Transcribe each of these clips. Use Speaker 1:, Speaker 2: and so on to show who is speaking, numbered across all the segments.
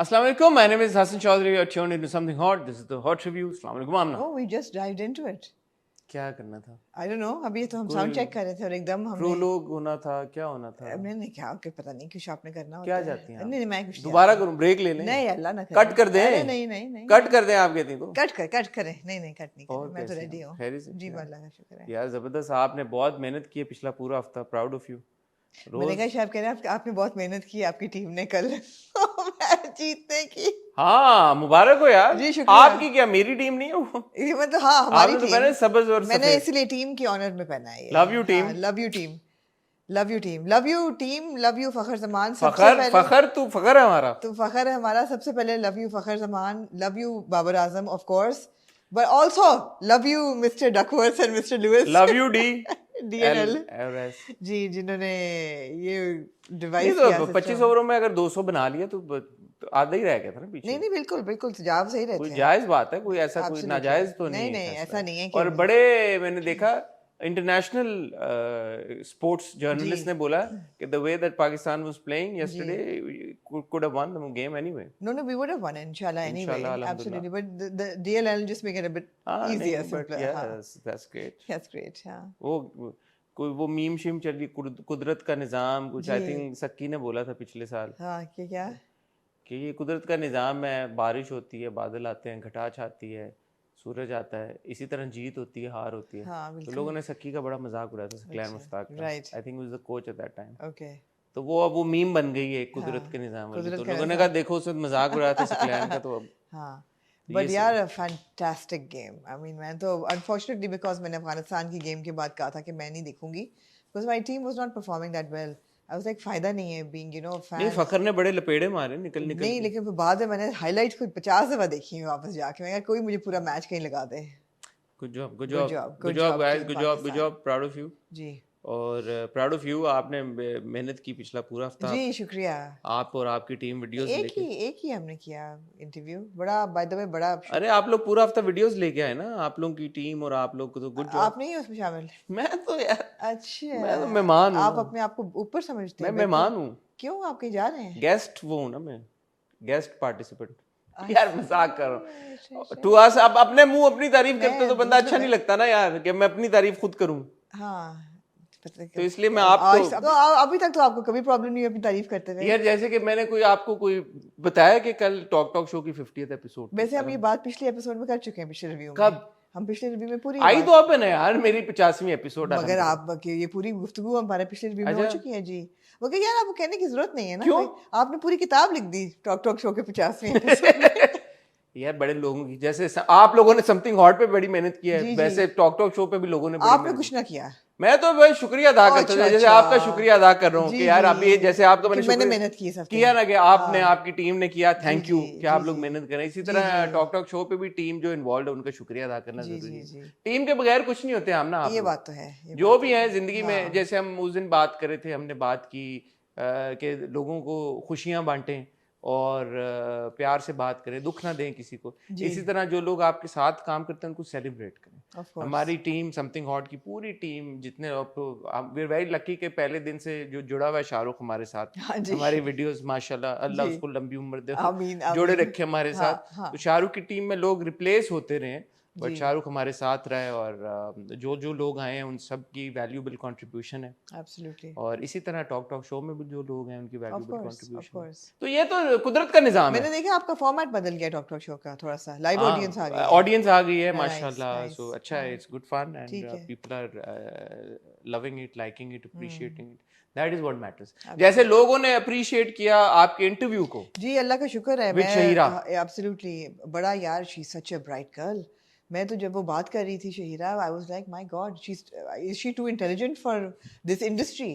Speaker 1: Assalamu alaikum. My name is Hassan Chaudhary. You are tuned into something hot. This is the hot review. Assalamu alaikum. Amna.
Speaker 2: Oh, we just dived into it.
Speaker 1: क्या करना था?
Speaker 2: I don't know. अभी तो हम sound check कर रहे थे और एकदम हमने
Speaker 1: प्रोलोग होना था, क्या होना था?
Speaker 2: मैंने क्या कि पता नहीं कुछ आपने करना होता
Speaker 1: क्या
Speaker 2: है।
Speaker 1: जाती हैं?
Speaker 2: नहीं मैं कुछ
Speaker 1: दोबारा करूं, ब्रेक ले लें?
Speaker 2: नहीं अल्लाह ना करे।
Speaker 1: कट कर दें?
Speaker 2: अरे नहीं
Speaker 1: कट कर दें आप कहती तो?
Speaker 2: कट करें नहीं कट नहीं
Speaker 1: और
Speaker 2: करें मैं तो
Speaker 1: कैसे
Speaker 2: रेडी
Speaker 1: हैं?
Speaker 2: हूँ
Speaker 1: खैरियत से?
Speaker 2: जी अल्लाह का शुक्र है।
Speaker 1: यार जबरदस्त, आपने बहुत मेहनत की है पिछला पूरा हफ्ता. Proud of you.
Speaker 2: मैंने कहा शायद कह रहे हैं आपने बहुत मेहनत की आपकी टीम ने कल मैच जीतने की।
Speaker 1: हाँ मुबारक हो यार.
Speaker 2: जी, शुक्रिया।
Speaker 1: आपकी क्या, मेरी टीम नहीं है वो?
Speaker 2: ये मतलब हाँ हमारी
Speaker 1: आपने तो पहले सब्ज और
Speaker 2: मैंने
Speaker 1: सफेद.
Speaker 2: इसलिए टीम की ऑनर में पहना है ये।
Speaker 1: Love you, team.
Speaker 2: Love you team love you team love you team love you Fakhar Zaman
Speaker 1: Fakhar है हमारा.
Speaker 2: तो फखर है हमारा सबसे पहले love you Fakhar Zaman love you Babar Azam of course but also love you mister Duckworth and mister Lewis
Speaker 1: love you D.
Speaker 2: DNL
Speaker 1: LRS.
Speaker 2: Ji जिन्होंने ये
Speaker 1: नहीं
Speaker 2: डिवाइस
Speaker 1: तो
Speaker 2: किया
Speaker 1: 25 ओवरों में अगर 200 बना लिया तो आधा ही रह गया था ना पीछे.
Speaker 2: नहीं बिल्कुल सुझाव सही रहते
Speaker 1: कोई
Speaker 2: हैं
Speaker 1: जायज बात है, कोई ऐसा कोई
Speaker 2: Absolutely.
Speaker 1: नाजायज तो नहीं
Speaker 2: नहीं,
Speaker 1: है फैसला.
Speaker 2: ऐसा नहीं है कि-
Speaker 1: और बड़े मैंने देखा इंटरनेशनल स्पोर्ट्स जर्नलिस्ट ने बोला कि the way that Pakistan was playing yesterday could have won the game anyway.
Speaker 2: No, we would have won inshallah anyway.
Speaker 1: Inshallah, alhamdulillah.
Speaker 2: Absolutely. But the DLL just make it a bit easier,
Speaker 1: नहीं, but
Speaker 2: simpler.
Speaker 1: yeah,
Speaker 2: हाँ.
Speaker 1: that's great.
Speaker 2: That's great. हाँ.
Speaker 1: वो कोई वो meme शीम चल रही कुदरत का निजाम कुछ. आई
Speaker 2: जी।
Speaker 1: थिंक सक्की ने बोला था पिछले साल
Speaker 2: हाँ क्या
Speaker 1: कि ये कुदरत का निज़ाम है. बारिश होती है, बादल आते हैं, घटा छाती है, सूरज आता है, इसी तरह जीत होती है, हार होती है.
Speaker 2: हाँ
Speaker 1: तो
Speaker 2: बिल्कुल.
Speaker 1: लोगों ने सक्की का बड़ा मजाक उड़ाया था, सकलैन मुश्ताक का.
Speaker 2: Right.
Speaker 1: I think was the coach at that time.
Speaker 2: Okay.
Speaker 1: तो वो अब वो मीम बन गई है कुदरत के निज़ाम वाली.
Speaker 2: कुदरत
Speaker 1: तो
Speaker 2: का
Speaker 1: लोगों ने
Speaker 2: निज़ाम.
Speaker 1: कहा देखो उसमें मजाक उड़ाया था सकलैन का. तो अब
Speaker 2: हाँ.
Speaker 1: तो
Speaker 2: But
Speaker 1: ये
Speaker 2: यार a fantastic game. I mean मैं तो unfortunately because मैंने अफगानिस्तान की गेम के बाद कहा था कि मैं नहीं देखूंगी because my team was not performing that well. I was like फायदा नहीं है being you know fan.
Speaker 1: नहीं फखर ने बड़े लपेड़े मारे निकल
Speaker 2: नहीं लेकिन फिर बाद में मैंने हाईलाइट खुद 50 दफा देखी है वापस जाके. मैं कहा कोई मुझे पूरा मैच कहीं लगा दे.
Speaker 1: Good job
Speaker 2: Good job,
Speaker 1: good job guys,
Speaker 2: team
Speaker 1: good job
Speaker 2: Pakistan.
Speaker 1: Proud of you.
Speaker 2: जी
Speaker 1: और प्राउड ऑफ यू, आपने मेहनत की पिछला पूरा हफ्ता.
Speaker 2: जी शुक्रिया.
Speaker 1: आप और आपकी टीम वीडियोस लेके.
Speaker 2: एक ही हमने किया इंटरव्यू. बड़ा बाय द वे बड़ा
Speaker 1: अरे आप लोग पूरा हफ्ता वीडियोस लेके आए ना, आप लोगों की टीम और आप लोग को. तो गुड जॉब.
Speaker 2: आप नहीं हो उसमें शामिल.
Speaker 1: मैं तो यार
Speaker 2: अच्छा
Speaker 1: मैं तो मेहमान हूँ.
Speaker 2: आप अपने आप को ऊपर समझते
Speaker 1: मैं
Speaker 2: हैं.
Speaker 1: मेहमान हूँ,
Speaker 2: क्यों आप कहीं जा रहे हैं?
Speaker 1: गेस्ट वो हूँ ना मैं, गेस्ट पार्टिसिपेंट. यार मजाक कर रहा हूँ.
Speaker 2: अच्छा,
Speaker 1: तू आज आप अपने मुंह अपनी तारीफ करते तो बंदा अच्छा नहीं लगता ना यार, कि मैं अपनी तारीफ खुद करूँ.
Speaker 2: हाँ
Speaker 1: तो इसलिए मैं आपको
Speaker 2: तो अभी तक तो आपको कभी प्रॉब्लम नहीं हुई अपनी तारीफ करते हुए.
Speaker 1: यार जैसे कि मैंने कोई आपको कोई बताया कि कल टॉक शो की 50th एपिसोड.
Speaker 2: वैसे हम ये बात पिछले एपिसोड में कर चुके हैं. पिछले रिव्यू में
Speaker 1: कब?
Speaker 2: हम पिछले रिव्यू में पूरी
Speaker 1: आई तो अब है ना यार मेरी 50वीं एपिसोड.
Speaker 2: मगर आप ये पूरी गुफ्तगू हमारे पिछले रिव्यू में हो
Speaker 1: अच्छा।
Speaker 2: चुकी है जी. मगर यार आपको कहने की जरूरत नहीं है ना.
Speaker 1: क्यों?
Speaker 2: आपने पूरी किताब लिख दी टॉक शो के 50वें एपिसोड में.
Speaker 1: यार बड़े लोगों की जैसे आप लोगों ने समथिंग हॉट पे बड़ी मेहनत की है,
Speaker 2: जी,
Speaker 1: वैसे टॉक शो पे भी लोगों ने बड़ी
Speaker 2: आपने
Speaker 1: मेहनत
Speaker 2: कुछ ना किया.
Speaker 1: मैं तो भाई शुक्रिया अदा करता हूँ, जैसे आपका शुक्रिया अदा कर रहा हूँ कि यार आप ये जैसे आपका मैंने
Speaker 2: मैंने
Speaker 1: शुक्रिया
Speaker 2: मेहनत की सब
Speaker 1: किया ना कि आपने आपकी टीम ने किया. थैंक यू कि आप लोग
Speaker 2: जी,
Speaker 1: मेहनत करें. इसी तरह टॉक शो पे भी टीम जो इन्वॉल्व है उनका शुक्रिया अदा करना
Speaker 2: जी,
Speaker 1: जरूरी
Speaker 2: जी,
Speaker 1: है.
Speaker 2: जी.
Speaker 1: टीम के बगैर कुछ नहीं होते हम ना. आप
Speaker 2: ये
Speaker 1: लोग
Speaker 2: बात तो है. ये
Speaker 1: जो
Speaker 2: बात
Speaker 1: भी है जिंदगी में,
Speaker 2: हाँ.
Speaker 1: जैसे हम उस दिन बात कर रहे थे, हमने बात की कि लोगों को खुशियां बांटें और प्यार से बात करें, दुख ना दें किसी को. इसी तरह जो लोग आपके साथ काम करते हैं उनको सेलिब्रेट करें.
Speaker 2: Of course.
Speaker 1: हमारी टीम समथिंग हॉट की पूरी टीम जितने वी आर वेरी लकी के पहले दिन से जो जुड़ा हुआ है शाहरुख हमारे साथ.
Speaker 2: हाँ जी.
Speaker 1: हमारी वीडियोस माशाल्लाह अल्लाह
Speaker 2: जी.
Speaker 1: उसको लंबी उम्र दे,
Speaker 2: आमीन,
Speaker 1: जोड़े
Speaker 2: आमीन.
Speaker 1: रखे हमारे
Speaker 2: हाँ,
Speaker 1: साथ.
Speaker 2: हाँ.
Speaker 1: तो शाहरुख की टीम में लोग रिप्लेस होते रहे बट
Speaker 2: जी.
Speaker 1: शाहरुख हमारे साथ रहे. और जो लोग आए हैं उन सब की वैल्यूएबल कंट्रीब्यूशन है.
Speaker 2: Absolutely.
Speaker 1: और इसी तरह टॉक शो में भी जो लोग हैं उनकी
Speaker 2: Of
Speaker 1: valuable
Speaker 2: course, of
Speaker 1: contribution.
Speaker 2: course.
Speaker 1: तो ये तो कुदरत का निजाम है.
Speaker 2: मैंने देखा आपका फॉर्मेट बदल गया टॉक शो का थोड़ा सा. लाइव ऑडियंस आ गई.
Speaker 1: ऑडियंस आ गई है
Speaker 2: Nice,
Speaker 1: माशाल्लाह.
Speaker 2: nice.
Speaker 1: सो अच्छा है, इट्स गुड फन
Speaker 2: ठीक
Speaker 1: एंड
Speaker 2: है.
Speaker 1: People are loving it, liking it, appreciating it. That is what matters. जैसे लोगों ने अप्रिशिएट किया आपके इंटरव्यू को.
Speaker 2: जी अल्लाह का शुक्र है.
Speaker 1: With शहीरा.
Speaker 2: एब्सोल्युटली बड़ा यार she such a bright girl. मैं तो जब वो बात कर रही थी Shaheera, I was like my god is she too intelligent for this industry.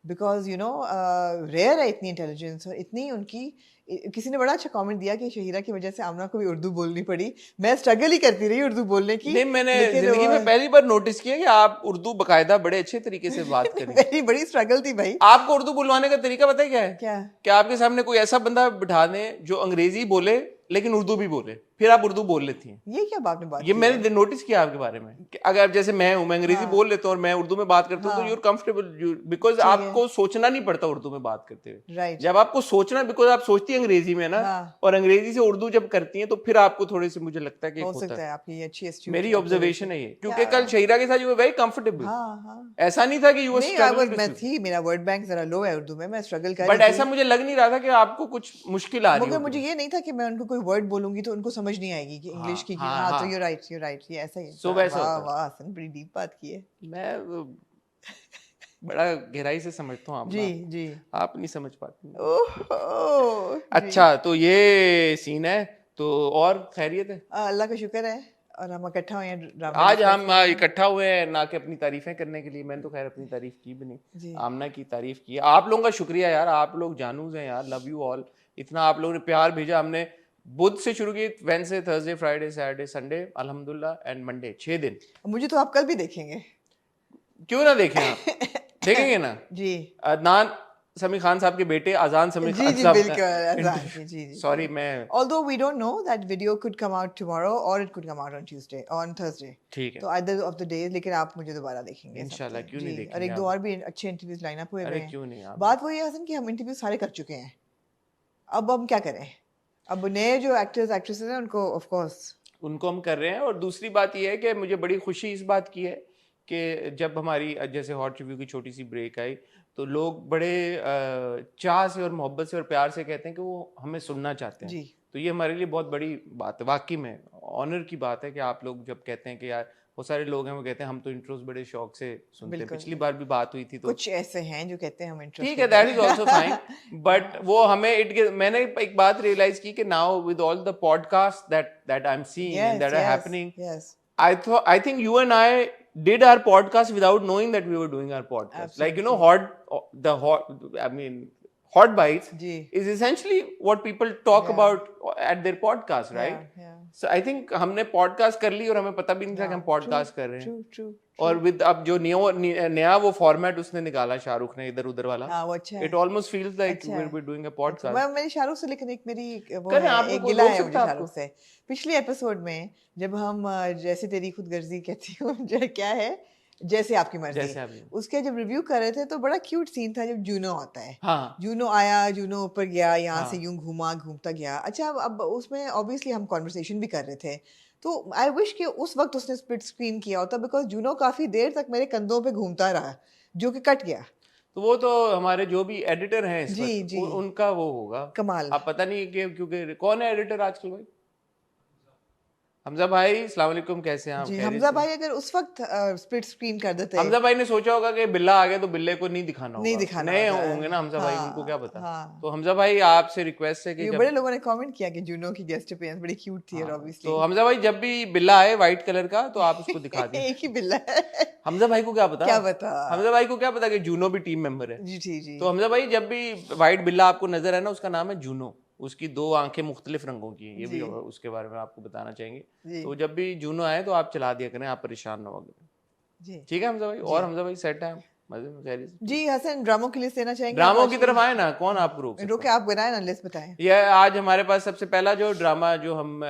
Speaker 2: Because you know rare है इतनी इंटेलिजेंस. और इतनी उनकी किसी ने बड़ा अच्छा कमेंट दिया कि शहीरा की वजह से आमना को भी उर्दू बोलनी पड़ी. मैं स्ट्रगल ही करती रही उर्दू बोलने की.
Speaker 1: नहीं, मैंने जिंदगी में पहली बार नोटिस किया कि आप उर्दू बकायदा बड़े अच्छे तरीके से बात करें.
Speaker 2: मेरी बड़ी स्ट्रगल थी भाई.
Speaker 1: आपको उर्दू बुलवाने का तरीका पता है क्या है?
Speaker 2: क्या?
Speaker 1: कि आपके सामने कोई ऐसा बंदा बिठा दें जो अंग्रेजी बोले लेकिन उर्दू भी बोले, फिर आप उर्दू बोल लेती हैं।
Speaker 2: ये क्या आपने बात
Speaker 1: ये
Speaker 2: की
Speaker 1: मैंने नोटिस किया आपके बारे में कि अगर जैसे मैं हूं, मैं अंग्रेजी बोल लेता हूँ और मैं उर्दू में बात करता हूँ तो यूर कंफर्टेबल, बिकॉज आपको सोचना नहीं पड़ता उर्दू में बात करते हुए।
Speaker 2: राइट।
Speaker 1: जब आपको सोचना, बिकॉज आप सोचती हैं अंग्रेजी में ना, और अंग्रेजी से उर्दू जब करती हैं तो फिर आपको थोड़े से, मुझे लगता है कि
Speaker 2: हो सकता है आपकी अच्छी astute
Speaker 1: मेरी ऑब्जर्वेशन है ये, क्योंकि
Speaker 2: क्या-
Speaker 1: कल शहीरा के साथ यू वर वेरी कंफर्टेबल।
Speaker 2: हाँ।
Speaker 1: ऐसा नहीं था कि यू वर
Speaker 2: नहीं,
Speaker 1: स्ट्रगलिंग
Speaker 2: मैं थी, मेरा वर्ड बैंक जरा लो है उर्दू में, मैं स्ट्रगल कर
Speaker 1: बट
Speaker 2: रही
Speaker 1: ऐसा
Speaker 2: थी।
Speaker 1: मुझे लग नहीं रहा था कि आपको कुछ मुश्किल आ रही
Speaker 2: मगर
Speaker 1: होगी।
Speaker 2: मुझे ये नहीं था कि मैं उनको कोई वर्ड बोलूंगी तो उनको समझ नहीं आएगी कि इंग्लिश की। हाँ, तो यू राइट, ये ऐसा ही।
Speaker 1: So वैसा
Speaker 2: वाह
Speaker 1: होता है।
Speaker 2: वाह हसन, बड़ी डीप बात की है।
Speaker 1: मैं बड़ा गहराई से समझता हूँ आप
Speaker 2: जी
Speaker 1: ना,
Speaker 2: जी।
Speaker 1: आप नहीं समझ पाती।
Speaker 2: ओह
Speaker 1: अच्छा, तो ये सीन है, तो और खैरियत है?
Speaker 2: अल्लाह का शुक्र है, और हम इकट्ठा हुए हैं ड्रामा
Speaker 1: आज हम इकट्ठा हुए हैं ना कि अपनी तारीफें करने के लिए। मैंने तो खैर अपनी तारीफ की भी नहीं,
Speaker 2: जी।
Speaker 1: आमना की तारीफ की। आप लोगों का शुक्रिया यार, आप लोग जानूज हैं यार, लव यू ऑल। इतना आप लोगों ने प्यार भेजा। हमने बुध से शुरू की, Wednesday, Thursday, Friday, Saturday, Sunday, अल्हम्दुलिल्लाह, एंड मंडे, 6 दिन।
Speaker 2: मुझे तो आप कल भी देखेंगे।
Speaker 1: क्यों ना देखें आप? देखेंगे ना
Speaker 2: जी।
Speaker 1: अदनान समी खान साहब के बेटे अजान समी
Speaker 2: जी
Speaker 1: खान
Speaker 2: जी
Speaker 1: साहब
Speaker 2: बिल्कुल अजान की, जी जी।
Speaker 1: सॉरी मैं
Speaker 2: Although we don't know, that video could come out tomorrow or it could come out on Tuesday, on Thursday.
Speaker 1: ठीक है,
Speaker 2: तो either of the days, लेकिन आप मुझे दोबारा देखेंगे
Speaker 1: इंशाल्लाह। क्यों नहीं
Speaker 2: जी।
Speaker 1: देखेंगे
Speaker 2: और एक
Speaker 1: आप?
Speaker 2: दो और भी अच्छे इंटरव्यूज लाइन अप हुए
Speaker 1: अरे
Speaker 2: हैं।
Speaker 1: क्यों नहीं आप?
Speaker 2: बात वही है हसन कि हम इंटरव्यू सारे कर चुके हैं, अब हम क्या करें? अब नए जो एक्टर्स एक्ट्रेसेस हैं उनको ऑफ कोर्स
Speaker 1: उनको हम कर रहे हैं। और दूसरी बात ये है कि मुझे बड़ी खुशी इस बात की है कि जब हमारी जैसे हॉट रिव्यू की छोटी सी ब्रेक आई तो लोग बड़े चाह से और मोहब्बत से और प्यार से कहते हैं कि वो हमें सुनना चाहते हैं।
Speaker 2: जी।
Speaker 1: तो ये हमारे लिए बहुत बड़ी बात है, वाकई में ऑनर की बात है कि आप लोग जब कहते हैं कि यार, बहुत सारे लोग हैं वो कहते हैं हम तो इंट्रोस बड़े शौक से सुनते हैं। पिछली बार भी बात हुई थी तो
Speaker 2: कुछ ऐसे हैं जो कहते हैं हम इंटरेस्ट,
Speaker 1: ठीक है, that is also fine. But वो हमें मैंने एक बात रियलाइज की कि now with all the podcast that I am seeing and that are happening, I think you and I did our podcast without knowing that we were doing our podcast. Absolutely. Like, you know, Hot Bites
Speaker 2: ji.
Speaker 1: is essentially what people talk about at their podcast, right?
Speaker 2: Yeah.
Speaker 1: So I think हमने podcast कर ली और हमें पता भी नहीं था कि हम podcast कर रहे हैं।
Speaker 2: True.
Speaker 1: और विद अब जो नया वो फॉर्मेट उसने निकाला शाहरुख ने, इधर उधर वाला,
Speaker 2: हाँ, वो अच्छा है।
Speaker 1: It almost feels like we're doing a podcast.
Speaker 2: मैं मेरी शाहरुख से, लेकिन एक मेरी वो
Speaker 1: करें,
Speaker 2: है,
Speaker 1: आपको
Speaker 2: एक
Speaker 1: कोई
Speaker 2: गिला
Speaker 1: रोक
Speaker 2: है
Speaker 1: सकता
Speaker 2: मुझे
Speaker 1: है
Speaker 2: शाहरुख से। पिछले एपिसोड में जब हम जैसे तेरी खुदगर्जी कहती हूँ क्या है, जैसे आपकी मर्जी, उसके जब रिव्यू कर रहे थे तो बड़ा क्यूट सीन था जब जूनो आता है।
Speaker 1: हाँ।
Speaker 2: जूनो आया, जूनो ऊपर गया, यहाँ से यूं घूमता गया। अच्छा, अब उसमें ऑब्वियसली हम कॉन्वर्सेशन भी कर रहे थे, तो आई विश कि उस वक्त उसने स्प्लिट स्क्रीन किया होता, बिकॉज जूनो काफी देर तक मेरे कंधों पे घूमता रहा, जो कि कट गया।
Speaker 1: तो वो तो हमारे जो भी एडिटर हैं इस
Speaker 2: जी,
Speaker 1: वक्त,
Speaker 2: जी।
Speaker 1: उनका वो होगा
Speaker 2: कमाल।
Speaker 1: आप पता नहीं कि क्योंकि कौन है एडिटर आजकल भाई? हमजा भाई, अस्सलाम वालेकुम, कैसे हैं आप?
Speaker 2: जी, हमजा भाई अगर उस वक्त स्प्लिट स्क्रीन कर देते,
Speaker 1: हमजा भाई ने सोचा होगा कि बिल्ला आ गया तो बिल्ले को नहीं दिखाना होगा,
Speaker 2: नहीं दिखाना
Speaker 1: नए
Speaker 2: होता है।
Speaker 1: होंगे ना हमजा भाई,
Speaker 2: हाँ,
Speaker 1: उनको क्या पता।
Speaker 2: हाँ।
Speaker 1: तो हमजा भाई आपसे रिक्वेस्ट है कि
Speaker 2: ये बड़े लोगों ने कमेंट किया कि जूनो की गेस्ट अपीयरेंस बड़ी क्यूट थी, और ऑब्वियसली
Speaker 1: तो हमजा भाई जब भी बिल्ला आए व्हाइट कलर का तो आप उसको दिखा दें।
Speaker 2: एक ही बिल्ला है।
Speaker 1: हमजा भाई को क्या पता? हमजा भाई को क्या पता कि जूनो भी टीम मेंबर है।
Speaker 2: जी।
Speaker 1: तो हमजा भाई जब भी व्हाइट बिल्ला आपको नजर है ना, उसका नाम है जूनो। उसकी 2 आंखें मुख्तलिफ रंगों की हैं, ये भी उसके बारे में आपको बताना चाहेंगे। तो जब भी जूनो आए तो आप चला दिया करें, आप परेशान ना हो करें। ठीक है हमजा भाई? और हमजा भाई सेट है मजे में, खैर
Speaker 2: जी। हसन, ड्रामों की लिस्ट देना चाहेंगे?
Speaker 1: ड्रामों की तरफ आए ना, कौन आपको रोक सकता है?
Speaker 2: रोके, आप बनाए ना, लिस्ट बताएं।
Speaker 1: ये आज हमारे पास सबसे पहला जो ड्रामा जो हम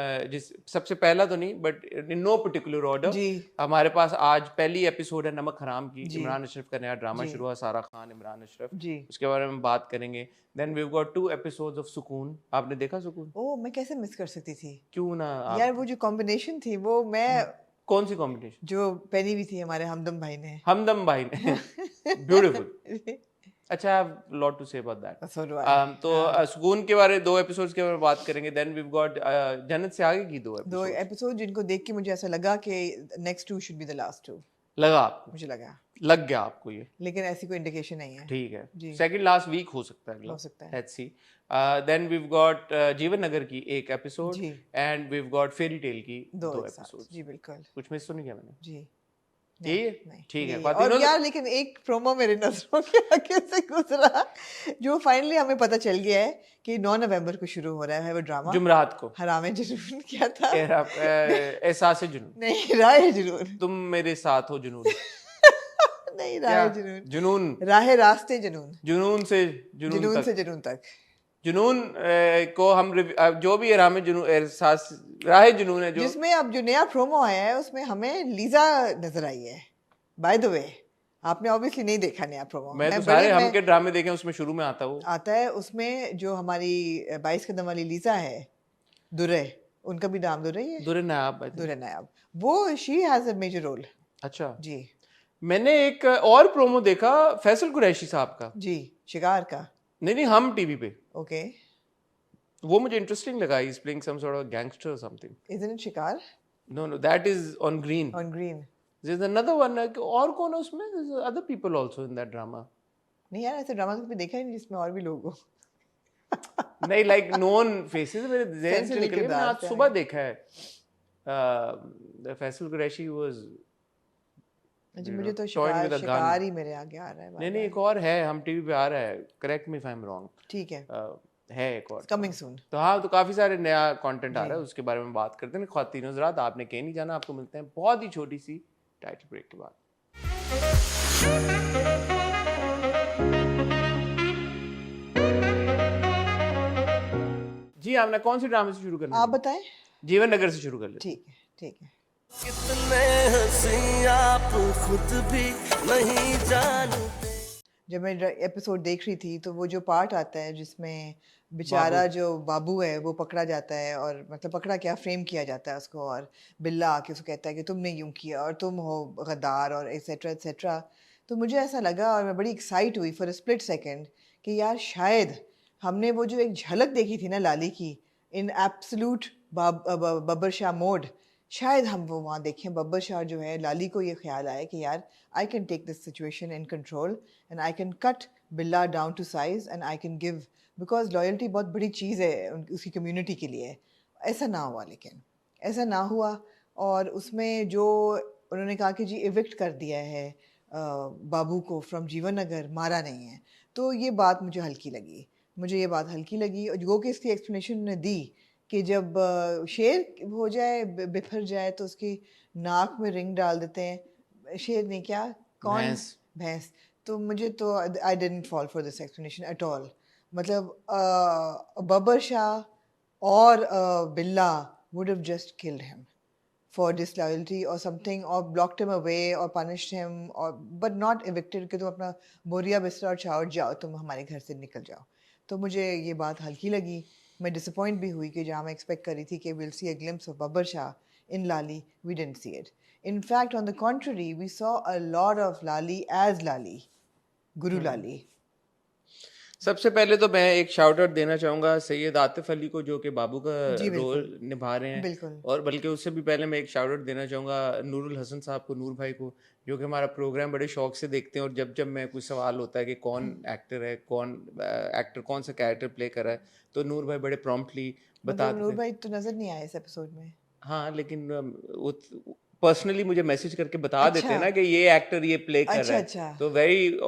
Speaker 1: सबसे पहला तो नहीं but in no particular order, हमारे पास आज पहली एपिसोड है नमक हराम की। इमरान अशरफ का नया ड्रामा शुरू हुआ, सारा खान, इमरान अशरफ जी, उसके बारे में बात करेंगे। Then we have got 2 episodes of Sukoon. आपने देखा सुकून?
Speaker 2: ओह, मैं कैसे मिस कर सकती थी?
Speaker 1: क्यों ना
Speaker 2: यार, वो जो कॉम्बिनेशन थी वो मैं
Speaker 1: कौन सी कॉम्बिनेशन?
Speaker 2: जो पहनी हुई थी हमारे हमदम भाई ने।
Speaker 1: ब्यूटीफुल। अच्छा, I have lot to say about that. तो सुकून के बारे 2 एपिसोड्स के बारे में बात करेंगे। देन वी हैव गॉट जन्नत से आगे की 2
Speaker 2: एपिसोड जिनको देख के मुझे ऐसा लगा कि next 2 should be the last 2।
Speaker 1: लगा आपको?
Speaker 2: मुझे
Speaker 1: लग गया आपको ये,
Speaker 2: लेकिन ऐसी कोई इंडिकेशन नहीं है।
Speaker 1: ठीक है, सेकंड लास्ट वीक हो सकता है, let's see. Then we have got Jeevan Nagar की 1 episode and we have got fairy tale की 2 एपिसोड।
Speaker 2: जी बिल्कुल,
Speaker 1: कुछ मिस तो नहीं किया मैंने?
Speaker 2: जी
Speaker 1: नहीं, ठीक है।
Speaker 2: और यार, लेकिन एक प्रोमो मेरे नजरों के आगे से गुजरा जो फाइनली हमें पता चल गया है कि 9 नवंबर को शुरू हो रहा है वो ड्रामा,
Speaker 1: जुमरात को।
Speaker 2: हरामे जुनून क्या था?
Speaker 1: एहसास जुनून
Speaker 2: नहीं, राह जुनून।
Speaker 1: तुम मेरे साथ हो जुनून।
Speaker 2: नहीं, राह जुनून।
Speaker 1: जुनून,
Speaker 2: राह रास्ते जुनून।
Speaker 1: जुनून से जुनून
Speaker 2: तक।
Speaker 1: जुनून को हम जो भी राह जुनून राह जुनून है जो
Speaker 2: जिसमें अब जो नया प्रोमो आया है उसमें हमें लीजा नजर आई है। बाय द वे आपने ऑब्वियसली नहीं देखा नया प्रोमो।
Speaker 1: मैं तो सारे हम के ड्रामे देखे उसमें शुरू में आता वो
Speaker 2: आता है उसमें जो हमारी 22 कदम वाली लीजा है दुरे, उनका भी नाम दुरे ही है,
Speaker 1: दुरे नायाब
Speaker 2: दुरे नायाब, वो she has a major role.
Speaker 1: अच्छा
Speaker 2: जी
Speaker 1: मैंने एक और प्रोमो देखा फैसल कुरैशी साहब का
Speaker 2: जी शिकार का।
Speaker 1: नहीं हम टीवी पे
Speaker 2: ओके
Speaker 1: वो मुझे इंटरेस्टिंग लगा he is playing some sort of gangster और something
Speaker 2: isn't it Shikaar?
Speaker 1: No that is on green
Speaker 2: on green
Speaker 1: there is another one और कौन है उसमें there is other people also in that drama
Speaker 2: नहीं यार ऐसे ड्रामा तो देखा ही नहीं जिसमें और भी लोग हो।
Speaker 1: नहीं लाइक नोन फेसेस मेरे ज़हन से निकल गए मैंने आज सुबह देखा है फैसल कुरैशी वाज
Speaker 2: जी मुझे तो शिकार ही मेरे आगे आ रहा है।
Speaker 1: नहीं एक और है हम टीवी पे आ रहा है correct me if I am wrong
Speaker 2: ठीक है
Speaker 1: एक और
Speaker 2: कमिंग सून।
Speaker 1: तो हाँ तो काफी सारे नया कंटेंट आ रहा है उसके बारे में बात करते हैं ख्वातीन हज़रात आपने कहीं नहीं जाना आपको मिलते हैं बहुत ही छोटी सी टाइटल ब्रेक के बाद। जी आपने कौन सी ड्रामे से शुरू करना
Speaker 2: आप बताएं।
Speaker 1: जीवन नगर से शुरू कर लेते
Speaker 2: ठीक है
Speaker 3: कितने हंसी आप खुद भी नहीं जानते।
Speaker 2: जब मैं एपिसोड देख रही थी तो वो जो पार्ट आता है जिसमें बेचारा जो बाबू है वो पकड़ा जाता है और मतलब पकड़ा क्या फ्रेम किया जाता है उसको और बिल्ला आके उसको कहता है कि तुमने यूं किया और तुम हो गद्दार और एट्सेट्रा एट्सेट्रा। तो मुझे ऐसा लगा और मैं बड़ी एक्साइट हुई फॉर अ स्प्लिट सेकंड कि यार शायद हमने वो जो एक झलक देखी थी ना लाली की in absolute Babbar Shah mode, शायद हम वो वहाँ देखें बब्बर शाह जो है लाली को ये ख्याल आया कि यार I can take this situation in control and I can cut Billa down to size and I can give because loyalty बहुत बड़ी चीज़ है उसकी कम्युनिटी के लिए। ऐसा ना हुआ, लेकिन ऐसा ना हुआ और उसमें जो उन्होंने कहा कि जी इविक्ट कर दिया है बाबू को फ्रॉम जीवन नगर, मारा नहीं है। तो ये बात मुझे हल्की लगी, मुझे ये बात हल्की लगी और जो कि इसकी एक्सप्लेनेशन ने दी कि जब शेर हो जाए बिफर जाए तो उसकी नाक में रिंग डाल देते हैं। शेर नहीं क्या कौन भैंस। तो मुझे तो I didn't fall for this explanation at all. मतलब बब्बर शाह और बिल्ला would have just killed him for disloyalty or something or blocked him away or punished him or but not evicted कि तुम अपना बोरिया बिस्तर और छावट जाओ, तुम हमारे घर से निकल जाओ। तो मुझे ये बात हल्की लगी। मैं डिसअपॉइंट भी हुई कि जहाँ मैं एक्सपेक्ट कर रही थी कि we'll see a glimpse of Babbar Shah in Lali, we didn't see it. In fact, on the contrary, we saw a lot of Lali as Lali, Guru Lali.
Speaker 1: सबसे पहले तो मैं एक शाउट आउट देना चाहूँगा सैयद आतिफ अली को जो कि बाबू का रोल निभा रहे हैं।
Speaker 2: बिल्कुल।
Speaker 1: और बल्कि उससे भी पहले मैं एक शाउट आउट देना चाहूँगा नूरुल हसन साहब को, नूर भाई को, जो कि हमारा प्रोग्राम बड़े शौक से देखते हैं और जब जब मैं कोई सवाल होता है कि कौन एक्टर है, कौन एक्टर कौन सा कैरेक्टर प्ले कर रहा है, तो नूर भाई बड़े प्रॉम्प्टली बताते हैं।
Speaker 2: नूर भाई तो नज़र नहीं आए इस एपिसोड में।
Speaker 1: हाँ लेकिन वो पर्सनली मुझे मैसेज करके बता देते हैं ना कि ये एक्टर ये प्ले कर रहा है, तो वेरी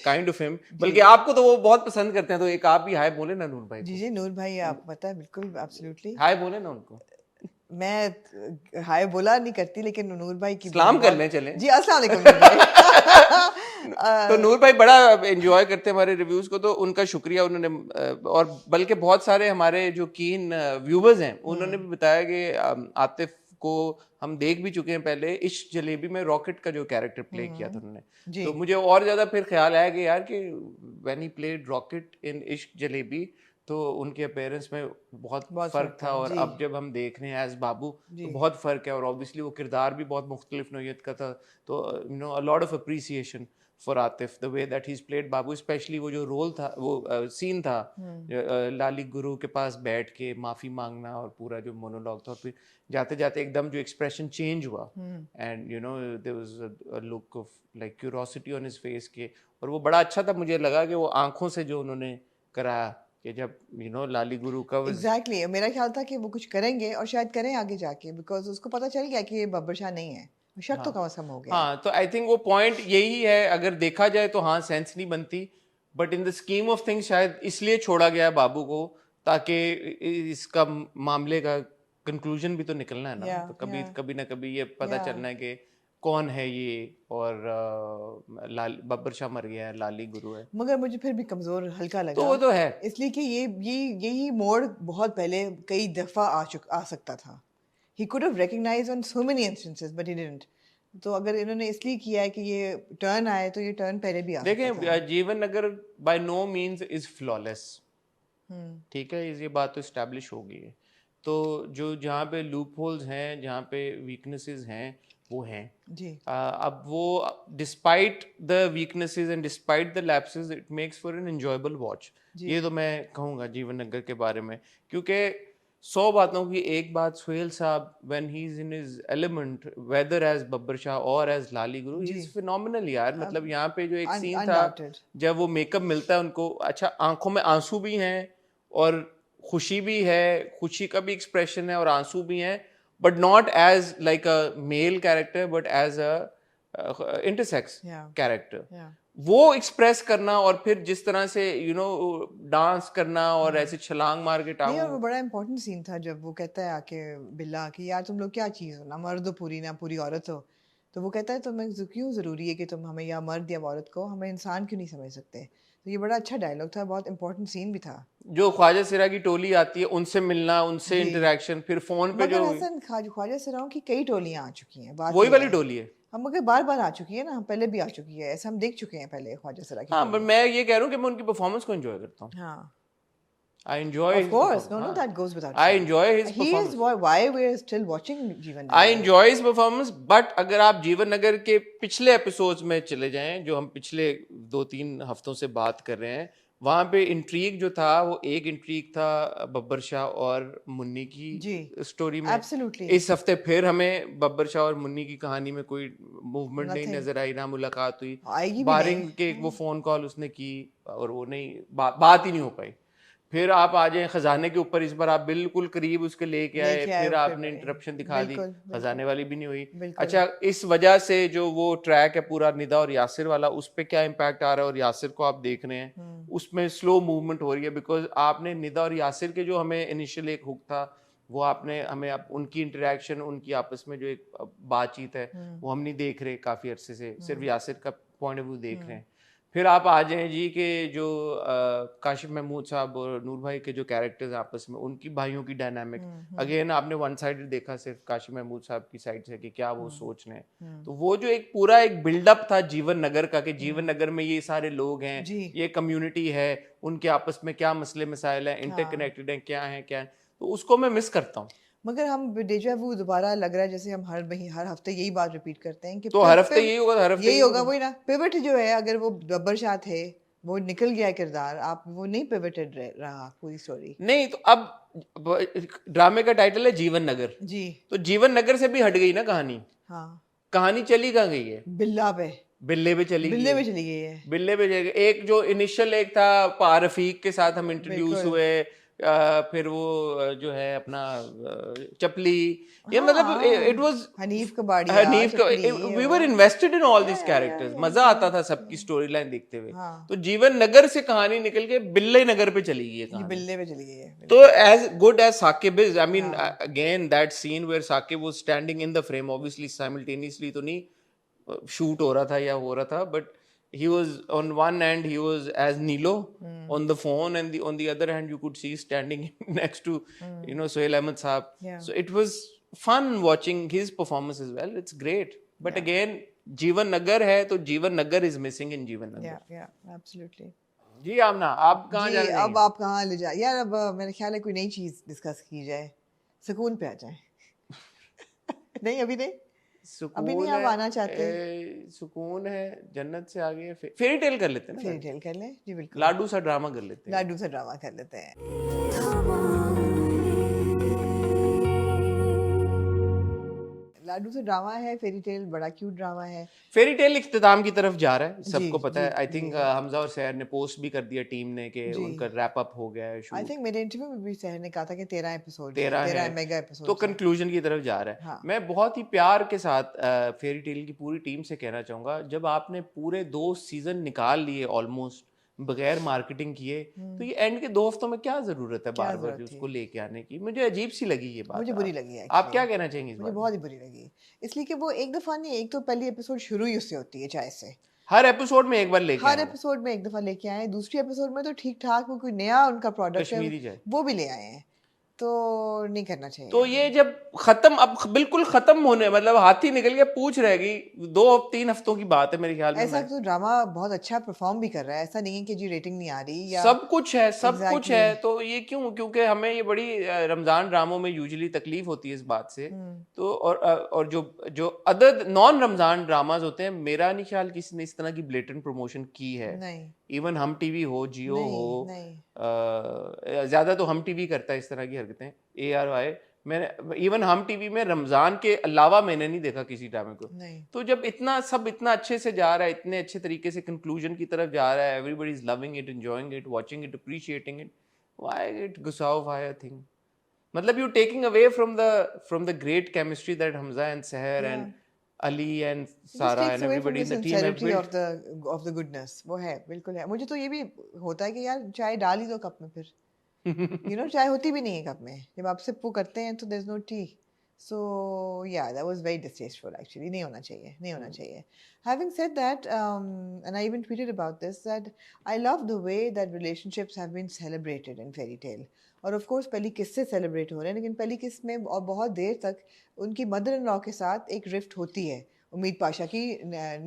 Speaker 1: काइंड ऑफ हिम। बल्कि आपको तो वो बहुत पसंद करते हैं, तो एक आप भी हाय बोले ना नूर भाई।
Speaker 2: जी नूर भाई आप पता है बिल्कुल एब्सोल्युटली
Speaker 1: हाय बोले ना उनको।
Speaker 2: मैं हाय बोला नहीं करती लेकिन नूर भाई की
Speaker 1: सलाम करने चले
Speaker 2: जी अस्सलाम वालेकुम नूर भाई।
Speaker 1: तो नूर भाई बड़ा एंजॉय करते हैं हमारे रिव्यूज को, तो उनका शुक्रिया उन्होंने। और बल्कि बहुत सारे हमारे जो कीन व्यूवर्स हैं उन्होंने भी बताया कि आतिफ को हम देख भी चुके हैं पहले इश्क जलेबी में रॉकेट का जो कैरेक्टर प्ले किया था उन्होंने। तो मुझे और ज्यादा फिर ख्याल आया कि यार कि व्हेन ही प्लेड रॉकेट इन इश्क जलेबी तो उनके अपीयरेंस में बहुत फर्क था और अब जब हम देख रहे हैं एज बाबू तो बहुत फर्क है और ऑब्वियसली वो किरदार भी बहुत मुख्तलिफ नौयत का था। तो you know a lot of appreciation for Atif the way that he is played Babu, specially वो जो रोल था, वो सीन था लाली गुरु के पास बैठ के माफ़ी मांगना और पूरा जो मोनोलॉग था, और फिर जाते जाते एकदम जो एक्सप्रेशन चेंज हुआ and you know there was a look of like curiosity on his face के, और वो बड़ा अच्छा था। मुझे लगा कि वो आंखों से जो उन्होंने कराया कि जब यू नो लाली गुरु का
Speaker 2: एग्जैक्टली मेरा ख्याल था कि वो कुछ करेंगे और शायद करें आगे जाके, बिकॉज उसको पता चल गया कि ये बब्बर शाह नहीं है, शक तो कम से कम हो गया।
Speaker 1: हाँ तो आई थिंक वो पॉइंट यही है, अगर देखा जाए तो हाँ सेंस नहीं बनती, but in the scheme of things शायद इसलिए छोड़ा गया बाबू को ताकि इसका मामले का कंक्लूजन भी तो निकलना है ना। तो कभी ना कभी ये पता चलना है कि कौन है ये, और बब्बर शाह मर गया है, लाली गुरु है,
Speaker 2: मगर मुझे फिर भी कमजोर हल्का लगा,
Speaker 1: तो वो तो है।
Speaker 2: इसलिए कि यही मोड़ बहुत पहले कई दफा आ सकता था। He could have recognized on so many instances, but he didn't. तो अगर इन्होंने इसलिए किया है कि ये टर्न आए, तो ये टर्न पहले भी आ सकता था।
Speaker 1: देखें, Jeevan Nagar by no means is flawless, ठीक है, ये बात तो इस्टेब्लिश हो गई है। तो जो जहाँ पे लूप होल्स हैं, जहाँ पे वीकनेसेस हैं, वो हैं
Speaker 2: जी।
Speaker 1: अब वो despite the weaknesses and despite the lapses, it makes for an enjoyable watch. ये तो मैं कहूँगा जीवन नगर के बारे में, क्योंकि 100 बातों की एक बात, Suhail Sahab when he is in his element, whether as Babbar Shah और as Lali Guru, he is phenomenal यार। मतलब यहाँ पे जो एक सीन था जब वो मेकअप मिलता है उनको, अच्छा आंखों में आंसू भी हैं और खुशी भी है, खुशी का भी एक्सप्रेशन है और आंसू भी हैं, but not as like a male character but as a intersex character. वो एक्सप्रेस करना और फिर जिस तरह से डांस करना और ऐसे छलांग मार के
Speaker 2: नहीं, और वो बड़ा इंपॉर्टेंट सीन था जब वो कहता है आके बिल्ला कि यार तुम लोग क्या चीज़ हो, ना मर्द हो पूरी ना पूरी औरत हो। तो वो कहता है तुम्हें क्यों ज़रूरी है कि तुम हमें या मर्द या औरत को, हमें इंसान क्यों नहीं समझ सकते। तो ये बड़ा अच्छा डायलॉग था, बहुत इंपॉर्टेंट सीन भी था।
Speaker 1: जो ख्वाजा सिरा की टोली आती है, उनसे मिलना, उनसे इंटरेक्शन, फिर फोन पे जो
Speaker 2: ख्वाजा सिराओं की कई टोलियां आ चुकी हैं, बात
Speaker 1: वही वाली टोली है।
Speaker 2: हम मगर बार बार आ चुकी है ना, हम पहले भी आ चुकी है, ऐसा हम देख चुके हैं पहले ख्वाजा सिरा की।
Speaker 1: हाँ, पर मैं ये कह रहा हूँ कि मैं उनकी परफॉर्मेंस को एंजॉय करता हूँ।
Speaker 2: हाँ,
Speaker 1: I enjoy
Speaker 2: of
Speaker 1: his
Speaker 2: course,
Speaker 1: performance.
Speaker 2: that goes without
Speaker 1: I
Speaker 2: saying.
Speaker 1: enjoy his
Speaker 2: He
Speaker 1: performance.
Speaker 2: is why we're still watching जीवन
Speaker 1: I
Speaker 2: Nagar.
Speaker 1: enjoy his performance, but अगर आप जीवन नगर के पिछले एपिसोड्स में चले जाएं, जो हम पिछले 2-3 हफ्तों से बात कर रहे हैं, वहाँ पे इंट्रीग जो था, वो एक इंट्रीग था बब्बर शाह और मुन्नी की स्टोरी में।
Speaker 2: Absolutely.
Speaker 1: इस हफ्ते फिर हमें बब्बर शाह और मुन्नी की कहानी में कोई मूवमेंट नहीं नजर आई, ना मुलाकात हुई। बारिंग के वो फोन कॉल उसने की और वो नहीं बात ही नहीं हो पाई। फिर आप आ जाए खजाने के ऊपर, इस बार आप बिल्कुल करीब उसके लेके आए, फिर आपने इंटरप्शन दिखा दी, खजाने वाली भी नहीं हुई। अच्छा, इस वजह से जो वो ट्रैक है पूरा निदा और यासिर वाला, उस पर क्या इम्पैक्ट आ रहा है, और यासिर को आप देख रहे हैं उसमें स्लो मूवमेंट हो रही है, बिकॉज आपने निदा और यासिर के जो हमें इनिशियल एक हुक था, वो आपने हमें उनकी इंटरेक्शन, उनकी आपस में जो एक बातचीत है, वो हम नहीं देख रहे काफी अरसे से, सिर्फ यासिर का पॉइंट ऑफ व्यू देख रहे हैं। फिर आप आ जाएं जी के जो काशिफ महमूद साहब और नूर भाई के जो कैरेक्टर्स आपस में, उनकी भाइयों की डायनामिक, अगेन आपने वन साइडेड देखा सिर्फ काशिफ महमूद साहब की साइड से कि क्या वो सोच रहे हैं। तो वो जो एक पूरा एक बिल्डअप था जीवन नगर का, कि जीवन नगर में ये सारे लोग हैं, ये कम्युनिटी है, उनके आपस में क्या मसले मसाइल हैं, इंटरकनेक्टेड हैं, क्या है, तो उसको मैं मिस करता हूँ।
Speaker 2: मगर हम डेजा वू दोबारा लग रहा है जैसे हम हर हफ्ते यही बात रिपीट करते हैं कि
Speaker 1: तो हर हफ्ते यही होगा, हर हफ्ते
Speaker 2: यही होगा, वही ना। पिवट जो है, अगर वो बब्बर शाह थे, वो निकल गया किरदार, आप वो नहीं पिवटेड रहा पूरी स्टोरी
Speaker 1: नहीं। तो अब ड्रामे का टाइटल है जीवन नगर
Speaker 2: जी,
Speaker 1: तो जीवन नगर से भी हट गई ना कहानी।
Speaker 2: हाँ,
Speaker 1: कहानी चली कहाँ गई है?
Speaker 2: बिल्ला पे,
Speaker 1: बिल्ले पे चली
Speaker 2: बिल्ले पे चली गई है।
Speaker 1: बिल्ले पे चली गई। एक जो इनिशियल एक था रफीक के साथ हम इंट्रोड्यूस हुए, फिर वो जो है अपना चपली, ये मतलब it was
Speaker 2: Hanif Kabadia,
Speaker 1: we were invested in all this characters, मजा आता था सबकी स्टोरी लाइन देखते हुए। तो जीवन नगर से कहानी निकल के बिल्ले नगर पे चली गई है,
Speaker 2: बिल्ले पे चली गई है।
Speaker 1: तो as good as Saqib is, I mean again that scene where Saqib was standing in the frame, obviously simultaneously तो नहीं शूट हो रहा था या हो रहा था, but he was on one end he was as Nilo on the phone, and on the other hand you could see standing next to Sohail Ahmed Saab. So it was fun watching his performance as well. It's great, but again Jeevan Nagar hai, to Jeevan Nagar is missing in Jeevan Nagar.
Speaker 2: Yeah, absolutely.
Speaker 1: जी आमना, आप कहाँ जा रहे हैं?
Speaker 2: अब आप कहाँ ले जाए यार? अब मेरे ख्याल है कोई नई चीज डिस्कस की जाए, सुकून पे आ जाए। नहीं, अभी नहीं, अभी नहीं आप आना चाहते?
Speaker 1: सुकून है, जन्नत से आगे फेरी टेल कर लेते हैं ना,
Speaker 2: फेरी टेल कर ले जी, बिल्कुल।
Speaker 1: लाडू सा ड्रामा कर लेते हैं,
Speaker 2: लाडू सा ड्रामा कर लेते हैं। लाडू सा ड्रामा है, फेरी टेल बड़ा क्यूट ड्रामा है। फेरी
Speaker 1: टेल इख्तिताम की तरफ जा रहा है, सबको पता है। आई थिंक हमजा और सहर ने पोस्ट भी कर दिया टीम ने कि उनका रैप अप हो गया है।
Speaker 2: आई थिंक मेरे इंटरव्यू में भी सहर ने कहा था कि 13 एपिसोड, 13 मेगा एपिसोड,
Speaker 1: तो कंक्लूजन की तरफ जा रहा है। हाँ। मैं बहुत ही प्यार के साथ फेरी टेल की पूरी टीम से कहना चाहूंगा, जब आपने पूरे 2 सीजन निकाल लिए ऑलमोस्ट, बगैर मार्केटिंग किए, तो ये एंड के 2 हफ्तों में क्या जरूरत है बार बार उसको लेके आने की? मुझे अजीब सी लगी ये बात।
Speaker 2: मुझे बुरी लगी है
Speaker 1: आप क्या कहना चाहेंगे इस
Speaker 2: मुझे
Speaker 1: बारे
Speaker 2: बहुत ही बुरी लगी, इसलिए कि वो एक दफा नहीं, एक तो पहली एपिसोड शुरू ही उससे होती है चाय से,
Speaker 1: हर एपिसोड में एक बार लेके
Speaker 2: हर
Speaker 1: आए
Speaker 2: एपिसोड में एक दफा लेके आए, दूसरी एपिसोड में तो ठीक ठाक वो कोई नया उनका प्रोडक्ट है
Speaker 1: कश्मीरी चाय।
Speaker 2: वो भी ले आए हैं, तो नहीं करना चाहिए।
Speaker 1: तो ये जब खत्म, अब बिल्कुल खत्म होने, मतलब हाथी निकल के पूछ रहेगी, 2-3 हफ्तों की बात है मेरे ख्याल में।
Speaker 2: ऐसा तो ड्रामा बहुत अच्छा परफॉर्म भी कर रहा है, ऐसा नहीं है कि जी रेटिंग नहीं आ रही या
Speaker 1: सब कुछ है, सब कुछ
Speaker 2: Exactly.
Speaker 1: है, तो ये क्यों? क्योंकि हमें ये बड़ी रमजान ड्रामों में यूजुअली तकलीफ होती है इस बात से। तो और जो जो अदर नॉन रमजान ड्रामाज होते हैं, मेरा नहीं ख्याल किसी ने इस तरह की ब्लेटेंट प्रमोशन की है।
Speaker 2: नहीं
Speaker 1: इवन हम टीवी हो, जियो हो,
Speaker 2: नहीं
Speaker 1: ज्यादा तो हम टीवी करता है इस तरह की हरकतें, ARY। मैंने इवन हम टीवी में रमजान के अलावा मैंने नहीं देखा किसी ड्रामे को।
Speaker 2: नहीं
Speaker 1: तो जब इतना सब इतना अच्छे से जा रहा है, इतने अच्छे तरीके से कंक्लूजन की तरफ जा रहा है, everybody is loving it, enjoying it, watching it, appreciating it, why it गुसाव वाया थिंग? मतलब you taking away from the great chemistry that Hamza and Sahar and Ali and Sara and everybody in the team have
Speaker 2: sincerity
Speaker 1: built.
Speaker 2: of the goodness, वो है, बिल्कुल है। मुझे तो ये भी होता है कि यार चाय डाल ही दो कप में, फिर चाय होती भी नहीं है कप में, जब आप सिप वो करते हैं तो देयर इज नो टी। सो या that was very distasteful actually, नहीं होना चाहिए, नहीं होना चाहिए। Having said that, and I even tweeted about this, that I love the way that relationships have been celebrated in Fairy Tale. और of course पहली किस से सेलिब्रेट हो रहे हैं, लेकिन पहली किस में और बहुत देर तक उनकी मदर इन लॉ के साथ एक रिफ्ट होती है, उम्मीद पाशा की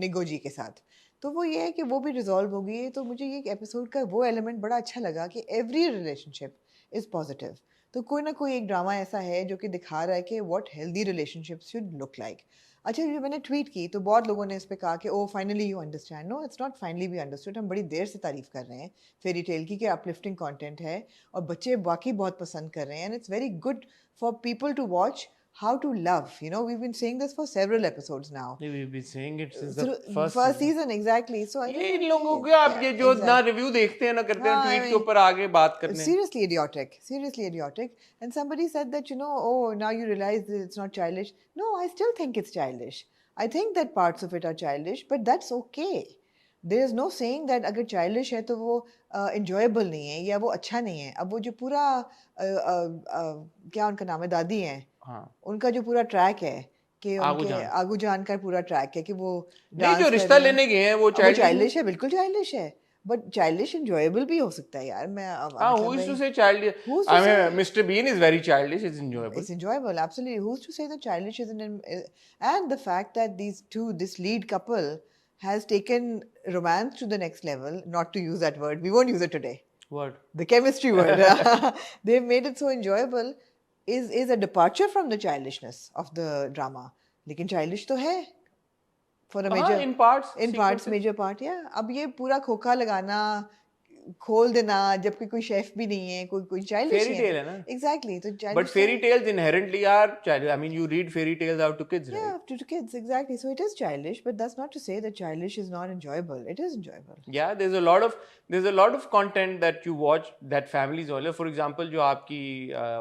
Speaker 2: निगो जी के साथ, तो वो ये है कि वो भी रिजॉल्व हो गई है। तो मुझे ये एपिसोड का वो एलिमेंट बड़ा अच्छा लगा कि एवरी रिलेशनशिप इज़ पॉजिटिव। तो कोई ना कोई एक ड्रामा ऐसा है जो कि दिखा रहा है कि what healthy relationship should look like. अच्छा, जो मैंने ट्वीट की तो बहुत लोगों ने इस पे कहा कि oh finally you understand. No, it's not finally we understood. हम बड़ी देर से तारीफ कर रहे हैं फेरी टेल की कि अपलिफ्टिंग कंटेंट है और बच्चे वाकई बहुत पसंद कर रहे हैं, and it's very good for people to watch how to love. We've been saying this for several episodes now.
Speaker 1: We've been saying it since
Speaker 2: Through
Speaker 1: the first
Speaker 2: season, exactly. So I
Speaker 1: ये
Speaker 2: think
Speaker 1: इन लोगों को आप ये जो ना review देखते हैं ना करते हैं,
Speaker 2: हाँ,
Speaker 1: ट्वीट
Speaker 2: I
Speaker 1: के
Speaker 2: mean,
Speaker 1: ऊपर आगे बात करने।
Speaker 2: seriously idiotic, seriously idiotic. And somebody said that, oh, now you realize that it's not childish. No, I still think it's childish. I think that parts of it are childish, but that's okay. There is no saying that अगर childish है तो वो enjoyable नहीं है या वो अच्छा नहीं है। अब वो जो पूरा क्या उनका नाम है, दादी हैं,
Speaker 1: हाँ,
Speaker 2: उनका जो पूरा ट्रैक है कि उनके आगू जान का पूरा ट्रैक है कि वो
Speaker 1: नहीं जो रिश्ता लेने गए हैं वो
Speaker 2: चाइल्डिश है, बिल्कुल चाइल्डिश है, बट चाइल्डिश एंजॉयबल भी हो सकता है यार। मैं
Speaker 1: who is to say childish? I mean, Mr. Bean is very childish. It's enjoyable.
Speaker 2: It's enjoyable, absolutely. Who's to say that childish isn't? And the fact that this lead couple has taken romance to the next level, not to use that word, we won't use it today.
Speaker 1: What?
Speaker 2: The chemistry word. They've made it so enjoyable. Is a departure from the childishness of the drama. लेकिन childish तो है. For a major,
Speaker 1: in parts,
Speaker 2: major part, yeah. अब ये पूरा खोखा लगाना, खोल देना, जबकि कोई शेफ भी नहीं है, कोई childish
Speaker 1: fairy tale है ना?
Speaker 2: Exactly. तो
Speaker 1: But fairy tales inherently are childish. I mean, you read fairy tales out to kids, right?
Speaker 2: Yeah, to kids, exactly. So it is childish, but that's not to say that childish is not enjoyable. It is enjoyable.
Speaker 1: Yeah, there's a lot of content that you watch that families all. For example, जो आपकी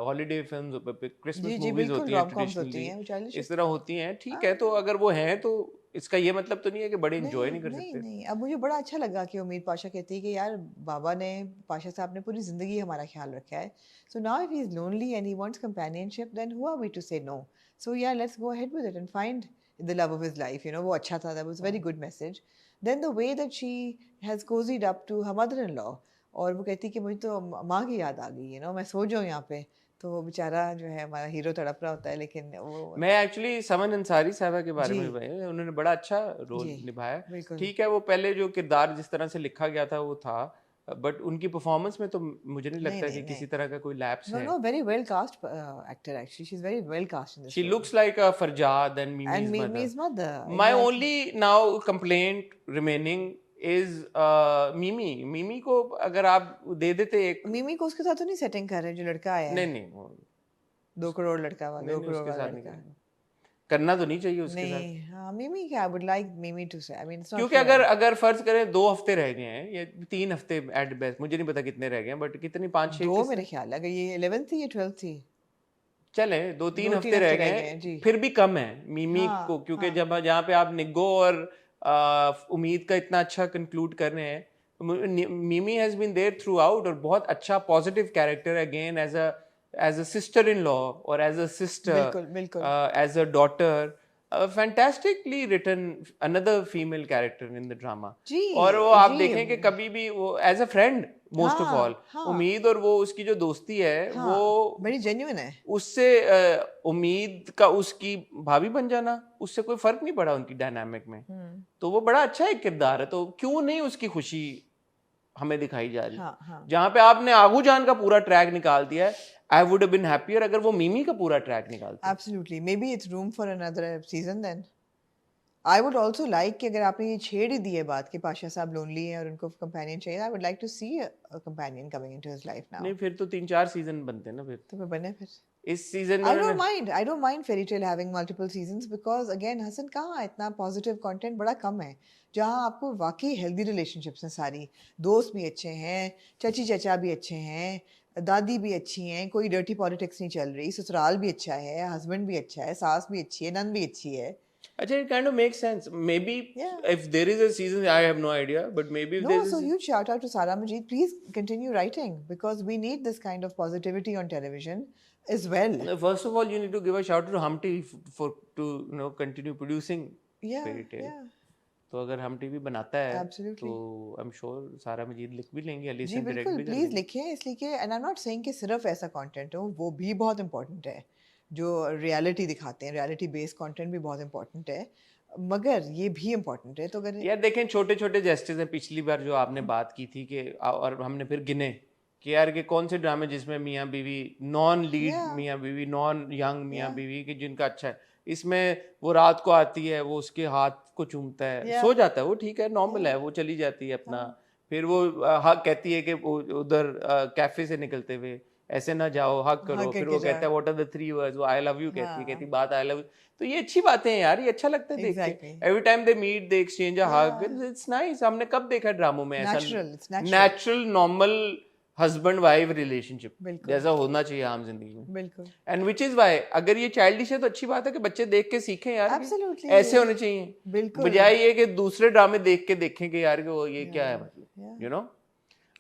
Speaker 1: holiday films, Christmas movies होती हैं traditionally, इस तरह होती हैं, ठीक है। तो अगर वो हैं तो इसका ये मतलब तो नहीं है कि बड़े एंजॉय नहीं कर सकते।
Speaker 2: नहीं, अब मुझे बड़ा अच्छा लगा कि उम्मीद पाशा कहती है कि यार बाबा ने, पाशा साहब ने पूरी जिंदगी हमारा ख्याल रखा है। So now if he is lonely and he wants companionship, then who are we to say no? So yeah, let's go ahead with it and find the love of his life. वो अच्छा था, that was a very good message. Then the way that she has cozied up to her mother-in-law, और वो कहती है कि मुझे तो माँ की याद आ गई, मैं सो जाऊँ यहाँ पे, तो वो बेचारा जो है हमारा हीरो तड़प रहा होता है। लेकिन वो
Speaker 1: मैं एक्चुअली समन अंसारी साहबा के बारे में बताया, उन्होंने बड़ा अच्छा रोल निभाया। ठीक है, वो पहले जो किरदार जिस तरह से लिखा गया था वो था, बट उनकी परफॉर्मेंस में तो मुझे नहीं लगता कि किसी तरह का कोई लैप्स है।
Speaker 2: No, very well cast actor actually. She's very well cast in this.
Speaker 1: She looks like a Farjad and Mimi's
Speaker 2: mother.
Speaker 1: My only now complaint remaining is Mimi को अगर आप दे देते एक,
Speaker 2: मिमी को उसके साथ तो नहीं सेटिंग कर रहे जो लड़का आया है।
Speaker 1: नहीं
Speaker 2: 2 करोड़ लड़का वाला, 2 करोड़ वाला लड़का
Speaker 1: करना तो नहीं चाहिए उसके साथ।
Speaker 2: नहीं, हाँ, मिमी क्या, I would like Mimi to say, I mean it's not
Speaker 1: क्योंकि अगर फर्ज करें 2 हफ्ते रह गए हैं या 3 हफ्ते एट बेस्ट, मुझे नहीं पता कितने रह गए हैं, बट कितनी 5-6
Speaker 2: 2 मेरे ख्याल है, अगर ये 11th थी या 12th थी,
Speaker 1: चले 2-3 हफ्ते रह गए हैं, फिर भी कम है मिमी को, क्योंकि जब जहाँ पे आप निग्गो और उम्मीद का इतना अच्छा कंक्लूड कर रहे हैं, Mimi has been there throughout और बहुत अच्छा positive character again as a sister-in-law or as a sister,
Speaker 2: बिल्कुल
Speaker 1: as a daughter. Fantastically written another female character in the drama.
Speaker 2: जी,
Speaker 1: और वो आप
Speaker 2: जी,
Speaker 1: देखें कि कभी भी वो as a friend most of all,
Speaker 2: हाँ,
Speaker 1: उम्मीद और वो उसकी जो दोस्ती है
Speaker 2: हाँ,
Speaker 1: वो
Speaker 2: बड़ी जेन्युइन है।
Speaker 1: उससे उम्मीद का उसकी भाभी बन जाना उससे कोई फर्क नहीं पड़ा उनकी डायनामिक में। तो वो बड़ा अच्छा एक किरदार है, तो क्यों नहीं उसकी खुशी हमें दिखाई जा रही।
Speaker 2: हाँ।
Speaker 1: जहां पे आपने आगू जान का पूरा ट्रैक निकाल दिया है, I would have been happier अगर वो मिमी का पूरा ट्रैक निकालती।
Speaker 2: Absolutely. Maybe it's room for another season then. I would also like कि अगर आपने ये छेड़ ही दी है बात कि पाशा साहब लोनली हैं और उनको कंपेनियन चाहिए, I would like to see a companion coming into his life now.
Speaker 1: नहीं फिर तो 3-4 सीजन बनते हैं ना फिर।
Speaker 2: तो फिर बने फिर।
Speaker 1: इस सीजन में
Speaker 2: I don't mind Fairy Tale having multiple seasons because again Hasan कहाँ इतना positive content बड़ा कम है जहाँ आपको वाकई healthy relationships हैं सारी, दोस्त भी अच्छे हैं, चाची चाचा भी अच्छे हैं, दादी भी अच्छी हैं, कोई dirty politics नहीं चल रही, ससुराल भी अच्छा है, husband भी अच्छा है, सास भी अच्छी है, नंद भी अच्छी है।
Speaker 1: अच्छा, it kind of makes sense. Maybe if there is a season, I have no idea, but maybe if there
Speaker 2: No,
Speaker 1: is
Speaker 2: so huge shout out to Sara Majid. Please continue writing because we need this kind of positivity on television as well.
Speaker 1: First of all, you need to give a shout out to Humpty to continue producing Fairy Tale.
Speaker 2: Yeah.
Speaker 1: तो अगर हम TV बनाता है
Speaker 2: Absolutely.
Speaker 1: तो I am sure सारा मजीद लिख भी लेंगे,
Speaker 2: जी
Speaker 1: एलिसन डायरेक्ट
Speaker 2: बिल्कुल,
Speaker 1: भी कर
Speaker 2: प्लीज
Speaker 1: लेंगे।
Speaker 2: लिखिए इसलिए कि and I am not saying कि सिर्फ ऐसा कंटेंट हो, वो भी बहुत इंपॉर्टेंट है जो रियलिटी दिखाते हैं, रियलिटी बेस्ड कंटेंट भी बहुत इंपॉर्टेंट है, मगर ये भी इंपॉर्टेंट है। तो अगर
Speaker 1: यार देखें, छोटे छोटे जेस्चर्स हैं। पिछली बार जो आपने बात की थी कि और हमने फिर गिने कि यार के कौन से ड्रामे जिसमें मियाँ बीवी नॉन लीड मियाँ बीवी नॉन यंग मियाँ बीवी कि जिनका अच्छा है, इसमें वो रात को आती है, वो उसके हाथ को चूमता है, सो जाता है, वो ठीक है, नॉर्मल है, वो चली जाती है अपना। फिर वो हक कहती है कि उधर कैफे से निकलते हुए ऐसे ना जाओ, हक करो। फिर वो कहता है व्हाट आर द 3 वर्ड्स, वो आई लव यू कहती बात आई लव यू। तो ये अच्छी बातें हैं यार, ये अच्छा लगता है देख के। Every time they meet they exchange a hug, it's nice. हमने कब देखा ड्रामों में ऐसा natural normal husband wife relationship जैसा होना चाहिए आम जिंदगी में।
Speaker 2: बिल्कुल।
Speaker 1: एंड विच इज वाई अगर ये चाइल्डिश है तो अच्छी बात है कि बच्चे देख के सीखें यार, ऐसे होने चाहिए, बजाय ये कि दूसरे ड्रामे देख के देखें कि यार कि वो ये क्या है, मतलब यू नो,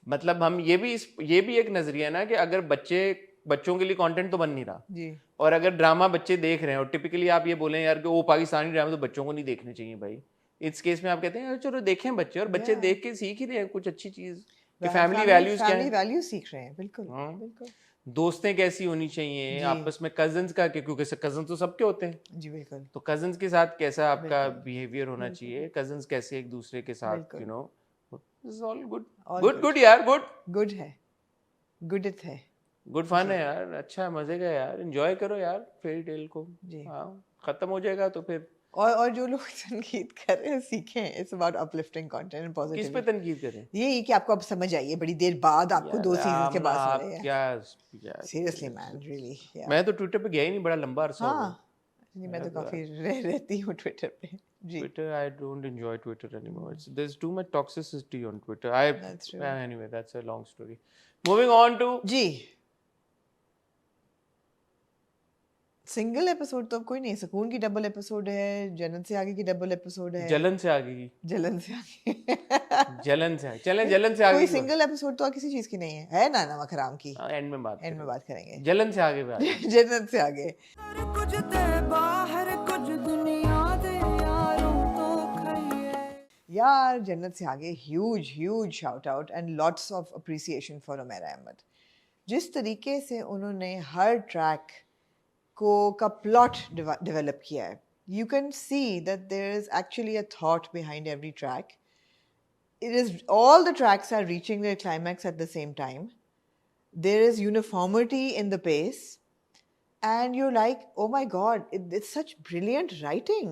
Speaker 1: मतलब हम ये भी एक नजरिया है ना कि अगर बच्चों के लिए कंटेंट तो बन नहीं रहा
Speaker 2: जी, और
Speaker 1: अगर ड्रामा बच्चे देख रहे हैं और टिपिकली आप ये बोलें यार कि वो पाकिस्तानी ड्रामा तो बच्चों को नहीं देखने चाहिए भाई, इस केस में आप कहते हैं चलो देखें बच्चे, और बच्चे देख के सीख ही रहे हैं कुछ अच्छी चीज कि फैमिली वैल्यूज क्या है,
Speaker 2: वैल्यूज सीख रहे हैं। बिल्कुल बिल्कुल।
Speaker 1: दोस्तें कैसी होनी चाहिए आपस में, कजन्स का, क्योंकि कजन तो सबके होते हैं
Speaker 2: जी बिल्कुल,
Speaker 1: तो कजन्स के साथ कैसा आपका बिहेवियर होना चाहिए, कजन्स कैसे एक दूसरे के साथ, you know, this is all good good यार, गुड
Speaker 2: है, गुड है,
Speaker 1: गुड फन है यार, अच्छा मजे का यार, एंजॉय करो यार फेरी टेल को। हाँ, खत्म हो जाएगा तो फिर
Speaker 2: और जो लोग तनकीद कर रहे हैं सीखें, it's about uplifting content and positive.
Speaker 1: किस पे तनकीद करें?
Speaker 2: ये कि आपको अब समझ आई है बड़ी देर बाद, आपको 2 सीजन के बाद समझ आई है।
Speaker 1: क्या
Speaker 2: सीरियसली मैन, रियली।
Speaker 1: मैं तो ट्विटर पे गया ही नहीं, बड़ा लंबा अरसा हो गया।
Speaker 2: जी, मैं तो काफी रहती हूँ ट्विटर पे। जी,
Speaker 1: Twitter I don't enjoy Twitter anymore, there is too much toxicity on Twitter. Anyway that's a long story. Moving on to
Speaker 2: जी, सिंगल एपिसोड तो अब कोई नहीं, सुकून की डबल एपिसोड है, जन्नत से आगे की डबल एपिसोड है,
Speaker 1: जलन से आगे की,
Speaker 2: जलन से आगे
Speaker 1: जलन से चलें, जलन से आगे
Speaker 2: कोई सिंगल एपिसोड तो किसी चीज की नहीं है ना, नमक हराम की
Speaker 1: एंड में बात
Speaker 2: करेंगे।
Speaker 1: जलन से आगे बात
Speaker 2: जन्नत से आगे।
Speaker 3: कुछ ते बाहर कुछ दुनिया दे यारों तो खइए
Speaker 2: यार Jannat Se Aage huge shout out and lots of appreciation for Umaira Ahmad. जिस तरीके से उन्होंने हर ट्रैक का प्लॉट डेवलप किया है, you can see that there is actually a thought behind every track. It is all the tracks are reaching their climax at the same time. There is uniformity in the pace, and you're like, oh my god, it's such brilliant writing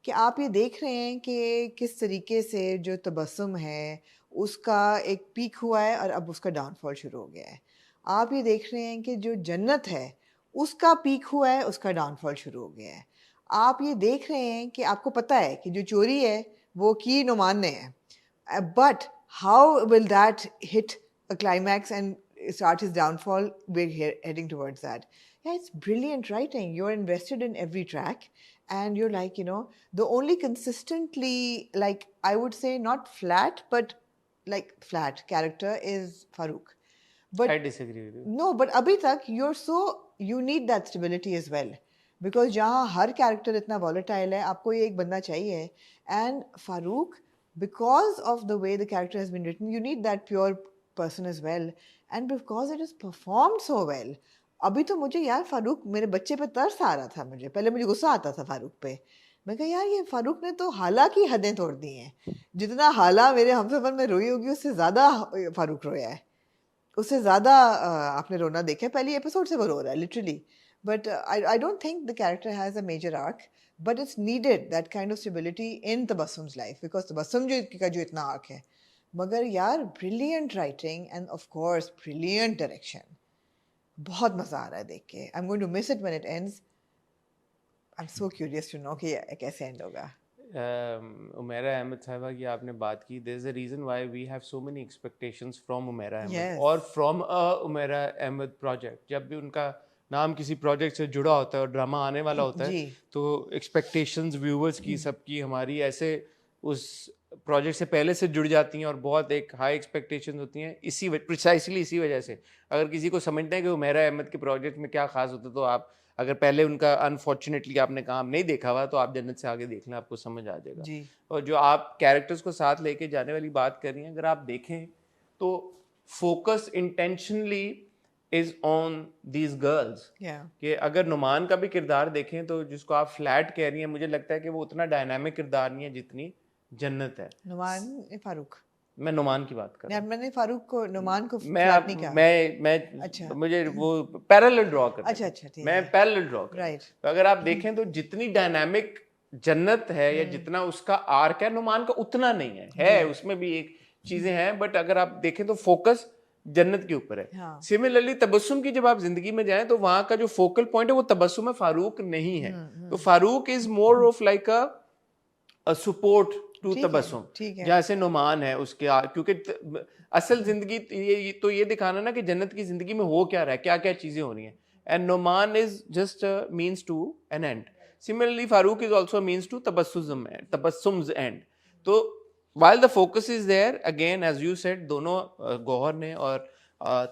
Speaker 2: कि आप ये देख रहे हैं कि किस तरीके से जो तबस्सुम है उसका एक पीक हुआ है और अब उसका डाउनफॉल शुरू हो गया है। आप ये देख रहे हैं कि जो जन्नत है उसका पीक हुआ है, उसका डाउनफॉल शुरू हो गया है। आप ये देख रहे हैं कि आपको पता है कि जो चोरी है वो की नुमान ने है, but how will that hit a climax and start his downfall? We're heading towards that. Yeah, it's brilliant writing. You're invested in every track and you're like, you know, the only consistently, like I would say not flat but like flat character is Farooq. But
Speaker 1: I disagree with you.
Speaker 2: no, but अभी तक you need that stability as well. Because जहाँ हर character इतना volatile है, आपको ये एक बंदा चाहिए. And Farooq, because of the way the character has been written, you need that pure person as well. And because it is performed so well. अभी तो मुझे यार फारूक मेरे बच्चे पे तरस आ रहा था मुझे. पहले मुझे गुस्सा आता था फारूक पे. मैं कहा यार ये फारूक ने तो हाला की हदें तोड़ दी हैं. जितना हाला मेरे हमसफर में रोई होगी उससे ज़्यादा फारूक रोया है. उससे ज़्यादा आपने रोना देखा है. पहली एपिसोड से वो रो रहा है literally. But I don't think the character has a major arc, but it's needed that kind of stability in Tabassum's life, because Tabassum जो इतना आर्क है. मगर यार brilliant writing and of course brilliant direction. बहुत मज़ा आ रहा है देख के. I am going to miss it when it ends. I am so curious to know कि कैसे एंड होगा.
Speaker 1: उमेरा अहमद साहिबा की आपने बात की. There is a reason why we have so many expectations from Umera Ahmad
Speaker 2: Yes.
Speaker 1: और from a Umera Ahmad project. जब भी उनका नाम किसी प्रोजेक्ट से जुड़ा होता है और ड्रामा आने वाला होता है
Speaker 2: जी.
Speaker 1: तो एक्सपेक्टेशंस व्यूअर्स की सबकी हमारी ऐसे उस प्रोजेक्ट से पहले से जुड़ जाती हैं और बहुत एक हाई एक्सपेक्टेशंस होती हैं. प्रिसाइसली इसी वजह से अगर किसी को समझना है कि उमेरा अहमद के प्रोजेक्ट में क्या खास होता है तो आप अगर पहले उनका अनफॉर्चुनेटली आपने काम नहीं देखा हुआ तो आप जन्नत से आगे देख लें, आपको समझ आ जाएगा.
Speaker 2: जी.
Speaker 1: और जो आप कैरेक्टर्स को साथ लेके जाने वाली बात कर रही हैं, अगर आप देखें तो focus intentionally is on these girls.
Speaker 2: Yeah.
Speaker 1: कि अगर नुमान का भी किरदार देखें तो जिसको आप फ्लैट कह रही हैं, मुझे लगता है कि वो उतना डायनामिक किरदार नहीं है जितनी जन्नत है.
Speaker 2: नुमान फारूक.
Speaker 1: मैं नुमान की बात कर रहा हूँ.
Speaker 2: मैंने फारूक को नुमान को
Speaker 1: मैं
Speaker 2: flat
Speaker 1: आप
Speaker 2: नहीं कहा.
Speaker 1: मैं
Speaker 2: अच्छा.
Speaker 1: मुझे वो पैरेलल ड्रॉ कर
Speaker 2: अच्छा अच्छा ठीक
Speaker 1: मैं
Speaker 2: है.
Speaker 1: पैरेलल ड्रॉ कर
Speaker 2: राइट.
Speaker 1: तो अगर आप देखें तो जितनी डायनामिक जन्नत है या जितना उसका आर्क है नुमान का उतना नहीं है उसमें भी एक चीजें हैं, बट अगर आप देखें तो फोकस जन्नत के ऊपर है.
Speaker 2: हाँ.
Speaker 1: सिमिलरली तबस्सुम की जब आप जिंदगी में जाएं तो वहां का जो फोकल पॉइंट है वो तबस्सुम है, फारूक नहीं है. तो Farooq is more of like a support to
Speaker 2: ठीक है,
Speaker 1: तबस्सुम.
Speaker 2: ठीक है.
Speaker 1: जैसे नुमान है उसके क्योंकि असल जिंदगी ये दिखाना ना कि जन्नत की जिंदगी में हो क्या रहा है, क्या क्या चीजें हो रही हैं. And Numan is just means to an end. Similarly, Farooq is also a means to tabassum's end. तो while the focus is there, again as you said, दोनों गौहर ने और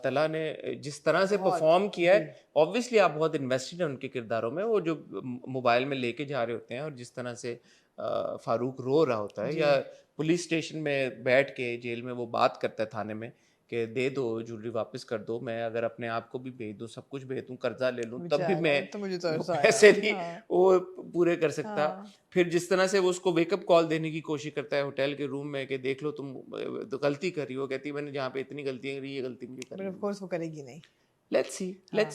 Speaker 1: तला ने जिस तरह से परफॉर्म किया है, ऑब्वियसली आप बहुत इन्वेस्टेड हैं उनके किरदारों में. वो जो मोबाइल में लेके जा रहे होते हैं और जिस तरह से फारूक रो रहा होता है या पुलिस स्टेशन में बैठ के जेल में वो बात करता है थाने में कि दे दो ज्वेलरी वापस कर दो, मैं अगर अपने आप को भी भेज दूं, सब कुछ भेज दूं, कर्जा ले लूं, तब भी मैं
Speaker 2: तो मुझे तो ऐसा
Speaker 1: पैसे नहीं वो पूरे कर सकता. फिर जिस तरह से वो उसको वेकअप कॉल देने की कोशिश करता है होटल के रूम में कि देख लो तुम तो गलती कर रही हो. कहती है मैंने जहाँ पे इतनी गलतियां करी ये गलती मुझे
Speaker 2: बट
Speaker 1: करनी
Speaker 2: ऑफ कोर्स वो करेगी नहीं.
Speaker 1: let's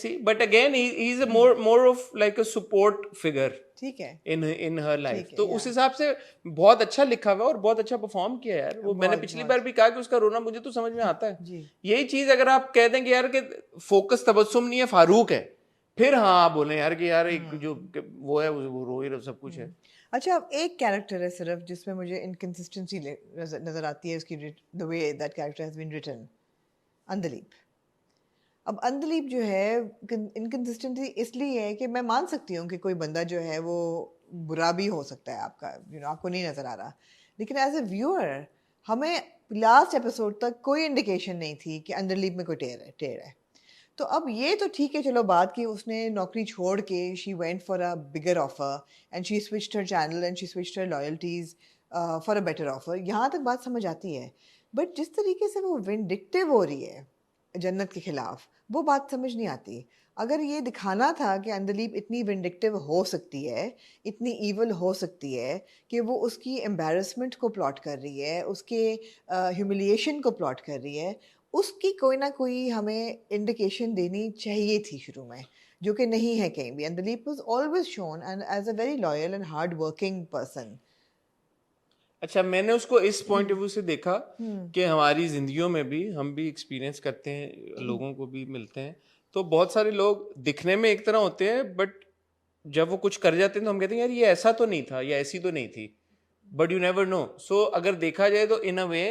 Speaker 1: see but again he is a more of like a support figure
Speaker 2: ठीक है.
Speaker 1: in her life.
Speaker 2: ठीक है,
Speaker 1: तो उस हिसाब से बहुत अच्छा लिखा हुआ और बहुत अच्छा परफॉर्म किया यार. वो मैंने पिछली बार भी कहा कि उसका रोना मुझे तो समझ में आता है.
Speaker 2: जी.
Speaker 1: यही चीज अगर आप कह दें कि यार कि फोकस तबस्सुम नहीं है फारूक है, फिर हाँ आप बोले यार कि यार एक जो वो है वो रो ही रहा सब कुछ है.
Speaker 2: अच्छा अब एक कैरेक्टर है सिर्फ जिसमें मुझे इनकंसिस्टेंसी नजर आती है उसकी the way that character has been written. Andleeb. अब अंधलीप जो है इनकंसिस्टेंसी इसलिए है कि मैं मान सकती हूँ कि कोई बंदा जो है वो बुरा भी हो सकता है आपका आपको नहीं नज़र आ रहा, लेकिन एज अ व्यूअर हमें लास्ट एपिसोड तक कोई इंडिकेशन नहीं थी कि अंधलीप में कोई टेढ़ है. तो अब ये तो ठीक है चलो बात की उसने नौकरी छोड़ के she went for a bigger offer and she switched her channel and she switched her loyalties for a better offer. यहाँ तक बात समझ आती है, बट जिस तरीके से वो विंडिक्टिव हो रही है जन्नत के खिलाफ वो बात समझ नहीं आती. अगर ये दिखाना था कि अंधलीप इतनी विंडिक्टिव हो सकती है, इतनी ईवल हो सकती है कि वो उसकी एम्बैरसमेंट को प्लॉट कर रही है, उसके ह्यूमिलिएशन को प्लॉट कर रही है, उसकी कोई ना कोई हमें इंडिकेशन देनी चाहिए थी शुरू में, जो कि नहीं है कहीं भी. Andleeb was always shown and as a very loyal and hard working person.
Speaker 1: अच्छा मैंने उसको इस पॉइंट ऑफ व्यू से देखा कि हमारी जिंदगियों में भी हम भी एक्सपीरियंस करते हैं, लोगों को भी मिलते हैं, तो बहुत सारे लोग दिखने में एक तरह होते हैं बट जब वो कुछ कर जाते हैं तो हम कहते हैं यार ये ऐसा तो नहीं था या ऐसी तो नहीं थी, बट यू नेवर नो. सो अगर देखा जाए तो इन अ वे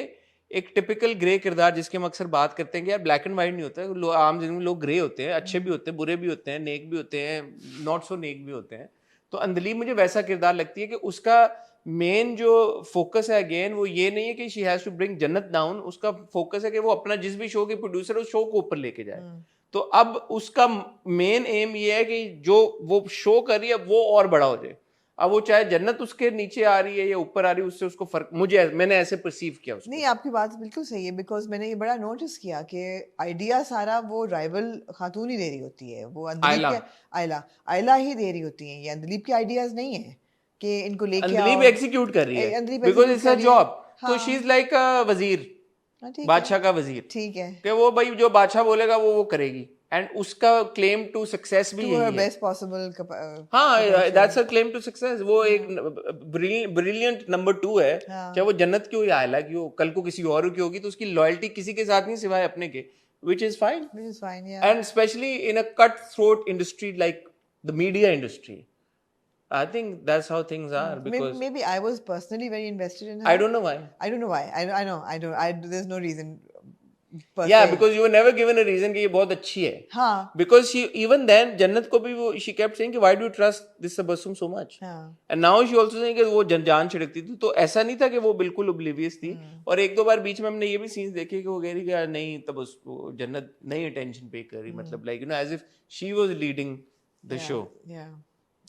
Speaker 1: एक टिपिकल ग्रे किरदार जिसके हम अक्सर बात करते हैं कि यार ब्लैक एंड वाइट नहीं होता है. आम जिंदगी में लोग ग्रे होते हैं, अच्छे भी होते हैं, बुरे भी होते हैं, नेक भी होते हैं, नॉट सो नेक भी होते हैं. तो अंधलीप मुझे वैसा किरदार लगती है कि उसका मेन जो फोकस है अगेन वो ये नहीं है कि शी हैज टू ब्रिंग जन्नत डाउन, उसका फोकस है कि वो अपना जिस भी शो के प्रोड्यूसर उस शो को ऊपर लेके जाए। तो अब उसका मेन एम ये है कि जो वो शो कर रही है वो और बड़ा हो जाए। अब वो चाहे जन्नत उसके नीचे आ रही है या ऊपर आ रही है, उससे उसको फर्क, मैंने ऐसे परसीव किया उसको।
Speaker 2: नहीं, आपकी बात बिल्कुल सही है, बिकॉज मैंने ये बड़ा नोटिस किया कि आइडिया सारा वो राइवल खातून ही दे रही होती है, वो
Speaker 1: आयला।
Speaker 2: आयला ही दे रही होती है, ये अंदलीब के आइडियाज नहीं है कि इनको लेके
Speaker 1: अंदलीब
Speaker 2: आओ।
Speaker 1: एग्जीक्यूट कर रही है
Speaker 2: अंदलीब
Speaker 1: बिकॉज
Speaker 2: execute
Speaker 1: इट्स
Speaker 2: कर
Speaker 1: अ
Speaker 2: रही है।
Speaker 1: जॉब। तो
Speaker 2: हाँ।
Speaker 1: शी इज लाइक वजीर,
Speaker 2: हाँ, ठीक है,
Speaker 1: बादशाह का वजीर,
Speaker 2: ठीक है,
Speaker 1: कि वो भाई जो बादशाह बोलेगा वो करेगी, एंड उसका क्लेम टू सक्सेस भी
Speaker 2: टू हर
Speaker 1: यही है।
Speaker 2: Best possible.
Speaker 1: हाँ, that's her claim to success. वो एक ब्रिलियंट नंबर 2 है,
Speaker 2: हाँ।
Speaker 1: चाहे वो जन्नत की हो या आयला की हो, कल को किसी और की होगी तो उसकी लॉयल्टी किसी के साथ नहीं सिवाय अपने के, which is fine.
Speaker 2: Which is fine, yeah.
Speaker 1: And especially in a cutthroat industry like the media industry, I think that's how things are. Because
Speaker 2: Maybe I was personally very invested in her.
Speaker 1: I don't know why.
Speaker 2: I don't know why. I know. I don't. There's no reason. Per
Speaker 1: Yeah,
Speaker 2: se.
Speaker 1: because you were never given a reason कि ये बहुत अच्छी है.
Speaker 2: हाँ.
Speaker 1: Because she even then जन्नत को भी वो she kept saying कि why do you trust this Tabassum so much?
Speaker 2: हाँ.
Speaker 1: And now she also saying कि वो जान छिड़कती थी, तो ऐसा नहीं था कि वो बिल्कुल oblivious थी. और एक दो बार बीच में हमने ये भी सीन्स देखे कि वो कह रही कि नहीं तब जन्नत नहीं attention पे कर रही, मतलब like you know as if she was leading the show.
Speaker 2: Yeah.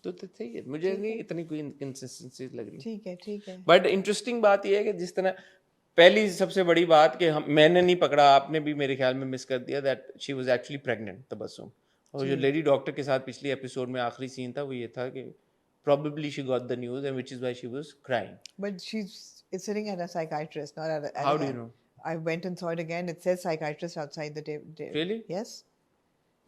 Speaker 1: तो सही है, मुझे नहीं इतनी कोई inconsistencies लग रही.
Speaker 2: ठीक है, ठीक है.
Speaker 1: बट इंटरेस्टिंग बात यह है कि जिस तरह पहली सबसे बड़ी बात कि मैंने नहीं पकड़ा, आपने भी मेरे ख्याल में मिस कर दिया, that she was actually pregnant Tabassum. और जो लेडी डॉक्टर के साथ पिछली एपिसोड में आखिरी सीन था वो ये था कि probably she got the news and which is why she was crying.
Speaker 2: But she's sitting at a psychiatrist, not at a.
Speaker 1: How do you know?
Speaker 2: I went and saw it again. It says psychiatrist outside the table.
Speaker 1: Really?
Speaker 2: Yes.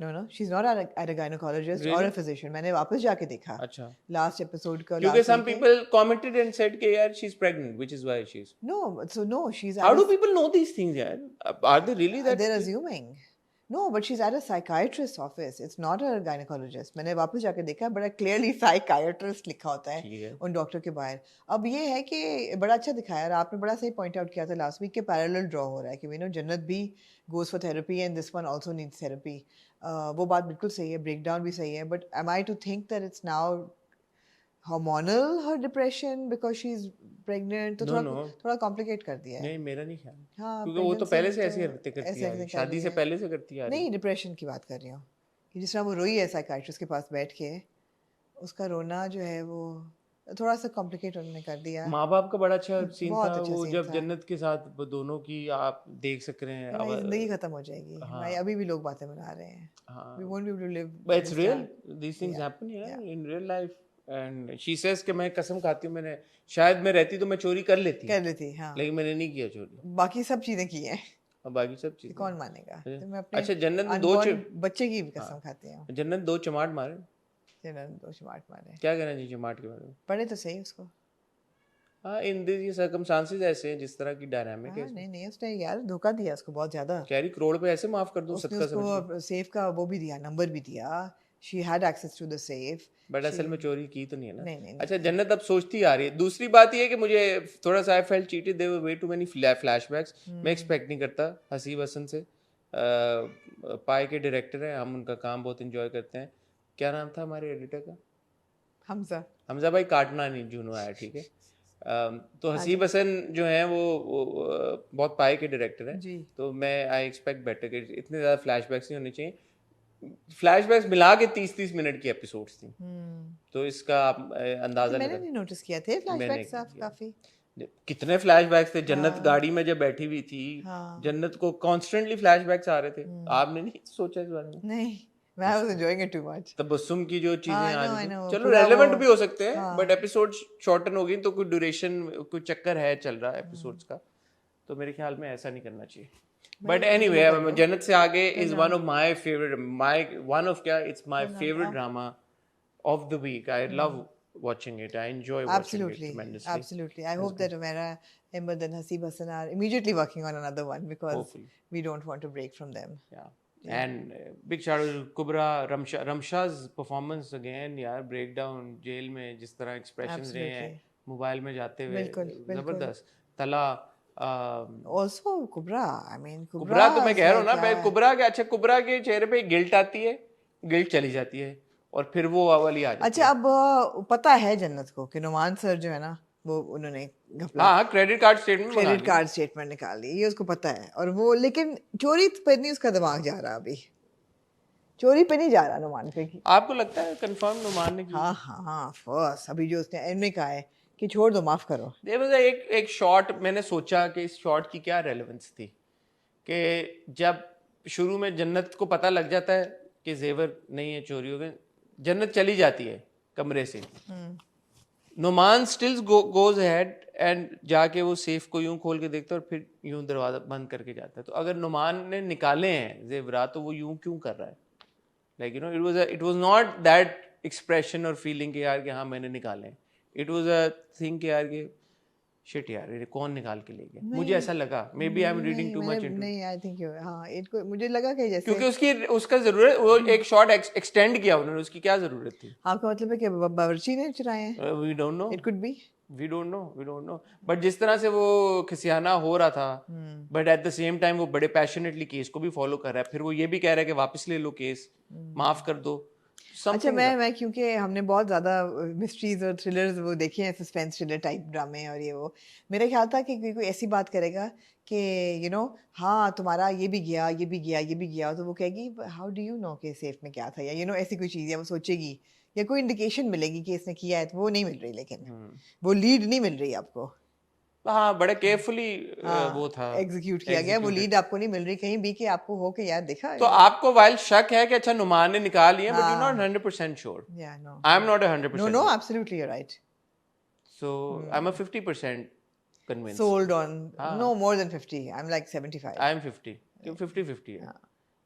Speaker 2: No, she's not at a gynecologist or
Speaker 1: Really?
Speaker 2: a physician. मैंने वापस जाके देखा.
Speaker 1: अच्छा,
Speaker 2: Last episode का.
Speaker 1: क्योंकि
Speaker 2: last
Speaker 1: some
Speaker 2: week
Speaker 1: people commented and said कि यार she's pregnant, which is why she's.
Speaker 2: No, so no, she's.
Speaker 1: How
Speaker 2: at
Speaker 1: do
Speaker 2: a-
Speaker 1: people know these things यार? Are they really that?
Speaker 2: They're assuming. No, but she's at a psychiatrist's office. It's not a gynecologist. मैंने वापस जाके देखा, बड़ा clearly psychiatrist लिखा होता
Speaker 1: ठीक
Speaker 2: है
Speaker 1: है।
Speaker 2: उन डॉक्टर के बाहर। अब ये है कि बड़ा अच्छा दिखाया और आपने बड़ा सही पॉइंट आउट किया था लास्ट वीक के पैरेलल ड्रॉ हो रहा है कि वी नो जन्नत भी goes for therapy and this one also needs therapy. वो बात बिल्कुल सही है, ब्रेकडाउन भी सही है, but am I to think that it's now hormonal her depression because she's pregnant? तो
Speaker 1: No.
Speaker 2: थोड़ा कॉम्प्लिकेट कर दिया है।
Speaker 1: नहीं, मेरा नहीं ख्याल,
Speaker 2: हाँ,
Speaker 1: क्योंकि वो तो
Speaker 2: pregnancy
Speaker 1: पहले से
Speaker 2: तो
Speaker 1: ऐसी हरकतें करती
Speaker 2: ऐसे
Speaker 1: है,
Speaker 2: हरकतें कर
Speaker 1: शादी
Speaker 2: रही
Speaker 1: से
Speaker 2: है।
Speaker 1: पहले से करती है।
Speaker 2: नहीं, डिप्रेशन की बात कर रही हूँ कि जिस तरह वो रोई है साइकाइट्रिस्ट के पास बैठ के, उसका रोना जो है वो थोड़ा सा कॉम्प्लिकेट उन्होंने कर दिया।
Speaker 1: माँ बाप का बड़ा अच्छा सीन
Speaker 2: बहुत
Speaker 1: था
Speaker 2: अच्छा
Speaker 1: वो,
Speaker 2: scene
Speaker 1: जब
Speaker 2: था।
Speaker 1: जन्नत के साथ वो दोनों की आप देख सक रहे हैं।
Speaker 2: हमारी जिंदगी खत्म हो जाएगी।
Speaker 1: हाँ।
Speaker 2: हमारी अभी भी लोग बातें बना रहे हैं।
Speaker 1: हाँ,
Speaker 2: We won't be able to live.
Speaker 1: but it's
Speaker 2: this
Speaker 1: real,
Speaker 2: time.
Speaker 1: these things
Speaker 2: Yeah,
Speaker 1: happen
Speaker 2: yeah.
Speaker 1: in real life, and she says कि मैं कसम खाती हूँ, मैंने शायद मैं रहती तो मैं चोरी कर लेती,
Speaker 2: कर लेती, हाँ।
Speaker 1: लेकिन मैंने नहीं किया चोरी,
Speaker 2: बाकी सब चीजें की हैं।
Speaker 1: और बाकी सब चीजें।
Speaker 2: कौन मानेगा?
Speaker 1: अच्छा।
Speaker 2: तो मैं अपने
Speaker 1: अच्छा, जन्नत ने दो
Speaker 2: unborn बच्चे की भी कसम खाती हूँ।
Speaker 1: जन्नत 2 चमाट मारे,
Speaker 2: जन्नत 2 चमाट मारे।
Speaker 1: क्या कहना चाहिए चमाट के बारे में?
Speaker 2: पढ़े तो सही उसको।
Speaker 1: हाँ, इन दिस ये सर्कमस्टांसेस ऐसे हैं, जिस तरह की डायनामिक है
Speaker 2: हाँ,
Speaker 1: इसमें।
Speaker 2: नहीं उसने यार धोखा दिया उसको बहुत ज्यादा।
Speaker 1: कह रही करोड़ पे ऐसे माफ कर दूं,
Speaker 2: उसने
Speaker 1: 70 समझ
Speaker 2: उसको सेफ का वो भी दिया, नंबर भी दिया। She had access to the safe.
Speaker 1: But असल में चोरी की तो नहीं है ना।
Speaker 2: नहीं।
Speaker 1: अच्छा, जन्नत अब सोचती आ रही है। दूसरी बात ये है कि मुझे थोड़ा सा I felt cheated, there were way too many flashbacks. मैं एक्सपेक्ट नहीं करता हसीब हसन से। पाए के डायरेक्टर हैं, हम उनका काम बहुत एंजॉय करते हैं। क्या नाम था हमारे एडिटर का? हमजा भाई, काटना नहीं, जूनो आया, ठीक है। तो हसीब हसन जो हैं वो बहुत पाए के डायरेक्टर हैं,
Speaker 2: जी।
Speaker 1: तो मैं आई एक्सपेक्ट बेटर कि इतने ज़्यादा फ्लैशबैक्स नहीं होने चाहिए। फ्लैशबैक्स मिला के 30-30 मिनट की एपिसोड्स थी, तो इसका आप अंदाजा
Speaker 2: मैंने
Speaker 1: लगा।
Speaker 2: नहीं नोटिस किया थे फ्लैशबैक्स
Speaker 1: मैंने
Speaker 2: काफी।
Speaker 1: कितने फ्लैशबैक्स थे। जन्नत गाड़ी में जब बैठी हुई थी,
Speaker 2: हाँ।
Speaker 1: जन्नत को कॉन्स्टेंटली फ्लैशबैक्स आ रहे थे। आपने नहीं सोचा इस बारे में?
Speaker 2: नहीं, मैं was enjoying it too much.
Speaker 1: Tabassum की जो चीजें
Speaker 2: हाँ,
Speaker 1: आ
Speaker 2: I
Speaker 1: रही
Speaker 2: know,
Speaker 1: थी, चलो
Speaker 2: पूरा
Speaker 1: रेलेवेंट
Speaker 2: वो-
Speaker 1: भी हो सकते हैं,
Speaker 2: हाँ।
Speaker 1: बट एपिसोड शॉर्टन हो गई तो कोई ड्यूरेशन, कोई चक्कर है चल रहा है एपिसोड्स का, तो मेरे ख्याल में ऐसा नहीं करना चाहिए। But anyway, Jannat Se Aage is one of my favourite, it's my favourite drama of the week. I love watching it. I enjoy watching
Speaker 2: Absolutely,
Speaker 1: it tremendously.
Speaker 2: absolutely. I hope that Umera, Ahmed and Haseeb Hassan are immediately working on another one because
Speaker 1: Hopefully.
Speaker 2: we don't want to break from them.
Speaker 1: Yeah. And big shout out to Kubra, Ramsha's performance again, यार breakdown jail में जिस तरह expressions रहे हैं mobile में जाते हुए, जबरदस्त। तला
Speaker 2: Also Kubra, I mean
Speaker 1: कुबरा तो मैं कह रहा हूँ ना, मैं कुबरा के, अच्छा कुबरा के चेहरे पे गिल्ट आती है, गिल्ट चली जाती है, और फिर वो वाली आ जाती
Speaker 2: अच्छा, अब पता है जन्नत को कि नुमान सर जो है ना वो उन्होंने घपला
Speaker 1: हाँ credit card statement
Speaker 2: credit card statement निकाल ली, ये उसको पता है। और वो लेकिन चोरी पे नहीं उसका दिमाग जा रहा अभी, चोरी पे नहीं जा रहा नुमान पे की।
Speaker 1: आपको लगता है कंफर्म नुमान ने की?
Speaker 2: हाँ हाँ फर्स्ट अभी जो उसने एंड में कहा है कि छोड़ दो, माफ करो।
Speaker 1: देयर वाज एक शॉट, मैंने सोचा कि इस शॉट की क्या रेलेवेंस थी कि जब शुरू में जन्नत को पता लग जाता है कि जेवर नहीं है, चोरी हो गए, जन्नत चली जाती है कमरे से, Numan still goes ahead and जाके वो सेफ को यूं खोल के देखता है और फिर यूं दरवाजा बंद करके जाता है। तो अगर नुमान ने निकाले हैं जेवरात तो वो यूं क्यों कर रहा है? Like you know it was not that expression और फीलिंग कि यार कि हाँ मैंने निकाले, इट वाज अ थिंग कि यार कि शिट यार ये कौन निकाल के ले गया, मुझे ऐसा लगा। Maybe I am reading too much into,
Speaker 2: नहीं आई थिंक हाँ इट मुझे लगा कि जैसे
Speaker 1: क्योंकि उसका जरूरत, वो एक शॉट एक्सटेंड किया उन्होंने, उसकी क्या जरूरत थी?
Speaker 2: आपका मतलब है कि बावर्ची ने चुराए हैं?
Speaker 1: We don't know,
Speaker 2: it could be,
Speaker 1: we don't know but जिस तरह से वो खिसियाना हो रहा था, but at the same time वो बड़े पैशनेटली केस को भी फॉलो कर रहा है, फिर वो ये भी कह रहा है कि वापस ले लो केस, माफ कर दो।
Speaker 2: अच्छा मैं क्योंकि हमने बहुत ज़्यादा मिस्ट्रीज और थ्रिलर्स वो देखे हैं, सस्पेंस थ्रिलर टाइप ड्रामे और ये वो, मेरा ख्याल था कि कोई ऐसी बात करेगा कि यू नो हाँ तुम्हारा ये भी गया ये भी गया ये भी गया, तो वो कहेगी हाउ डू यू नो कि सेफ में क्या था, या यू नो ऐसी कोई चीज़, या वो सोचेगी या कोई इंडिकेशन मिलेगी कि इसने किया है, तो वो नहीं मिल रही, लेकिन वो लीड नहीं मिल रही आपको।
Speaker 1: हाँ बड़े केयरफुली वो था
Speaker 2: एग्जीक्यूट किया गया, वो लीड आपको नहीं मिल रही कहीं भी कि आपको हो के यार देखा।
Speaker 1: तो आपको वाइल शक है कि अच्छा नुमान ने निकाल लिया, बट यू नॉट 100% श्योर।
Speaker 2: या no
Speaker 1: I am not 100%।
Speaker 2: No absolutely you are right.
Speaker 1: So I am a 50% convinced.
Speaker 2: Sold on no more than 50. I'm like 75.
Speaker 1: I am 50. 50-50. Yeah.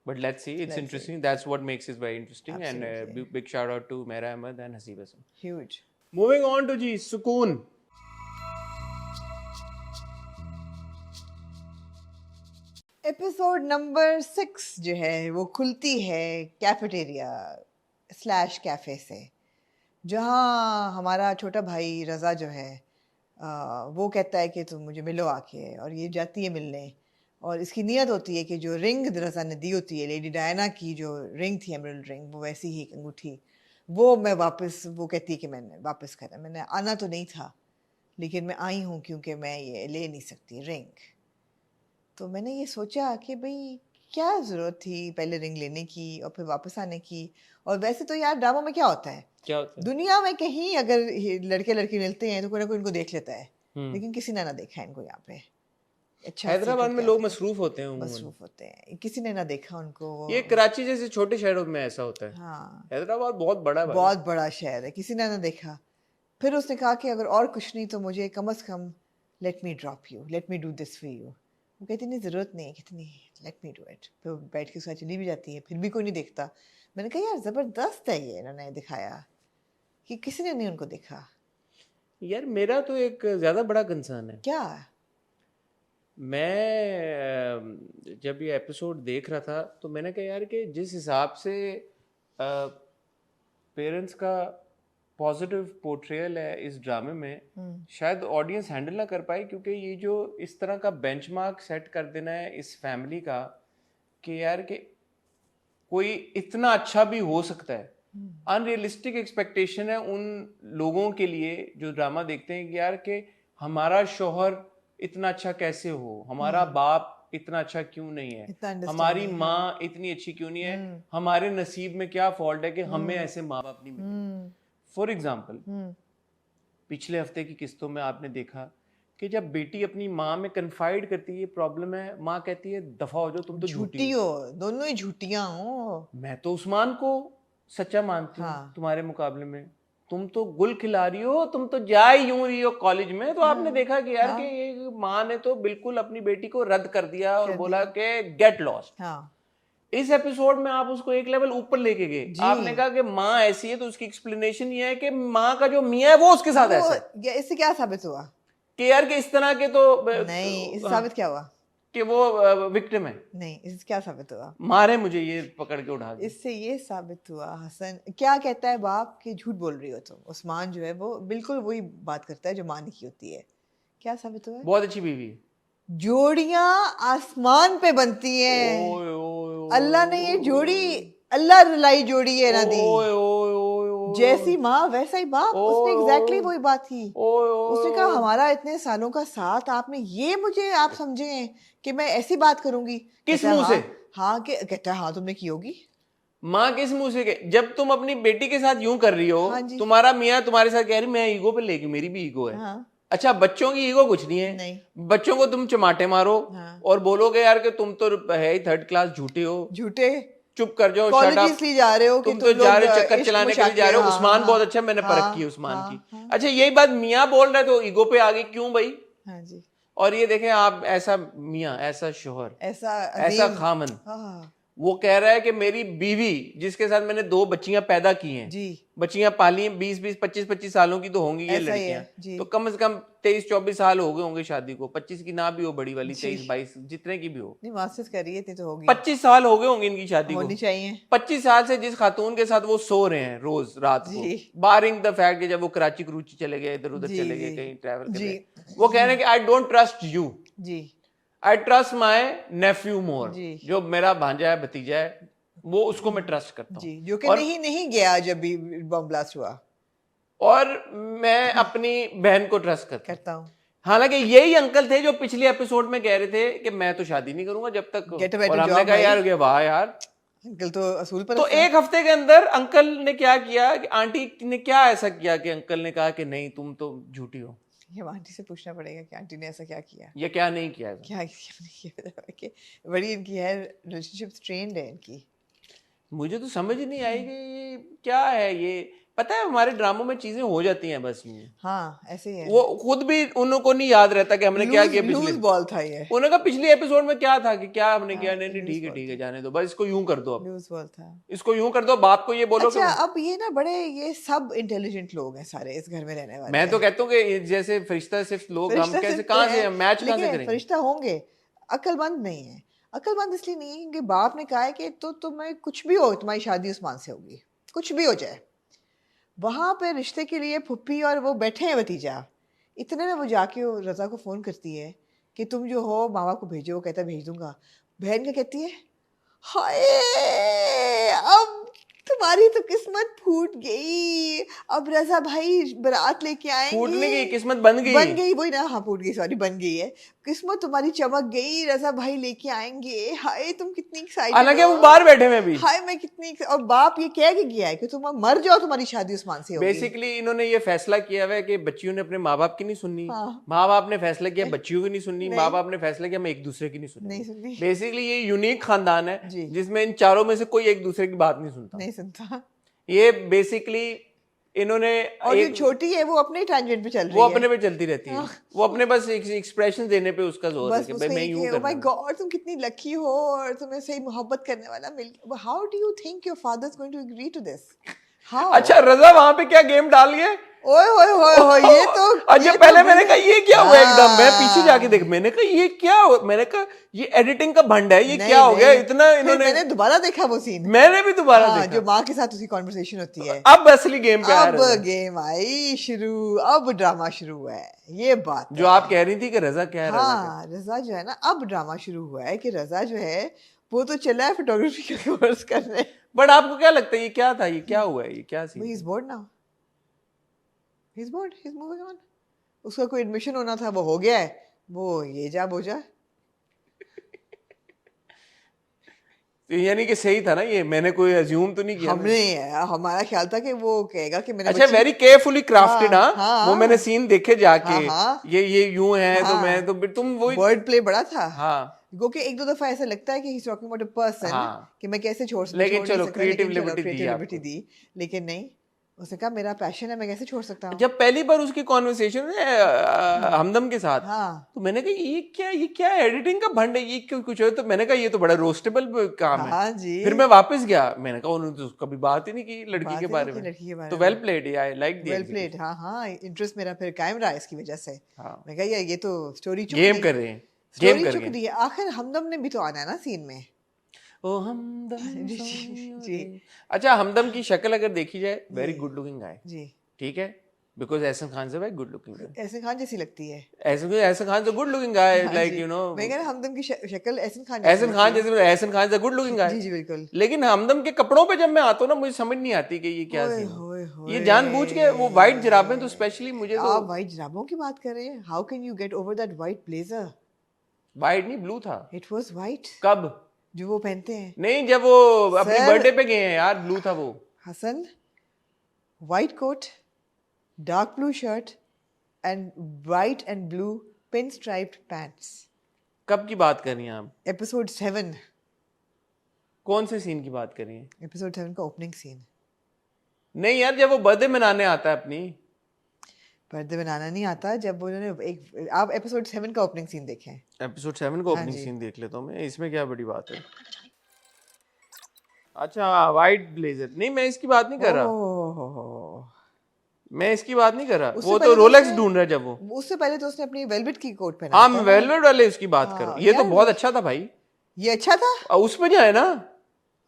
Speaker 1: But let's see. It's interesting. That's what makes it very interesting.
Speaker 2: Absolutely.
Speaker 1: And big shout out to Mera Ahmed and Haseeb Hassan.
Speaker 2: Huge.
Speaker 1: Moving on to जी सुकून।
Speaker 2: Episode number 6 जो है वो खुलती है cafeteria / cafe से, जहाँ हमारा छोटा भाई रज़ा जो है वो कहता है कि तुम मुझे मिलो आके, और ये जाती है मिलने, और इसकी नीयत होती है कि जो रिंग रज़ा ने दी होती है, लेडी डायना की जो रिंग थी, एमरल्ड रिंग, वो वैसी ही एक अंगूठी, वो मैं वापस, वो कहती है कि मैंने वापस करा, मैंने आना तो नहीं था लेकिन मैं आई हूँ क्योंकि मैं ये ले नहीं सकती रिंग। तो मैंने ये सोचा कि भाई क्या ज़रूरत थी पहले रिंग लेने की और फिर वापस आने की। और वैसे तो यार ड्रामा में क्या होता है,
Speaker 1: क्या होता है
Speaker 2: दुनिया में कहीं अगर लड़के लड़की मिलते हैं तो कोई ना कोई इनको देख लेता है, लेकिन किसी ने ना देखा इनको यहाँ पे। अच्छा
Speaker 1: हैदराबाद में लोग मसरूफ होते हैं,
Speaker 2: मसरूफ होते हैं, किसी ने ना देखा उनको।
Speaker 1: ये कराची जैसे छोटे शहरों में ऐसा होता है।
Speaker 2: हाँ
Speaker 1: हैदराबाद बहुत बड़ा है,
Speaker 2: बहुत बड़ा शहर है, किसी ने ना देखा। फिर उसने कहा कि अगर और कुछ नहीं तो मुझे कम से कम let me drop you, let me do this for you. वो कहती नहीं ज़रूरत नहीं है, कितनी लेट मी डू इट। फिर बैठ के उसका चली भी जाती है, फिर भी कोई नहीं देखता। मैंने कहा यार ज़बरदस्त है ये, इन्होंने दिखाया कि किसी ने नहीं उनको देखा।
Speaker 1: यार मेरा तो एक ज़्यादा बड़ा कंसर्न है।
Speaker 2: क्या?
Speaker 1: मैं जब ये एपिसोड देख रहा था तो मैंने कहा यार कि जिस हिसाब से पेरेंट्स का पॉजिटिव पोर्ट्रेयल है इस ड्रामे में, शायद ऑडियंस हैंडल ना कर पाए, क्योंकि ये जो इस तरह का बेंचमार्क सेट कर देना है इस फैमिली का कि यार कि कोई इतना अच्छा भी हो सकता है, अनरियलिस्टिक एक्सपेक्टेशन है उन लोगों के लिए जो ड्रामा देखते हैं कि यार कि हमारा शौहर इतना अच्छा कैसे हो, हमारा बाप इतना अच्छा क्यों नहीं है, हमारी माँ इतनी अच्छी क्यों नहीं है, हमारे नसीब में क्या फॉल्ट है कि हमें ऐसे माँ बाप नहीं मिले। फॉर एग्जाम्पल पिछले हफ्ते की किस्तों में आपने देखा कि जब बेटी अपनी माँ में कन्फाइड करती है ये प्रॉब्लम है, माँ कहती है दफा हो जाओ, तुम तो झूठी
Speaker 2: हो, दोनों ही झूठियां हो।
Speaker 1: मैं तो उस्मान को सच्चा मानती हूँ तुम्हारे मुकाबले में, तुम तो गुल खिला रही हो, तुम तो जा यूं रही हो कॉलेज में। तो आपने देखा कि यार कि ये माँ ने तो बिल्कुल अपनी बेटी को रद्द कर दिया और बोला कि गेट लॉस्ट। इस एपिसोड में आप उसको एक लेवल ऊपर लेके गए, आपने कहा कि माँ ऐसी है तो उसकी एक्सप्लेनेशन ये है कि माँ का जो मियाँ है वो उसके साथ ऐसा है।
Speaker 2: इससे क्या साबित हुआ
Speaker 1: कि यार कि इस तरह के तो
Speaker 2: नहीं, इससे साबित क्या हुआ
Speaker 1: कि वो विक्टिम है।
Speaker 2: नहीं, इससे क्या साबित हुआ?
Speaker 1: मारे मुझे ये पकड़ के उठा दिया।
Speaker 2: इससे ये साबित हुआ हसन क्या कहता है बाप कि झूठ बोल रही हो तुम। उस्मान जो है वो बिल्कुल वही बात करता है जो माँ ने की होती है। क्या साबित हुआ?
Speaker 1: बहुत अच्छी बीवी है।
Speaker 2: जोड़ियां आसमान पे बनती हैं। अल्लाह ने ये जोड़ी, अल्लाह रुलाई जोड़ी है ना दी। जैसी माँ वैसा ही बाप, उसने एग्जैक्टली वही बात थी। उसने कहा हमारा इतने सालों का साथ आपने, ये मुझे आप समझे कि मैं ऐसी बात करूंगी?
Speaker 1: किस
Speaker 2: कहता है,
Speaker 1: मुंह से?
Speaker 2: हाँ कहता है हाँ तुमने की होगी।
Speaker 1: माँ किस मुंह से जब तुम अपनी बेटी के साथ यूं कर रही हो,
Speaker 2: हाँ जी।
Speaker 1: तुम्हारा मियाँ तुम्हारे साथ कह रही मैं ईगो पे लेगी, मेरी भी ईगो है।
Speaker 2: हाँ।
Speaker 1: अच्छा, बच्चों की ईगो कुछ नहीं है।
Speaker 2: नहीं।
Speaker 1: बच्चों को तुम चमाटे मारो
Speaker 2: हाँ।
Speaker 1: और बोलोगे यार कि तुम तो है ही थर्ड क्लास झूठे हो,
Speaker 2: झूठे,
Speaker 1: चुप कर जाओ, शट
Speaker 2: कॉलेज
Speaker 1: अप।
Speaker 2: इसलिए जा रहे हो कि
Speaker 1: तुम तो
Speaker 2: तुम
Speaker 1: जा
Speaker 2: लोग
Speaker 1: रहे हो चक्कर
Speaker 2: इश्क
Speaker 1: चलाने के लिए जा
Speaker 2: मशाके,
Speaker 1: रहे हो।
Speaker 2: हाँ,
Speaker 1: उस्मान
Speaker 2: हाँ,
Speaker 1: बहुत अच्छा, मैंने परख
Speaker 2: हाँ,
Speaker 1: की उस्मान
Speaker 2: हाँ,
Speaker 1: की।
Speaker 2: हाँ,
Speaker 1: अच्छा, यही बात मियाँ बोल रहे तो ईगो पे आ गई, क्यों भाई?
Speaker 2: हाँ जी।
Speaker 1: और ये देखें आप, ऐसा मियाँ, ऐसा शोहर,
Speaker 2: ऐसा
Speaker 1: ऐसा
Speaker 2: अजीम,
Speaker 1: खामन,
Speaker 2: हाँ
Speaker 1: वो कह रहा है कि मेरी बीवी जिसके साथ मैंने 2 बच्चियां पैदा की हैं,
Speaker 2: जी,
Speaker 1: बच्चियां पाली हैं, 20-20 25-25 सालों की तो होंगी ये
Speaker 2: ऐसा ही है
Speaker 1: लड़कियां,
Speaker 2: जी।
Speaker 1: तो कम से कम 23-24 साल हो गए होंगे शादी को, 25 की ना भी हो बड़ी वाली,
Speaker 2: जी।
Speaker 1: 23-22 जितने की भी हो,
Speaker 2: नहीं मास्टर्स करिए इतनी तो होगी,
Speaker 1: 25 साल हो गए होंगे इनकी शादी को।
Speaker 2: होनी चाहिए
Speaker 1: 25 साल से जिस खातून के साथ वो सो रहे हैं रोज रात को,
Speaker 2: जी।
Speaker 1: बारिंग द फैक्ट कि जब वो कराची करूची चले गए, इधर उधर
Speaker 2: जी,
Speaker 1: चले गए,
Speaker 2: जी,
Speaker 1: कहीं ट्रैवल कर
Speaker 2: जी,
Speaker 1: रहे, वो कह रहे हैं कि आई डोंट ट्रस्ट यू,
Speaker 2: जी,
Speaker 1: I trust my nephew more.
Speaker 2: जी।
Speaker 1: जो मेरा भांजा है, भतीजा है, वो उसको मैं ट्रस्ट करता हूँ।
Speaker 2: जी, जो कि
Speaker 1: और
Speaker 2: नहीं गया जब भी बम ब्लास्ट हुआ,
Speaker 1: और मैं अपनी बहन को ट्रस्ट करता हूँ।
Speaker 2: हूँ।
Speaker 1: हालांकि यही अंकल थे जो पिछले एपिसोड में कह रहे थे कि मैं तो शादी नहीं करूंगा जब तक,
Speaker 2: Get a better
Speaker 1: और हमने
Speaker 2: job,
Speaker 1: कहा
Speaker 2: भाई।
Speaker 1: यार वाह यार।
Speaker 2: अंकल तो असूल पर
Speaker 1: तो एक हफ्ते के अंदर अंकल ने क्या किया कि आंटी ने क्या ऐसा किया कि अंकल ने कहा कि नहीं तुम तो झूठी हो,
Speaker 2: ये आंटी से पूछना पड़ेगा कि आंटी ने ऐसा क्या किया,
Speaker 1: या क्या नहीं किया ऐसा?
Speaker 2: क्या किया कि बड़ी इनकी है रिलेशनशिप स्ट्रेन्ड है इनकी।
Speaker 1: मुझे तो समझ ही नहीं आई कि ये क्या है। ये पता है हमारे ड्रामों में चीजें हो जाती हैं बस यूं,
Speaker 2: हाँ ऐसे ही है,
Speaker 1: वो खुद भी उनको नहीं याद रहता कि हमने क्या किया पिछले।
Speaker 2: लूज बॉल था ये,
Speaker 1: उन्होंने कहा पिछले एपिसोड में क्या था कि क्या हमने किया,
Speaker 2: हाँ,
Speaker 1: नहीं नहीं
Speaker 2: lose
Speaker 1: ठीक है
Speaker 2: ball
Speaker 1: ठीक है
Speaker 2: था।
Speaker 1: जाने दो, बस इसको यूं कर दो, अब
Speaker 2: लूज बॉल था।
Speaker 1: इसको यूं कर दो, बाप को ये बोलो
Speaker 2: अच्छा
Speaker 1: कि
Speaker 2: अब ये ना बड़े ये सब इंटेलिजेंट लोग हैं सारे इस घर में रहने वाले।
Speaker 1: मैं तो कहता हूँ कि जैसे फरिश्ता सिर्फ लोग, हम
Speaker 2: फरिश्ता
Speaker 1: कैसे
Speaker 2: सिर्फ
Speaker 1: कहाँ
Speaker 2: तो
Speaker 1: से
Speaker 2: है,
Speaker 1: मैच कहाँ से
Speaker 2: लेकिन
Speaker 1: करेंगे?
Speaker 2: फरिश्ता होंगे, अक्लमंद नहीं है। अक्लमंद इसलिए नहीं है क्योंकि बाप ने कहा है कि तो तुम्हें कुछ भी हो, तुम्हारी शादी उस्मान से होगी, कुछ भी हो जाए। वहां पे रिश्ते के लिए फुप्पी और वो बैठे हैं भतीजा, इतने में वो जाके वो रजा को फोन करती है कि तुम जो हो मामा को भेजो, वो कहता है भेज दूंगा। बहन क्या कहती है, हाय अब तुम्हारी तो किस्मत फूट गई, अब रजा भाई बारात लेके आएंगे।
Speaker 1: फूटने की किस्मत बन गई,
Speaker 2: बन गई वही ना, हाँ फूट गई, सॉरी बन गई है, किस्मत तुम्हारी चमक गई, रजा भाई लेके आएंगे। हाय तुम कितनी एक्साइटेड,
Speaker 1: हालांकि वो बाहर बैठे हैं अभी।
Speaker 2: हाय मैं कितनी और बाप ये कह के गया है कि तुम मर जाओ, तुम्हारी शादी उस्मान से होगी।
Speaker 1: बेसिकली इन्होंने ये फैसला किया हुआ है कि बच्चियों ने अपने माँ बाप की नहीं सुननी,
Speaker 2: हाँ।
Speaker 1: माँ बाप ने फैसला किया बच्चियों की नहीं सुननी,
Speaker 2: नहीं।
Speaker 1: माँ बाप ने फैसला किया मैं एक दूसरे की नहीं
Speaker 2: नहीं
Speaker 1: सुननी।
Speaker 2: सुननी।
Speaker 1: बेसिकली ये यूनिक खानदान है
Speaker 2: जी।
Speaker 1: जिसमें इन चारों में से कोई एक दूसरे की बात नहीं सुनता।
Speaker 2: नहीं सुनता।
Speaker 1: ये बेसिकली इन्होंने
Speaker 2: और जो छोटी है वो अपने टैंजेंट पे चल रही
Speaker 1: वो
Speaker 2: है,
Speaker 1: अपने पे चलती रहती है, वो अपने बस एक्सप्रेशन देने पे उसका जोर है
Speaker 2: बस
Speaker 1: कि
Speaker 2: उसका
Speaker 1: भाई मैं
Speaker 2: ये
Speaker 1: यूं
Speaker 2: कि, oh my
Speaker 1: करना।
Speaker 2: God, तुम कितनी लकी हो और तुम्हें सही मोहब्बत करने वाला मिल गया। How do you think your father is going to agree to this? How?
Speaker 1: अच्छा रजा वहां पे क्या गेम डाल गए?
Speaker 2: ओए होए होए होए, ये तो
Speaker 1: अच्छा
Speaker 2: ये
Speaker 1: पहले
Speaker 2: तो
Speaker 1: मैंने कहा ये क्या हुआ, एकदम मैं पीछे जाके
Speaker 2: हाँ।
Speaker 1: देख, मैंने कहा ये क्या हुआ, मैंने कहा ये एडिटिंग का भंड है, ये
Speaker 2: नहीं,
Speaker 1: क्या हो गया
Speaker 2: नहीं।
Speaker 1: इतना
Speaker 2: फिर
Speaker 1: इन्होंने।
Speaker 2: मैंने दोबारा देखा वो सीन,
Speaker 1: मैंने भी दोबारा
Speaker 2: हाँ,
Speaker 1: देखा,
Speaker 2: जो माँ के साथ उसकी कॉन्वर्सेशन होती है।
Speaker 1: अब असली गेम पे आ
Speaker 2: अब
Speaker 1: रहा है।
Speaker 2: गेम आई शुरू, अब ड्रामा शुरू हुआ है, ये बात
Speaker 1: जो
Speaker 2: है।
Speaker 1: आप कह रही थी कि रजा क्या है, रजा क्या
Speaker 2: हाँ रजा जो है ना, अब ड्रामा शुरू हुआ है कि रजा जो है वो तो चला है फोटोग्राफी का कोर्स करने।
Speaker 1: बट आपको क्या लगता है ये क्या था, ये क्या हुआ है, ये क्या
Speaker 2: ही
Speaker 1: scene?
Speaker 2: Is bored now, he is bored, he is moving on. उसका कोई एडमिशन होना था, वो हो गया है, वो ये जा वो जा।
Speaker 1: यानी कि सही था ना ये, मैंने कोई अज्यूम तो नहीं किया।
Speaker 2: हमने हमारा ख्याल था कि वो कहेगा कि मैंने
Speaker 1: अच्छा वेरी केयरफुली क्राफ्टेड,
Speaker 2: हाँ,
Speaker 1: हाँ
Speaker 2: हाँ।
Speaker 1: वो मैंने सीन देखे जाके,
Speaker 2: हाँ, हाँ।
Speaker 1: ये यूं है तो
Speaker 2: हाँ।
Speaker 1: मैं तो तुम वही,
Speaker 2: वर्ड प्ले बड़ा था।
Speaker 1: हाँ
Speaker 2: गो के एक दो दफा ऐसा लगता है कि he is talking about a person,
Speaker 1: हाँ।
Speaker 2: कि मैं कैसे छोड़
Speaker 1: लेकिन
Speaker 2: छोड़ नहीं
Speaker 1: चलो,
Speaker 2: सकता,
Speaker 1: creative
Speaker 2: लेकिन चलो,
Speaker 1: liberty दी
Speaker 2: creative
Speaker 1: आपको।
Speaker 2: liberty दी, लेकिन नहीं, उसने कहा मेरा पैशन है, मैं कैसे छोड़ सकता हूँ।
Speaker 1: जब पहली बार उसकी कॉन्वर्सेशन है हमदम के साथ,
Speaker 2: हाँ
Speaker 1: तो मैंने कहा ये क्या एडिटिंग का भंड है, ये क्यों कुछ है, तो मैंने कहा ये तो बड़ा रोस्टेबल काम है।
Speaker 2: हाँ जी।
Speaker 1: फिर मैं वापस गया, मैंने कहा उन्होंने तो कभी बात ही नहीं की लड़की
Speaker 2: बात
Speaker 1: के
Speaker 2: ही
Speaker 1: बारे
Speaker 2: नहीं की
Speaker 1: में,
Speaker 2: लड़की के बारे
Speaker 1: तो
Speaker 2: में।
Speaker 1: Well played, I like
Speaker 2: well played, हाँ हाँ, इंटरेस्ट मेरा फिर कायम रहा इसकी वजह से।
Speaker 1: हाँ
Speaker 2: मैं कहा ये तो स्टोरी
Speaker 1: गेम कर रहे हैं, गेम
Speaker 2: स्टोरी
Speaker 1: कर
Speaker 2: चुक
Speaker 1: रहे हैं।
Speaker 2: दी है। आखिर हमदम ने भी तो आना है ना सीन में।
Speaker 1: ओ हमदम
Speaker 2: जी,
Speaker 1: सोनियो
Speaker 2: जी।
Speaker 1: रे। अच्छा हमदम की शक्ल अगर देखी जाए, वेरी गुड लुकिंग गाय,
Speaker 2: जी
Speaker 1: ठीक है, because Ehsan Khan is a very good looking guy.
Speaker 2: Ehsan Khan जैसी लगती है।
Speaker 1: Ehsan Khan is a good looking guy,
Speaker 2: हाँ
Speaker 1: like
Speaker 2: जी।
Speaker 1: you know.
Speaker 2: मैं कह रहा हमदम की शक्ल एहसन खान
Speaker 1: Ehsan Khan
Speaker 2: लगती
Speaker 1: जैसे Ehsan Khan is a good looking guy.
Speaker 2: है। जी जी बिल्कुल।
Speaker 1: लेकिन हमदम के कपड़ों पे जब मैं आता हूँ ना मुझे समझ नहीं आती कि ये क्या
Speaker 2: ओए
Speaker 1: सीन है।
Speaker 2: होए होए।
Speaker 1: ये जानबूझ के वो वाइट जुराबें तो स्पेशली मुझे तो
Speaker 2: आप वाइट जुराबों की बात कर रहे हैं? How can you get over that white blazer?
Speaker 1: White नहीं ब्लू था।
Speaker 2: इट वाज वाइट
Speaker 1: कब?
Speaker 2: जो वो पहनते हैं।
Speaker 1: नहीं जब वो अपनी
Speaker 2: Sir-
Speaker 1: बर्थडे पे गए हैं यार, ब्लू था वो।
Speaker 2: Hasan, white coat, dark blue shirt, and white and blue pinstriped pants.
Speaker 1: कब की बात कर रही हैं आप?
Speaker 2: Episode 7.
Speaker 1: कौन से सीन की बात कर रही हैं?
Speaker 2: Episode 7 का opening scene.
Speaker 1: नहीं यार, जब वो बर्थडे मनाने आता है अपनी।
Speaker 2: पर्दे बनाना नहीं आता जब उन्होंने एक आप एपिसोड 7 का ओपनिंग सीन देखें।
Speaker 1: एपिसोड 7 का
Speaker 2: हाँ
Speaker 1: ओपनिंग
Speaker 2: जी।
Speaker 1: सीन देख लेता हूँ मैं, इसमें क्या बड़ी बात है। अच्छा वाइट ब्लेजर, नहीं मैं इसकी बात नहीं कर रहा,
Speaker 2: ओह,
Speaker 1: मैं इसकी बात नहीं कर रहा।
Speaker 2: उससे
Speaker 1: वो
Speaker 2: पहले
Speaker 1: तो
Speaker 2: तो
Speaker 1: रोलेक्स
Speaker 2: उसने-
Speaker 1: ढूंढ रहा है जब वो।
Speaker 2: उससे पहले तो उसने अपनी वेलवेट की कोट पहना
Speaker 1: हाँ
Speaker 2: था
Speaker 1: मैं
Speaker 2: ना।
Speaker 1: वेलवेट वाले उसकी बात कर रहा हूँ, ये तो
Speaker 2: यार,
Speaker 1: बहुत अच्छा था भाई।
Speaker 2: ये अच्छा था।
Speaker 1: उस पे जाए ना,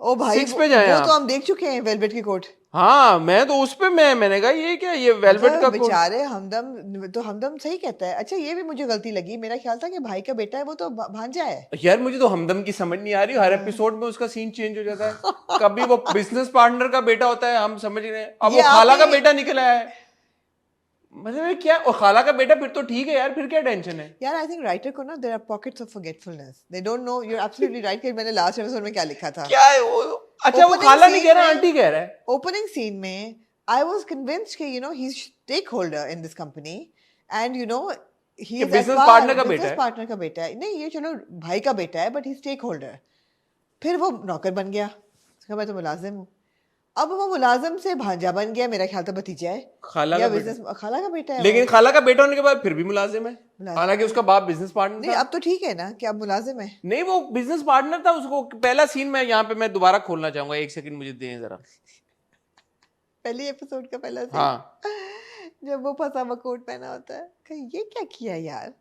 Speaker 2: ओ भाई
Speaker 1: 6 पे जाएं
Speaker 2: वो
Speaker 1: आप।
Speaker 2: तो हम देख चुके हैं वेलवेट की कोट।
Speaker 1: हाँ मैं तो उस पे मैंने कहा ये क्या, ये वेलवेट का कोट।
Speaker 2: बेचारे हमदम तो हमदम सही कहता है। अच्छा ये भी मुझे गलती लगी, मेरा ख्याल था कि भाई का बेटा है वो तो भांजा है।
Speaker 1: यार मुझे तो हमदम की समझ नहीं आ रही, हर एपिसोड में उसका सीन चेंज हो जाता है। कभी वो बिजनेस पार्टनर का बेटा होता है, हम समझ रहे हैं, अब
Speaker 2: ये
Speaker 1: वो खाला का
Speaker 2: आपने-
Speaker 1: बेटा निकला है। मतलब ये क्या, और खाला का बेटा फिर तो ठीक है यार, फिर क्या टेंशन है।
Speaker 2: यार आई थिंक राइटर को ना there are pockets of forgetfulness, they don't know. You are absolutely right कि मैंने लास्ट एपिसोड में क्या लिखा था।
Speaker 1: क्या है वो? अच्छा वो
Speaker 2: Opening
Speaker 1: खाला नहीं
Speaker 2: scene
Speaker 1: कह रहा,
Speaker 2: में-
Speaker 1: आंटी कह रहा है।
Speaker 2: ओपनिंग सीन में आई वाज कन्विंस्ड कि you know he is stakeholder in this company and you know he
Speaker 1: कि
Speaker 2: इज
Speaker 1: business partner का बेटा है।
Speaker 2: पार्टनर का बेटा है। नहीं ये चलो भाई का बेटा है बट ही स्टेक होल्डर। फिर वो नौकर बन गया, उसका मैं तो मुलाजिम हूँ। अब वो मुलाजिम से भांजा बन गया, मेरा ख्याल था भतीजा है
Speaker 1: खाला
Speaker 2: या
Speaker 1: का बेटा।
Speaker 2: बिजनेस खाला का बेटा है।
Speaker 1: लेकिन खाला का बेटा होने के बाद फिर भी मुलाजिम है,
Speaker 2: मुलाजिम
Speaker 1: हालांकि उसका बाप बिजनेस पार्टनर
Speaker 2: नहीं
Speaker 1: था।
Speaker 2: अब तो ठीक है ना कि अब मुलाजिम है।
Speaker 1: नहीं वो बिजनेस पार्टनर था, उसको पहला सीन में यहाँ पे मैं दोबारा खोलना चाहूंगा, 1 सेकंड मुझे दें जरा।
Speaker 2: पहले एपिसोड का पहला scene,
Speaker 1: हाँ
Speaker 2: जब वो फंसा हुआ कोट पहना होता है, कहीं ये क्या किया यार।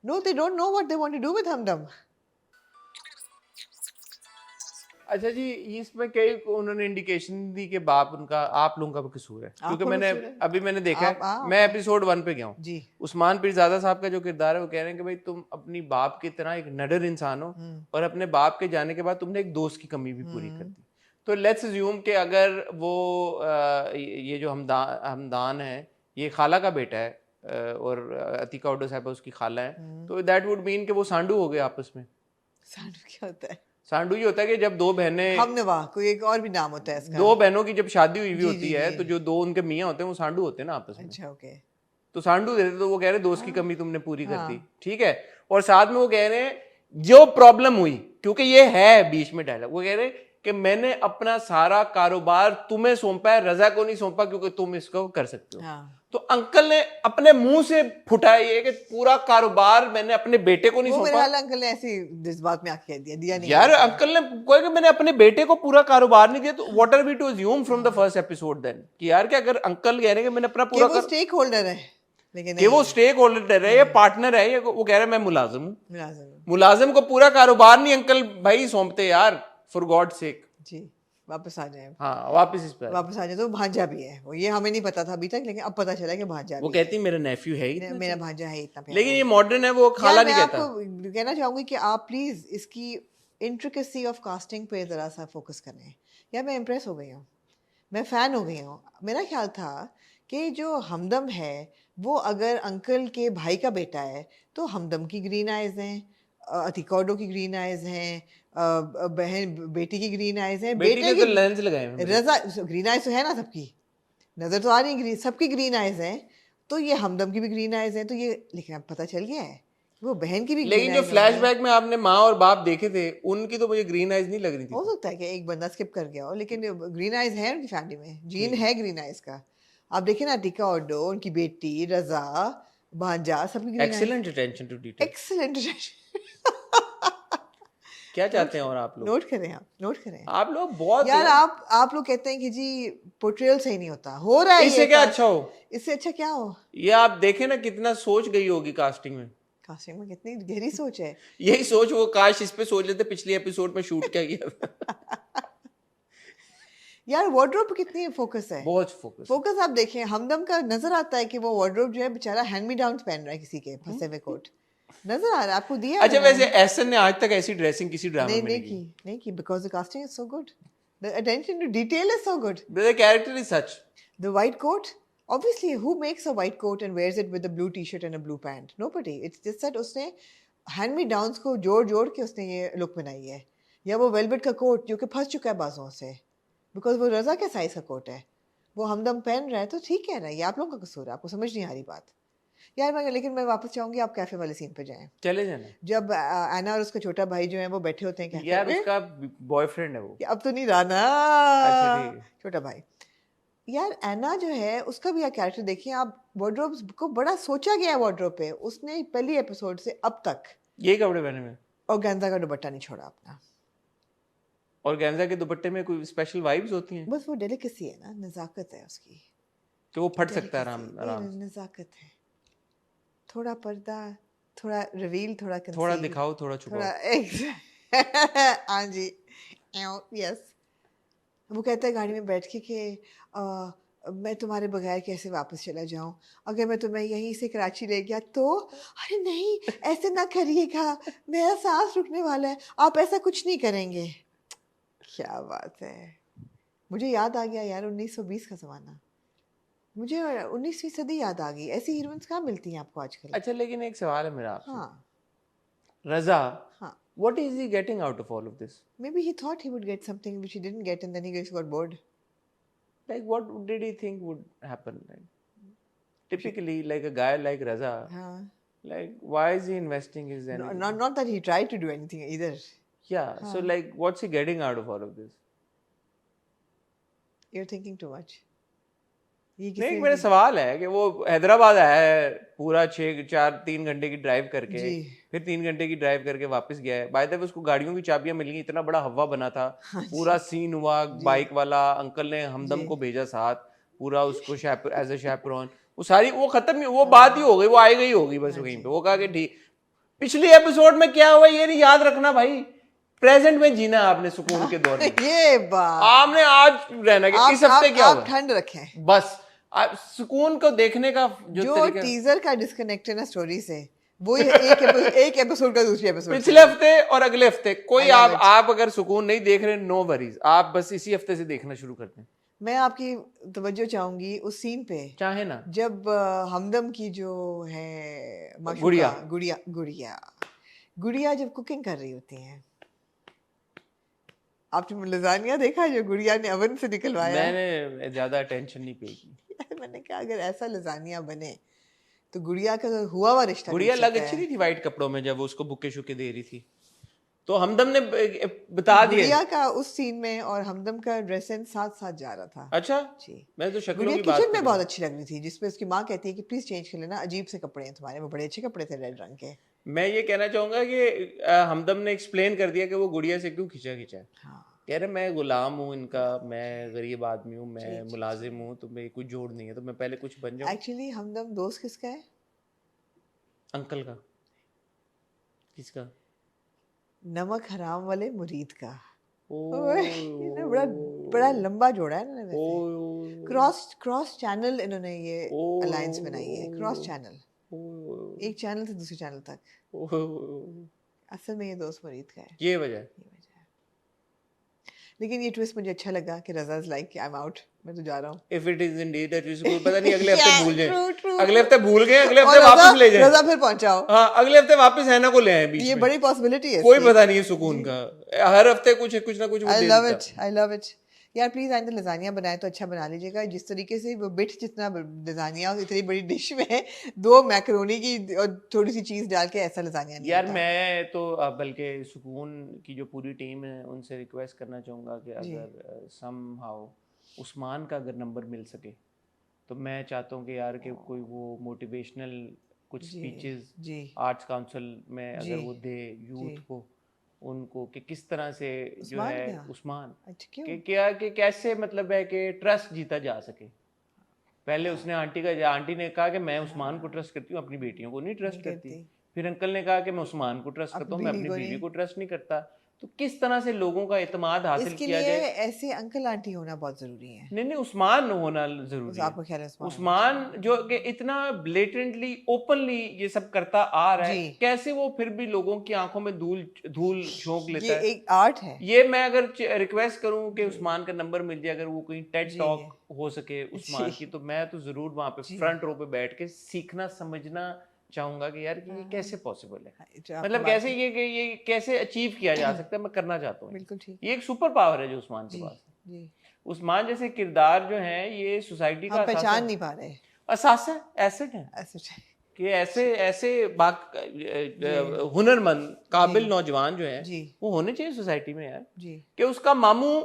Speaker 2: No they don't know what they want to do with Hamdam.
Speaker 1: अच्छा जी, इसमें कई उन्होंने इंडिकेशन दी कि बाप उनका, आप लोगों का भी कसूर है, क्योंकि
Speaker 2: आपका
Speaker 1: मैंने
Speaker 2: कसूर है।
Speaker 1: अभी मैंने देखा है,
Speaker 2: आप-
Speaker 1: मैं एपिसोड 1 पे गया हूँ।
Speaker 2: जी
Speaker 1: उस्मान पीरजादा साहब का जो किरदार है वो कह रहे हैं कि भाई तुम अपनी बाप की तरह एक नडर इंसान हो और अपने बाप के जाने के बाद तुमने एक दोस्त की कमी भी पूरी कर दी। तो लेट्स अज्यूम कि अगर वो ये जो हमदान है ये खाला का बेटा है और अतीका उड्डो साहब उसकी खाला है, तो दैट वुड मीन कि वो सांडू हो गए आपस में।
Speaker 2: सांडू क्या होता है?
Speaker 1: सांडू ये होता है कि जब दो बहनें,
Speaker 2: हमनवा कोई एक और भी नाम होता है इसका।
Speaker 1: दो बहनों की जब शादी हुई हुई
Speaker 2: जी,
Speaker 1: होती
Speaker 2: जी,
Speaker 1: है
Speaker 2: जी।
Speaker 1: तो जो दो उनके मियाँ होते हैं वो सांडू होते हैं ना आपस में।
Speaker 2: अच्छा ओके।
Speaker 1: तो सांडू देते, तो वो कह रहे दोस्त की कमी तुमने पूरी कर दी,
Speaker 2: हाँ।
Speaker 1: ठीक है। और साथ में वो कह रहे हैं जो प्रॉब्लम हुई, क्योंकि ये है बीच में डायलॉग, वो कह रहे हैं कि मैंने अपना सारा कारोबार तुम्हें सौंपा है, रजा को नहीं सौंपा क्योंकि तुम इसको कर सकते हो।
Speaker 2: हाँ।
Speaker 1: तो अंकल ने अपने मुंह से फुटाया ये कि पूरा कारोबार मैंने अपने बेटे को नहीं
Speaker 2: वो मेरे
Speaker 1: सौंपा।
Speaker 2: हाल अंकल ने ऐसी इस बात में आके दिया नहीं।
Speaker 1: यार अंकल ने कहा कि मैंने अपने बेटे को पूरा कारोबार नहीं दिया, तो what are we to assume from the first episode then कि यार कि अगर अंकल कह रहे हैं कि मैंने अपना
Speaker 2: कि
Speaker 1: पूरा
Speaker 2: वो स्टेक होल्डर है, लेकिन
Speaker 1: कि वो स्टेक होल्डर है, ये पार्टनर है, ये वो कह रहे हैं मैं मुलाजिम हूँ।
Speaker 2: मुलाजिम।
Speaker 1: मुलाजिम को पूरा कारोबार नहीं अंकल भाई सौंपते यार, फॉर गॉड सेक।
Speaker 2: जी वापस आ जाए,
Speaker 1: हाँ वापस इस पर
Speaker 2: वापस आ जाए। तो भांजा भी है वो, ये हमें नहीं पता था अभी तक, लेकिन अब पता चला कि भांजा
Speaker 1: वो
Speaker 2: भी
Speaker 1: कहती मेरा नेफ्यू है
Speaker 2: है। मेरा भांजा है इतना प्यारा।
Speaker 1: लेकिन ये मॉडर्न है, वो खाला
Speaker 2: यार,
Speaker 1: नहीं
Speaker 2: मैं
Speaker 1: कहता।
Speaker 2: आपको कहना चाहूंगी कि आप प्लीज इसकी इंट्रिकेसी ऑफ कास्टिंग पे जरा सा फोकस करें। यार मैं इम्प्रेस हो गई हूँ, मैं फ़ैन हो गई हूँ। मेरा ख्याल था कि जो हमदम है वो अगर अंकल के भाई का बेटा है तो हमदम की ग्रीन आइज हैं, अतीका उड्डो की ग्रीन आइज हैं, बहन बेटी की ग्रीन आइज हैं,
Speaker 1: बेटी ने
Speaker 2: बेटे
Speaker 1: तो
Speaker 2: की
Speaker 1: लेंस लगाए हैं।
Speaker 2: रजा ग्रीन आइज तो है ना, सबकी नजर तो आ रही ग्रीन, सबकी ग्रीन आइज हैं। तो ये हमदम की भी ग्रीन आइज हैं, तो ये लेकिन अब पता चल गया है वो बहन की भी green
Speaker 1: लेकिन जो
Speaker 2: eyes हैं।
Speaker 1: फ्लैशबैक में आपने माँ और बाप देखे थे उनकी तो मुझे ग्रीन आइज नहीं लग रही
Speaker 2: हो
Speaker 1: थी।
Speaker 2: सकता है कि एक बंदा स्किप कर गया हो, लेकिन ग्रीन आइज है उनकी फैमिली में, जीन है ग्रीन आइज का। आप देखिए ना, अतीका उड्डो, उनकी बेटी रजा, भांजा, सबकी green eyes.
Speaker 1: Excellent attention to detail.
Speaker 2: Excellent.
Speaker 1: क्या चाहते हैं और आप लोग?
Speaker 2: नोट करें, आप नोट करें।
Speaker 1: आप लोग बहुत
Speaker 2: यार आप लोग कहते हैं कि जी पोर्ट्रेयल सही नहीं होता, हो रहा है
Speaker 1: इससे
Speaker 2: ये
Speaker 1: क्या
Speaker 2: काम।
Speaker 1: अच्छा हो?
Speaker 2: इससे अच्छा क्या हो?
Speaker 1: ये आप देखें ना कितना सोच गई होगी कास्टिंग में।
Speaker 2: कास्टिंग में कितनी गहरी सोच है।
Speaker 1: यही सोच वो काश इस पे सोच लेते पिछले एपिसोड में शूट क्या किया था।
Speaker 2: यार वार्डरोब कितनी फोकस है,
Speaker 1: बहुत फोकस।
Speaker 2: फोकस आप देखें हमदम का नजर आता है कि वो वार्डरोब जो है बेचारा हैंड मी डाउन पहन रहा है किसी के फंसे हुए कोट, नजर आ रहा है आपको दिया
Speaker 1: अच्छा
Speaker 2: उन्होंने?
Speaker 1: वैसे एहसन ने आज तक ऐसी ड्रेसिंग किसी ड्रामा में नहीं की।
Speaker 2: नहीं की because the casting is so good, the attention to detail is so good,
Speaker 1: the character is such.
Speaker 2: the white coat, obviously who makes a white coat and wears it with a blue t-shirt and a blue pant? Nobody. It's just that उसने hand me downs को जोड़ के उसने ये look बनाई है, या वो वेलवेट का कोट जो कि फंस चुका है बाजों से बिकॉज वो रजा के साइज का कोट है, वो हमदम पहन रहा है तो ठीक कह रहा है, ये आप लोगों का कसूर है, आपको समझ नहीं आ रही बात यार। लेकिन मैं वापस चाहूंगी आप कैफे वाले सीन पे जाएं,
Speaker 1: चले जाना।
Speaker 2: जब एना और उसका छोटा भाई जो है वो बैठे होते हैं कैफे
Speaker 1: यार
Speaker 2: में।
Speaker 1: उसका बॉयफ्रेंड है वो।
Speaker 2: अब तो नहीं रहा ना,
Speaker 1: अच्छा ठीक है।
Speaker 2: छोटा भाई यार एना जो है उसका भी कैरेक्टर देखिए आप, वार्डरोब को बड़ा सोचा गया है वार्डरोब पे, उसने पहली एपिसोड से अब तक
Speaker 1: ये कपड़े पहने में
Speaker 2: और गेंजा का दुपट्टा नहीं छोड़ा अपना,
Speaker 1: और गेंजा के दुपट्टे में कोई स्पेशल वाइब्स होती हैं
Speaker 2: बस वो डेलिकेसी है ना, नजाकत है उसकी,
Speaker 1: कि वो फट सकता है आराम
Speaker 2: Delicacy,
Speaker 1: आराम
Speaker 2: ये
Speaker 1: से।
Speaker 2: नजाकत है, थोड़ा पर्दा, थोड़ा रिवील, थोड़ा
Speaker 1: थोड़ा
Speaker 2: conceal,
Speaker 1: दिखाओ थोड़ा
Speaker 2: थोड़ा
Speaker 1: छुपाओ।
Speaker 2: हाँ जी, यस। वो कहता है गाड़ी में बैठ के कि मैं तुम्हारे बगैर कैसे वापस चला जाऊं, अगर मैं तुम्हें यहीं से कराची ले गया तो, अरे नहीं ऐसे ना करिएगा, मेरा सांस रुकने वाला है, आप ऐसा कुछ नहीं करेंगे। क्या बात है, मुझे याद आ गया यार 1920 का ज़माना, मुझे 19वीं सदी याद आ गई, ऐसी हीरोइंस कहाँ मिलती हैं आपको आजकल?
Speaker 1: अच्छा लेकिन एक सवाल है मेरा आपसे,
Speaker 2: हाँ
Speaker 1: रजा,
Speaker 2: हाँ,
Speaker 1: what is he getting out of all of this?
Speaker 2: maybe he thought he would get something which he didn't get and then he just got bored.
Speaker 1: Like what did he think would happen? Like, typically like a guy like Raza,
Speaker 2: हाँ,
Speaker 1: like why is he investing his energy?
Speaker 2: not that he tried to do anything either.
Speaker 1: Yeah, so like what's he getting out of all of this?
Speaker 2: You're thinking too much. ये
Speaker 1: नहीं
Speaker 2: किसी
Speaker 1: मेरा सवाल है कि वो हैदराबाद आया है पूरा 3 घंटे की ड्राइव करके,
Speaker 2: जी।
Speaker 1: फिर 3 घंटे की ड्राइव करके वापस गया है। बाय द वे उसको गाड़ियों की चाबियां मिल गई, इतना बड़ा हवा बना था, पूरा सीन हुआ, बाइक वाला अंकल ने हमदम को भेजा साथ, पूरा उसको एज ए शैपरॉन, वो सारी वो खत्म ही, वो बात ही हो गई, वो आई गई होगी बस वहीं पे। वो कहा कि ठीक, पिछली एपिसोड में क्या हुआ ये नहीं याद रखना भाई, प्रेजेंट में जीना आपने सुकून के दौर में,
Speaker 2: ये बात
Speaker 1: आपने आज रहना कि इस हफ्ते क्या
Speaker 2: आप
Speaker 1: हुआ
Speaker 2: ठंड रखें।
Speaker 1: बस आप सुकून को देखने का जो तरीका,
Speaker 2: टीजर का डिस्कनेक्ट है ना स्टोरी से, वो एक एपिसोड का दूसरे एपिसोड
Speaker 1: पिछले हफ्ते और अगले हफ्ते कोई
Speaker 2: I love
Speaker 1: आप अगर सुकून नहीं देख रहे, नो वरीज, आप बस इसी हफ्ते से देखना शुरू कर दें।
Speaker 2: मैं आपकी तवज्जो चाहूंगी उस सीन पे,
Speaker 1: चाहे ना
Speaker 2: जब हमदम की जो है माशूका,
Speaker 1: गुड़िया।
Speaker 2: गुड़िया जब कुकिंग कर रही होती हैं, आपने लजानिया देखा जो गुड़िया ने अवन से निकलवाया?
Speaker 1: मैंने ज्यादा अटेंशन नहीं पे की।
Speaker 2: मैंने कहा अगर ऐसा लजानिया बने तो गुड़िया का तो हुआ हुआ रिश्ता
Speaker 1: गुड़िया
Speaker 2: टूट
Speaker 1: लग
Speaker 2: सकता
Speaker 1: अच्छी
Speaker 2: है।
Speaker 1: नहीं थी वाइट कपड़ों में जब वो उसको बुके शुके दे रही थी, तो हमदम ने बता दिया।
Speaker 2: गुड़िया का उस सीन में और हमदम का ड्रेस सेंस साथ साथ जा रहा था।
Speaker 1: अच्छा
Speaker 2: जी,
Speaker 1: मैं तो शक्लों
Speaker 2: गुड़िया
Speaker 1: की बात
Speaker 2: किचन में
Speaker 1: कर
Speaker 2: बहुत
Speaker 1: रहा
Speaker 2: अच्छी लग रही थी, जिसपे उसकी माँ कहती है कि प्लीज चेंज कर लेना, अजीब से कपड़े हैं तुम्हारे, वो बड़े अच्छे कपड़े थे रेड रंग के।
Speaker 1: हूं। मैं ये कहना चाहूंगा कि हमदम ने एक्सप्लेन कर दिया कि वो गुड़िया से क्यों खिंचा है।
Speaker 2: हाँ,
Speaker 1: कह रहे मैं गुलाम हूँ इनका, मैं गरीब आदमी हूँ, मैं मुलाजिम हूँ, तो मेरी कुछ जोड़ नहीं है, तो मैं पहले कुछ बन जाऊँ।
Speaker 2: एक्चुअली हमदम दोस्त किसका है?
Speaker 1: अंकल का। किसका?
Speaker 2: नमक हराम वाले मुरीद का।
Speaker 1: ओए,
Speaker 2: इन्होंने बड़ा लंबा जोड़ा है इन्होंने वैसे। क्रॉस चैनल इन्होंने ये अलायंस बनाई है, क्रॉस चैनल, एक चैनल से दूसरे चैनल तक। असल में ये दोस्त मुरीद का है,
Speaker 1: ये वजह है।
Speaker 2: ये वजह है। लेकिन ये ट्विस्ट मुझे अच्छा लगा कि Raza is like I am out, मैं तो जा रहा हूँ।
Speaker 1: If it is indeed that is पता नहीं अगले हफ्ते
Speaker 2: Yeah,
Speaker 1: भूल जाए,
Speaker 2: true.
Speaker 1: अगले हफ्ते भूल गए, अगले
Speaker 2: और
Speaker 1: हफ्ते वापस ले जाए।
Speaker 2: रज़ा फिर पहुंचाओ,
Speaker 1: हाँ अगले हफ्ते वापस हैना को ले आए बीच
Speaker 2: ये
Speaker 1: में।
Speaker 2: बड़ी पॉसिबिलिटी है
Speaker 1: कोई
Speaker 2: इसकी।
Speaker 1: पता नहीं है सुकून का, हर हफ्ते कुछ ना कुछ वो
Speaker 2: आई
Speaker 1: दे
Speaker 2: लव
Speaker 1: देता।
Speaker 2: It, I love it. यार प्लीज आइंदा लजानिया बनाए तो अच्छा बना लीजिएगा, जिस तरीके से वो बिट जितना लजानिया इतनी बड़ी डिश में 2 मैकरोनी की और थोड़ी सी चीज डाल के ऐसा लजानिया नहीं
Speaker 1: यार
Speaker 2: होता।
Speaker 1: मैं तो बल्कि सुकून की जो पूरी टीम है उनसे रिक्वेस्ट करना चाहूँगा कि अगर समहाउ उस्मान का अगर नंबर मिल सके, तो मैं चाहता हूँ कि यार कि कोई वो मोटिवेशनल कुछ स्पीचेस
Speaker 2: जी
Speaker 1: आर्ट्स काउंसिल में अगर वो दे यूथ को, उनको कि किस तरह से जो
Speaker 2: उस्मान
Speaker 1: है
Speaker 2: क्या?
Speaker 1: उस्मान
Speaker 2: अच्छा क्यों?
Speaker 1: कि क्या कि कैसे मतलब है कि ट्रस्ट जीता जा सके। पहले उसने आंटी ने कहा कि मैं उस्मान को ट्रस्ट करती हूँ, अपनी बेटियों को नहीं ट्रस्ट करती। फिर अंकल ने कहा कि मैं उस्मान को ट्रस्ट करता हूँ, मैं अपनी बीवी को ट्रस्ट नहीं करता। तो किस तरह से लोगों का इत्मीनान हासिल
Speaker 2: इसके
Speaker 1: किया
Speaker 2: लिए
Speaker 1: जाए?
Speaker 2: ऐसे अंकल आंटी होना बहुत जरूरी है।
Speaker 1: नहीं उस्मान होना जरूरी है।
Speaker 2: आपको ख्याल है उस्मान?
Speaker 1: उस्मान जो कि इतना ब्लेटेंटली ओपनली ये सब करता आ रहा है,
Speaker 2: जी।
Speaker 1: कैसे वो फिर भी लोगों की आंखों में धूल धूल झोंक लेता
Speaker 2: ये
Speaker 1: है?
Speaker 2: एक आर्ट है।
Speaker 1: ये मैं अगर रिक्वेस्ट करूं कि उस्मान का नंबर मिल जाए, अगर वो कोई टेड
Speaker 2: जी।
Speaker 1: टॉक हो सके उस्मान
Speaker 2: जी।
Speaker 1: की, तो मैं तो जरूर वहां पे
Speaker 2: जी।
Speaker 1: फ्रंट रो पे बैठ के सीखना समझना चाहूंगा कि यार कि ये
Speaker 2: हाँ।
Speaker 1: कैसे पॉसिबल है,
Speaker 2: हाँ, जो आपकी
Speaker 1: मतलब
Speaker 2: बात
Speaker 1: कैसे
Speaker 2: है,
Speaker 1: ये कैसे अचीव किया जा सकता है, मैं करना चाहता हूँ।
Speaker 2: बिल्कुल ठीक।
Speaker 1: ये एक सुपर पावर है जो उस्मान के
Speaker 2: जी।
Speaker 1: पास है।
Speaker 2: जी।
Speaker 1: उस्मान जैसे किरदार जो है ये सोसाइटी का
Speaker 2: हम
Speaker 1: असासा
Speaker 2: पहचान
Speaker 1: है,
Speaker 2: नहीं पा रहे।
Speaker 1: असासा एसेट है
Speaker 2: ऐसे
Speaker 1: कि ऐसे ऐसे
Speaker 2: जी।
Speaker 1: हुनरमंद काबिल
Speaker 2: जी।
Speaker 1: नौजवान जो है
Speaker 2: जी।
Speaker 1: वो होने चाहिए सोसाइटी में यार।
Speaker 2: जी।
Speaker 1: कि उसका मामू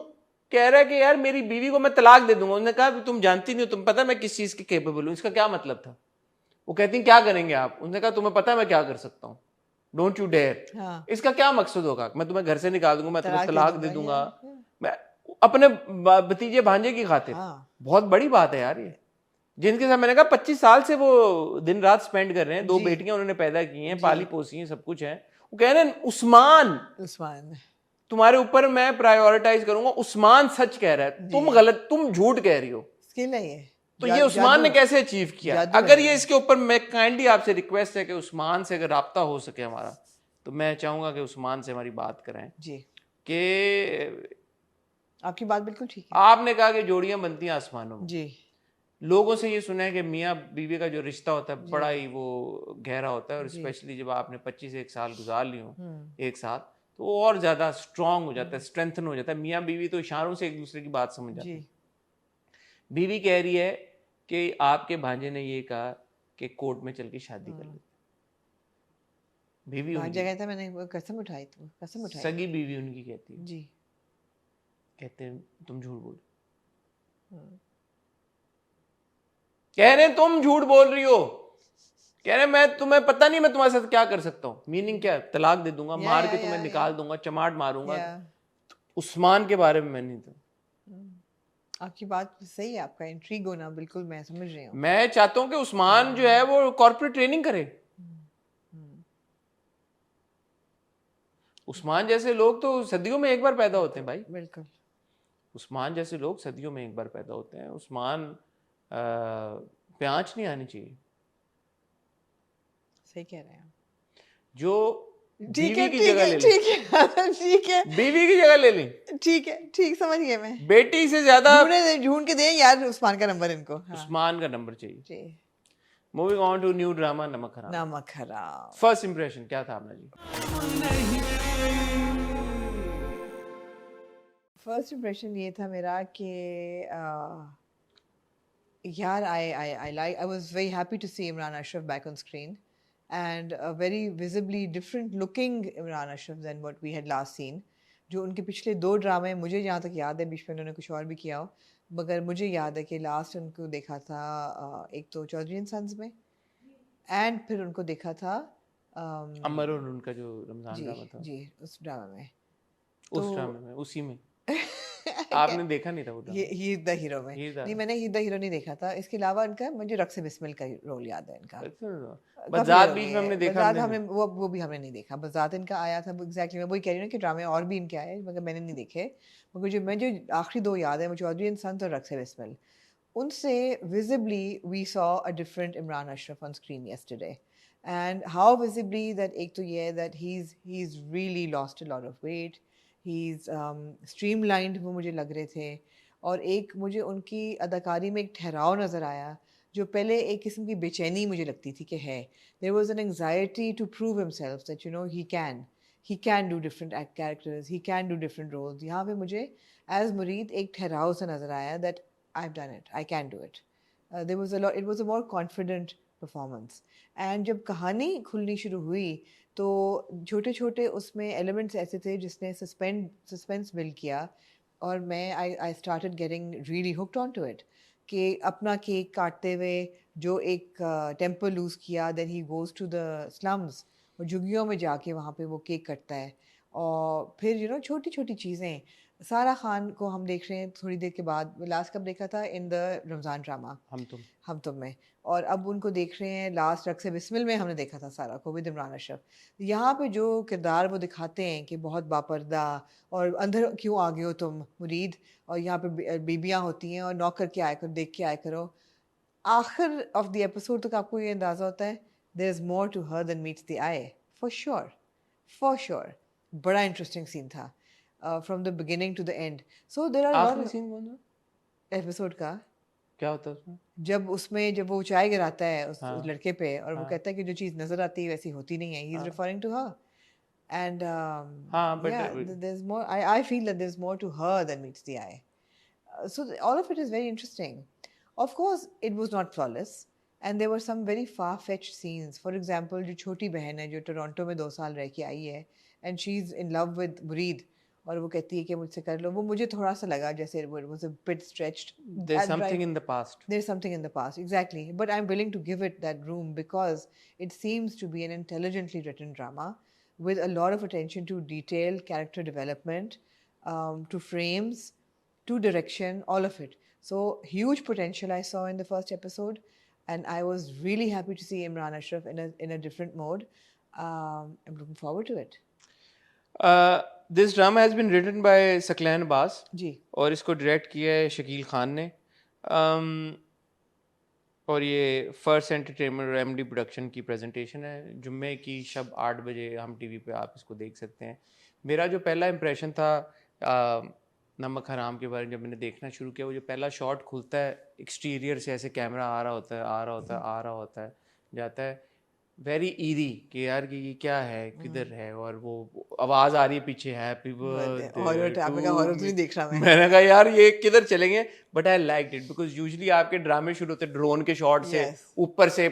Speaker 1: कह रहा है कि यार मेरी बीवी को मैं तलाक दे दूंगा, उन्होंने कहा तुम जानती नहीं हो, तुम पता मैं किस चीज के केपेबल हूं, इसका क्या मतलब था? वो कहती क्या करेंगे आप? उसने कहा तुम्हें पता है मैं क्या कर सकता हूँ, डोंट यू डेयर।
Speaker 2: हाँ।
Speaker 1: इसका क्या मकसद होगा? मैं तुम्हें घर से निकाल दूंगा, मैं तुम्हें
Speaker 2: तलाक
Speaker 1: तलाक दे दूंगा,
Speaker 2: या।
Speaker 1: मैं अपने भतीजे भांजे की खातिर।
Speaker 2: हाँ।
Speaker 1: बहुत बड़ी बात है यार ये, जिनके साथ मैंने कहा 25 साल से वो दिन रात स्पेंड कर रहे हैं, 2
Speaker 2: जी।
Speaker 1: बेटियां उन्होंने पैदा की हैं,
Speaker 2: जी।
Speaker 1: पाली पोसी हैं, सब कुछ है। वो कह रहे हैं उस्मान
Speaker 2: उस्मान।
Speaker 1: तुम्हारे ऊपर मैं प्रायोरिटाइज करूंगा, उस्मान सच कह रहा है,
Speaker 2: जी।
Speaker 1: तुम गलत, तुम झूठ कह रही हो।
Speaker 2: स्किल है ये।
Speaker 1: तो ये उस्मान ने कैसे अचीव किया?
Speaker 2: जादू
Speaker 1: अगर
Speaker 2: है
Speaker 1: ये
Speaker 2: ये।
Speaker 1: इसके ऊपर, मैं काइंडली आपसे रिक्वेस्ट है कि उस्मान से अगर राब्ता हो सके हमारा, तो मैं चाहूंगा कि उस्मान से हमारी बात कराएं
Speaker 2: जी।
Speaker 1: कि
Speaker 2: आपकी बात बिल्कुल ठीक है।
Speaker 1: आपने कहा कि जोड़ियां बनती हैं आसमानों में।
Speaker 2: जी।
Speaker 1: लोगों से ये सुना है कि मियाँ बीवी का जो रिश्ता होता है
Speaker 2: जी।
Speaker 1: बड़ा ही वो गहरा होता है, और
Speaker 2: जी।
Speaker 1: स्पेशली जब आपने 25 एक साल गुजार ली हो
Speaker 2: हम्म।
Speaker 1: एक साथ, तो वो और ज्यादा स्ट्रांग हो जाता है, स्ट्रेंथन हो जाता है। मियाँ बीवी तो इशारों से एक दूसरे की बात समझ जाते
Speaker 2: जी।
Speaker 1: हैं। बीवी कह रही है कि आपके भांजे ने ये कहा कि कोर्ट में चल के शादी कर लेते। बीवी
Speaker 2: भांजा
Speaker 1: उनकी,
Speaker 2: कहता मैंने वो कसम उठाई, तो कसम उठाई।
Speaker 1: सगी बीवी उनकी कहती है,
Speaker 2: जी।
Speaker 1: कहते हैं तुम झूठ बोल,
Speaker 2: हम्म।
Speaker 1: कह रहे हैं तुम झूठ बोल रही हो, कह रहे मैं तुम्हें पता नहीं मैं तुम्हारे साथ क्या कर सकता हूँ। मीनिंग क्या है? तलाक दे दूंगा, मार के तुम्हें निकाल दूंगा, चमाट मारूंगा। उस्मान के बारे में मैं नहीं था।
Speaker 2: आपकी बात सही है, आपका इंट्रीग होना बिल्कुल मैं समझ रही हूँ।
Speaker 1: मैं चाहता हूँ कि उस्मान जो है वो कॉर्पोरेट ट्रेनिंग करे। उस्मान जैसे लोग तो सदियों में एक बार पैदा होते हैं भाई।
Speaker 2: बिल्कुल।
Speaker 1: उस्मान जैसे लोग सदियों में एक बार पैदा होते हैं। उस्मान पे आंच नहीं आनी चाहिए।
Speaker 2: सही कह रहे हैं।
Speaker 1: जो
Speaker 2: ठीक है,
Speaker 1: बीवी की
Speaker 2: ठीक
Speaker 1: जगह
Speaker 2: है,
Speaker 1: ले
Speaker 2: ठीक है, ठीक है,
Speaker 1: बीवी की जगह ले ली,
Speaker 2: ठीक है, ठीक, समझ गए मैं।
Speaker 1: बेटी से ज्यादा
Speaker 2: ढूंढ के दें यार उस्मान का नंबर इनको। हाँ।
Speaker 1: उस्मान का नंबर चाहिए।
Speaker 2: जी।
Speaker 1: Moving on to new drama Namak Haram.
Speaker 2: नमक हराम।
Speaker 1: फर्स्ट इंप्रेशन क्या था आपने जी?
Speaker 2: फर्स्ट इम्प्रेशन ये था मेरा कि यार I was very happy to see Imran Ashraf back on screen, and a very visibly different looking Imran Ashraf than what we had last seen. जो उनके पिछले 2 ड्रामे, मुझे जहाँ तक याद है, बीच में उन्होंने कुछ और भी किया हो, मगर मुझे याद है कि लास्ट उनको देखा था एक तो चौधरी एंड सन्स में, एंड फिर उनको देखा था
Speaker 1: अमर और उनका जो रमजान
Speaker 2: जी
Speaker 1: ड्रामा था,
Speaker 2: जी उस ड्रामा में,
Speaker 1: उस ड्रामे में, उसी में आपने देखा नहीं था वो drama?
Speaker 2: He is the hero में। नहीं, मैंने ही द हीरो नहीं देखा था। इसके अलावा इनका मुझे रक्स बिस्मिल का रोल याद है इनका।
Speaker 1: बजात बीच में हमने देखा,
Speaker 2: बजात हमने वो भी हमने नहीं देखा। बजात इनका आया था, एग्जैक्टली मैं वही कह रही हूँ कि ड्रामे और भी इनके आए मगर मैंने नहीं देखे। मगर जो आखिरी 2 याद है, वो चौधरी एंड सन्स और रक्स बिस्मिल, उनसे visibly we saw a different Imran Ashraf on screen yesterday, and how visibly that, एक तो ये है that he is really lost a lot of weight, he is streamlined वो मुझे लग रहे थे, और एक मुझे उनकी अदाकारी में एक ठहराव नज़र आया जो पहले एक किस्म की बेचैनी मुझे लगती थी कि है, there was an anxiety to prove himself that you know he can do different characters, he can do different roles. यहाँ पे मुझे एज मुरीद एक ठहराव सा नज़र आया that I've done it, I can do it. There was a lot, it was a more confident performance. And जब कहानी खुलनी शुरू हुई तो छोटे छोटे उसमें एलिमेंट्स ऐसे थे जिसने सस्पेंस बिल्ड किया, और मैं I started getting really hooked on to it, कि अपना केक काटते हुए जो एक टेम्पर लूज़ किया, then he goes to the slums और झुग्गियों में जाके वहाँ पे वो केक कटता है, और फिर छोटी छोटी चीज़ें, सारा खान को हम देख रहे हैं थोड़ी देर के बाद, लास्ट कब देखा था, इन द रमज़ान ड्रामा हम तुम में, और अब उनको देख रहे हैं लास्ट रक्स बिस्मिल में हमने देखा था सारा को विद इमरान अशरफ। यहाँ पे जो किरदार वो दिखाते हैं कि बहुत बापर्दा और अंदर क्यों आ गए हो तुम मुरीद, और यहाँ पे बीबियाँ होती हैं और नॉक करके आया करो, देख के आया करो। आखिर ऑफ द एपिसोड तक आपको ये अंदाज़ा होता है there is more to her than meets the eye, for sure. बड़ा इंटरेस्टिंग सीन था from the beginning to the end. So there are
Speaker 1: आखिरी सीन कौन सा
Speaker 2: एपिसोड का,
Speaker 1: क्या होता है उसमें?
Speaker 2: जब वो चाय गिराता है उस
Speaker 1: हाँ,
Speaker 2: लड़के पे, और वो
Speaker 1: हाँ,
Speaker 2: कहता है कि जो चीज़ नजर आती है वैसी होती नहीं है, ही इज
Speaker 1: हाँ,
Speaker 2: रेफरिंग टू हर, and
Speaker 1: हाँ, but
Speaker 2: yeah, there's more. I feel that there's more to her than meets the eye. So all of it is very interesting. Of course, it was not flawless, and there were some very far-fetched scenes. For example, जो छोटी बहन है जो Toronto में 2 साल रह के आई है, and she's in love with मुरीद, और वो कहती है कि मुझसे कर लो, वो मुझे थोड़ा सा लगा जैसे it was a bit stretched.
Speaker 1: there's something in the past.
Speaker 2: There's something in the past, exactly. But I'm willing to give it that room because it seems to be an intelligently written drama with a lot of attention to detail, character development, to frames, to direction, all of it. So huge potential I saw in the first episode, and I was really happy to see Imran Ashraf in a different mode. I'm looking forward to it.
Speaker 1: This drama has been written by Saklan Abbas
Speaker 2: जी
Speaker 1: और इसको direct किया है शकील खान ने। और ये first entertainment और MD production की presentation है। जुम्मे की शब 8 बजे हम टीवी पे आप इसको देख सकते हैं। मेरा जो पहला इंप्रेशन था नमक हराम के बारे में, जब मैंने देखना शुरू किया, वो जो पहला शॉट खुलता है एक्सटीरियर से, ऐसे कैमरा आ रहा होता है, आ रहा होता है, आ रहा होता है, जाता है, वेरी ईरी कि यार कि ये क्या है, किधर है, और वो आवाज आ रही है पीछे, हैप्पी
Speaker 2: हॉरर, आपने कहा हॉरर तो नहीं देख रहा मैं।
Speaker 1: मैंने कहा यार ये किधर चलेंगे, but I like it because usually आपके ड्रामे शुरू होते हैं ड्रोन के शॉट से,
Speaker 2: Yes.
Speaker 1: ऊपर से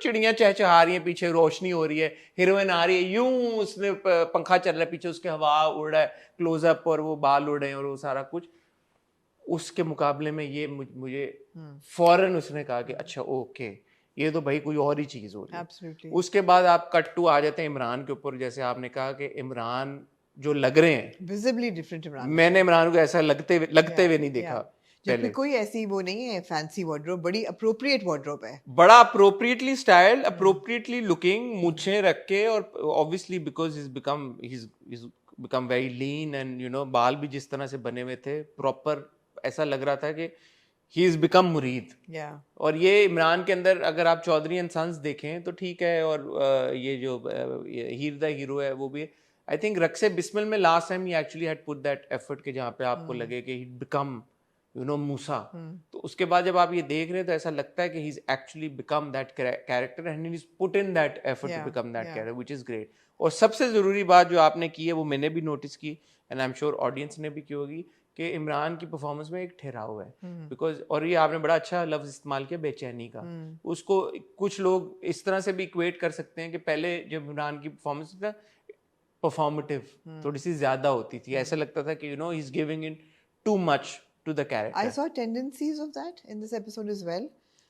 Speaker 1: चिड़ियां चहचहा रही हैं, पीछे रोशनी हो रही है, हीरोइन आ रही है, यूं उसने पंखा चल रहा है पीछे, उसके हवा उड़ रहा है, क्लोजअप, और वो बाल उड़ रहे हैं और वो सारा कुछ। उसके मुकाबले में ये मुझे फौरन उसने कहा कि अच्छा ओके, ये तो भाई कोई और ही चीज हो रही है।
Speaker 2: Absolutely.
Speaker 1: उसके बाद आप कट टू आ जाते हैं इमरान के ऊपर। जैसे आपने कहा कि इमरान जो लग रहे हैं,
Speaker 2: Visibly different Imran.
Speaker 1: मैंने इमरान को ऐसा लगते हुए नहीं देखा
Speaker 2: जबकि
Speaker 1: पहले।
Speaker 2: कोई ऐसी वो नहीं है फैंसी वार्डरोब, बड़ी अप्रोप्रिएट वार्डरोब है।
Speaker 1: बड़ा अप्रोप्रिएटली स्टाइल्ड, अप्रोप्रिएटली लुकिंग, मूछें रख के, और obviously because he's become very lean and you know बाल भी जिस तरह से बने हुए थे, प्रॉपर ऐसा लग रहा था कि ही इज बिकम मुरीद।
Speaker 2: Yeah.
Speaker 1: और ये इमरान के अंदर अगर आप चौधरी एंड सन्स देखें तो ठीक है, और ये जो हीर द हीरो है वो भी, आई थिंक रक्से बिस्मिल में last time he actually had put that effort कि जहाँ पे आपको लगे कि ही बिकम यू नो मूसा। तो उसके बाद जब आप ये देख रहे हैं तो ऐसा लगता है कि he is actually become that character and he is put in that effort to become that character, which is great. और सबसे ज़रूरी बात जो आपने की है वो मैंने भी नोटिस की, and I am sure audience ने भी की होगी, कि इमरान की परफॉर्मेंस में एक ठहराव है। बिकॉज, और ये आपने बड़ा अच्छा लफ्ज इस्तेमाल किया, बेचैनी का। उसको कुछ लोग इस तरह से भी इक्वेट कर सकते हैं कि पहले जब इमरान की परफॉर्मेंस था परफॉर्मेटिव थोड़ी सी ज्यादा होती थी, ऐसा लगता था कि you know he is giving in too much to the character.
Speaker 2: I saw tendencies of that in this episode as well.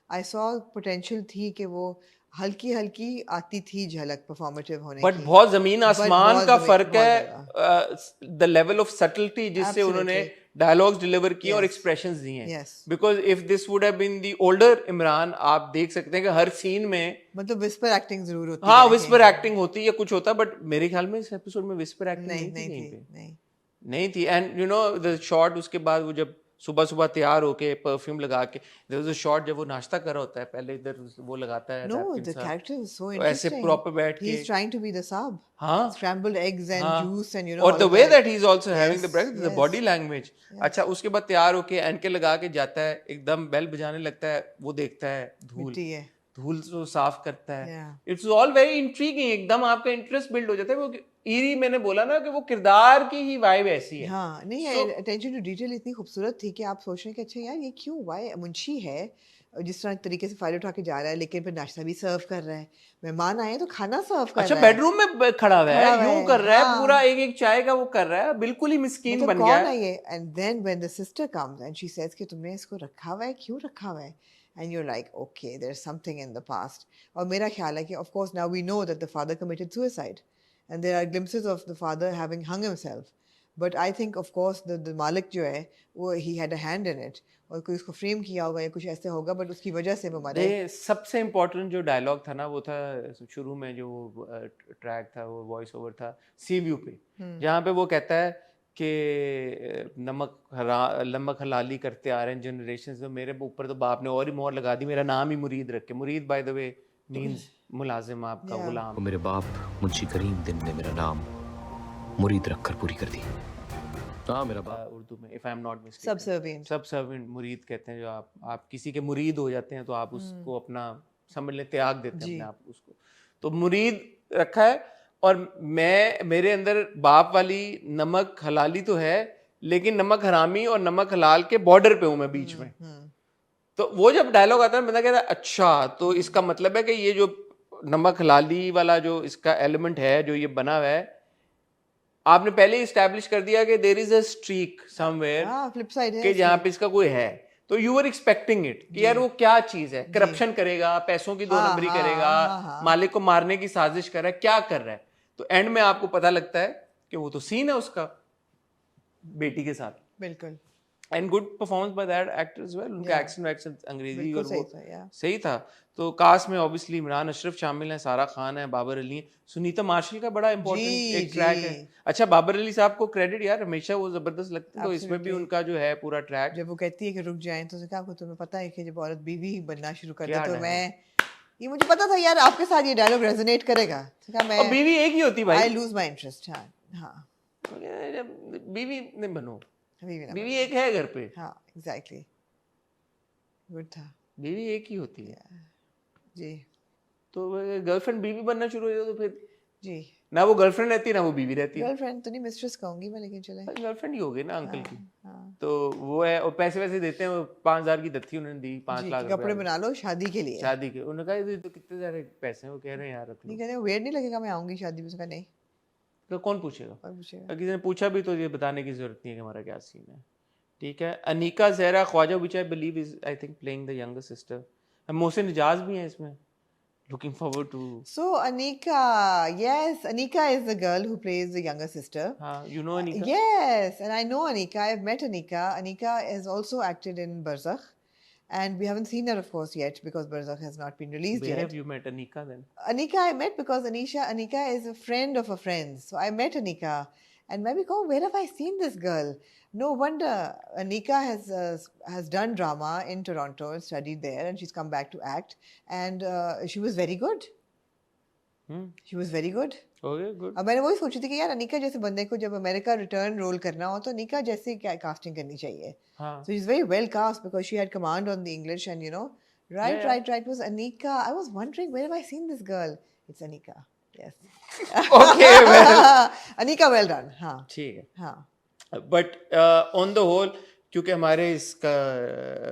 Speaker 2: I saw potential थी कि वो हल्की हल्की आती थी झलक परफॉर्मेटिव होने
Speaker 1: बट
Speaker 2: की।
Speaker 1: बहुत जमीन आसमान
Speaker 2: बहुत
Speaker 1: का
Speaker 2: जमीन-
Speaker 1: फर्क
Speaker 2: बहुत
Speaker 1: है, द लेवल ऑफ सटलिटी जिससे उन्होंने डायलॉग्स डिलीवर किए और
Speaker 2: Yes.
Speaker 1: एक्सप्रेशंस दिए हैं।
Speaker 2: Yes.
Speaker 1: Because if this would have been the older Imran, आप देख सकते हैं कि हर सीन में
Speaker 2: मतलब विस्पर एक्टिंग जरूर होती
Speaker 1: हाँ
Speaker 2: है।
Speaker 1: विस्पर एक्टिंग होती है या कुछ होता है, बट मेरे ख्याल में इस एपिसोड में विस्पर एक्टिंग
Speaker 2: नहीं
Speaker 1: नहीं थी
Speaker 2: नहीं
Speaker 1: कहीं
Speaker 2: थी
Speaker 1: पे,
Speaker 2: नहीं।
Speaker 1: नहीं थी। And you know the shot उसके बाद वो जब सुबह सुबह तैयार होके परफ्यूम लगा के, देयर वाज अ शॉट जब वो नाश्ता कर रहा होता है, पहले इधर वो लगाता है
Speaker 2: No,
Speaker 1: napkin
Speaker 2: the
Speaker 1: सा,
Speaker 2: character was so
Speaker 1: तो ऐसे
Speaker 2: interesting.
Speaker 1: प्रॉपर बैठ के,
Speaker 2: He's trying to be the sub.
Speaker 1: हाँ
Speaker 2: Scrambled eggs and
Speaker 1: हाँ,
Speaker 2: juice and you know.
Speaker 1: और
Speaker 2: all
Speaker 1: the
Speaker 2: of
Speaker 1: way
Speaker 2: that.
Speaker 1: That he is also having the
Speaker 2: Yes,
Speaker 1: breakfast, the
Speaker 2: yes.
Speaker 1: Body language. अच्छा, उसके बाद तैयार होके एनके लगा के जाता है, एकदम बेल बजाने लगता है, वो देखता है धूल,
Speaker 2: मिट्टी है।
Speaker 1: धूल को साफ करता है।
Speaker 2: Yeah.
Speaker 1: It's all very intriguing, एकदम आपका इंटरेस्ट बिल्ड हो जाता है। वो ईरी, मैंने बोला ना कि वो किरदार की ही वाइब ऐसी है।
Speaker 2: हाँ नहीं, अटेंशन टू डिटेल इतनी खूबसूरत थी कि आप सोच रहे हैं कि अच्छा यार ये क्यों, वाई मुंशी है जिस तरह तरीके से फाइल उठा के जा रहा है, लेकिन फिर नाश्ता भी सर्व कर रहा है, मेहमान आए तो खाना सर्व कर
Speaker 1: अच्छा,
Speaker 2: रहा है।
Speaker 1: बेडरूम में खड़ा हुआ है, यूं कर रहा है,
Speaker 2: हाँ।
Speaker 1: पूरा एक एक चाय का वो कर रहा है, बिल्कुल ही मिस्कीन
Speaker 2: मतलब
Speaker 1: बन
Speaker 2: कौन
Speaker 1: गया
Speaker 2: है
Speaker 1: है।
Speaker 2: ये? And then when the sister comes and she says कि तुमने इसको रखा हुआ है, क्यों रखा हुआ है? And you are like okay, there is something in the past. और मेरा ख्याल है कि of course now we know that the father committed suicide and there are glimpses of the father having hung himself, but I think of course the मालिक जो है वो he had a hand in it, और कोई उसको frame किया होगा या कुछ ऐसे होगा, बट उसकी वजह से वो मरे।
Speaker 1: ये सबसे इम्पोर्टेंट जो डायलॉग था ना वो था शुरू में, जो ट्रैक था, वो वॉइस ओवर था सी व्यू पे, जहाँ पे वो कहता है कि नमक हलाली करते आ रहे हैं जनरेशन से, मेरे ऊपर तो बाप ने और ही मोहर लगा दी, मेरा नाम ही मुरीद रखे। मुरीद बाय द वे मींस मुलाजिम, आपका
Speaker 2: Yeah.
Speaker 1: गुलाम।
Speaker 4: मेरे बाप मुंशी करीम दिन ने मेरा नाम मुरीद रखकर पूरी कर दी। हाँ मेरा बाप।
Speaker 1: उर्दू में if I am not mistaken
Speaker 2: Subservient.
Speaker 1: सबसर्वेंट मुरीद कहते हैं, जो आप किसी के मुरीद हो जाते हैं तो आप उसको अपना समझ ले, त्याग देते हैं
Speaker 2: जी।
Speaker 1: अपने आप उसको, तो मुरीद रखा है। और मेरे अंदर बाप वाली नमक हलाली तो है, लेकिन नमक हरामी और नमक हलाल के बॉर्डर पे हूं मैं, बीच में। तो वो जब डायलॉग आता है, बंदा कहता है अच्छा, तो इसका मतलब है कि ये जो नमक हलाली वाला जो इसका एलिमेंट है, जो ये बना हुआ है, आपने पहले ही स्टैब्लिश कर दिया कि there is a streak somewhere,
Speaker 2: हाँ, फ्लिप साइड है
Speaker 1: कि जहाँ पे इसका कोई है, तो यू आर एक्सपेक्टिंग इट कि यार वो क्या चीज है, करप्शन करेगा, पैसों की दो
Speaker 2: हाँ,
Speaker 1: नंबरी
Speaker 2: हाँ,
Speaker 1: करेगा,
Speaker 2: हाँ, हाँ।
Speaker 1: मालिक को मारने की साजिश कर रहा है, क्या कर रहा है। तो एंड में आपको पता लगता है कि वो तो सीन है उसका बेटी के साथ।
Speaker 2: बिल्कुल
Speaker 1: and good performance by that actor as well, उनका
Speaker 2: Yeah.
Speaker 1: एक्शन अंग्रेजी
Speaker 2: बिल्कुल
Speaker 1: और
Speaker 2: सही
Speaker 1: वो
Speaker 2: था, yeah.
Speaker 1: सही था। तो कास्ट में ऑब्वियसली इमरान अशरफ शामिल हैं, सारा खान है, बाबर अली है, सुनीता मार्शल का बड़ा इंपॉर्टेंट
Speaker 2: जी,
Speaker 1: एक ट्रैक है।
Speaker 2: जी।
Speaker 1: अच्छा, बाबर अली साहब को क्रेडिट यार हमेशा वो जबरदस्त लगते हैं, तो इसमें भी
Speaker 2: Absolutely.
Speaker 1: उनका जो है पूरा ट्रैक।
Speaker 2: जब वो कहती है कि रुक जाएं, तो उसने कहा, आपको तुम्हें पता है कि जब औरत बीवी बनना शुरू कर दे,
Speaker 1: क्या
Speaker 2: तो
Speaker 1: dialogue?
Speaker 2: मैं, ये मुझे पता था यार आपके साथ ये डायलॉग रेजोनेट करेगा, तो कहा
Speaker 1: और
Speaker 2: मैं
Speaker 1: बीवी एक ही होती
Speaker 2: आई
Speaker 1: भाई,
Speaker 2: लूज माय इंटरेस्ट। हाँ हाँ,
Speaker 1: बीवी नहीं बनो,
Speaker 2: बीवी ना
Speaker 1: बीवी एक है घर पे,
Speaker 2: हाँ, एग्जैक्टली, गुड था
Speaker 1: बीवी एक ही होती है।
Speaker 2: जी
Speaker 1: तो गर्लफ्रेंड बीवी बनना शुरू हो जाए तो फिर
Speaker 2: जी।
Speaker 1: ना वो गर्लफ्रेंड रहती है ना वो बीवी रहती है,
Speaker 2: गर्लफ्रेंड तो नहीं, मिस्ट्रेस कहूंगी मैं, लेकिन चले।
Speaker 1: गर्लफ्रेंड ही हो गई ना अंकल की।
Speaker 2: हाँ
Speaker 1: तो वो है, और पैसे वैसे देते हैं, वो 5,000 की दत्ती उन्होंने दी, 5
Speaker 2: जी,
Speaker 1: लाख
Speaker 2: कि कपड़े
Speaker 1: रुपए
Speaker 2: बना लो शादी के लिए।
Speaker 1: शादी के। उन्होंने कहा ये तो कितने सारे पैसे हैं, वो कह रहे हैं यार रख
Speaker 2: नहीं
Speaker 1: लो।
Speaker 2: कहते वेट नहीं लगेगा, मैं आऊंगी शादी में, उसका नहीं,
Speaker 1: तो कौन पूछेगा,
Speaker 2: और पूछेगा।
Speaker 1: अगर किसी ने पूछा भी तो ये बताने की जरूरत नहीं है कि हमारा क्या सीन है। ठीक है, Anika Zehra Khawaja, which I believe is I think playing the younger sister. Mohsin Ijaz भी हैं इसमें, looking forward to।
Speaker 2: So Anika, yes, Anika is the girl who plays the younger sister.
Speaker 1: You know Anika?
Speaker 2: Yes, and I know Anika. I've met Anika. Anika has also acted in Barzakh, and we haven't seen her, of course, yet because Barzakh has not been released
Speaker 1: Where
Speaker 2: yet.
Speaker 1: have you met Anika then?
Speaker 2: Anika I met because Anika is a friend of a friend. So I met Anika, and maybe go, where have I seen this girl? No wonder Anika has done drama in Toronto and studied there, and she's come back to act, and she was very good. She was very good.
Speaker 1: Okay, good.
Speaker 2: अब मैंने वही सोची थी कि यार अनिका जैसे बंदे को जब अमेरिका रिटर्न रोल करना हो तो अनिका जैसे क्या कास्टिंग करनी चाहिए.
Speaker 1: हाँ.
Speaker 2: So she's very well cast because she had command on the English, and you know, right,
Speaker 1: Yeah.
Speaker 2: right, right was Anika. I was wondering, where have I seen this girl? It's Anika. Yes.
Speaker 1: Okay, well.
Speaker 2: Anika, well done. हाँ.
Speaker 1: ठीक है.
Speaker 2: हाँ.
Speaker 1: But on the whole, क्योंकि हमारे इसका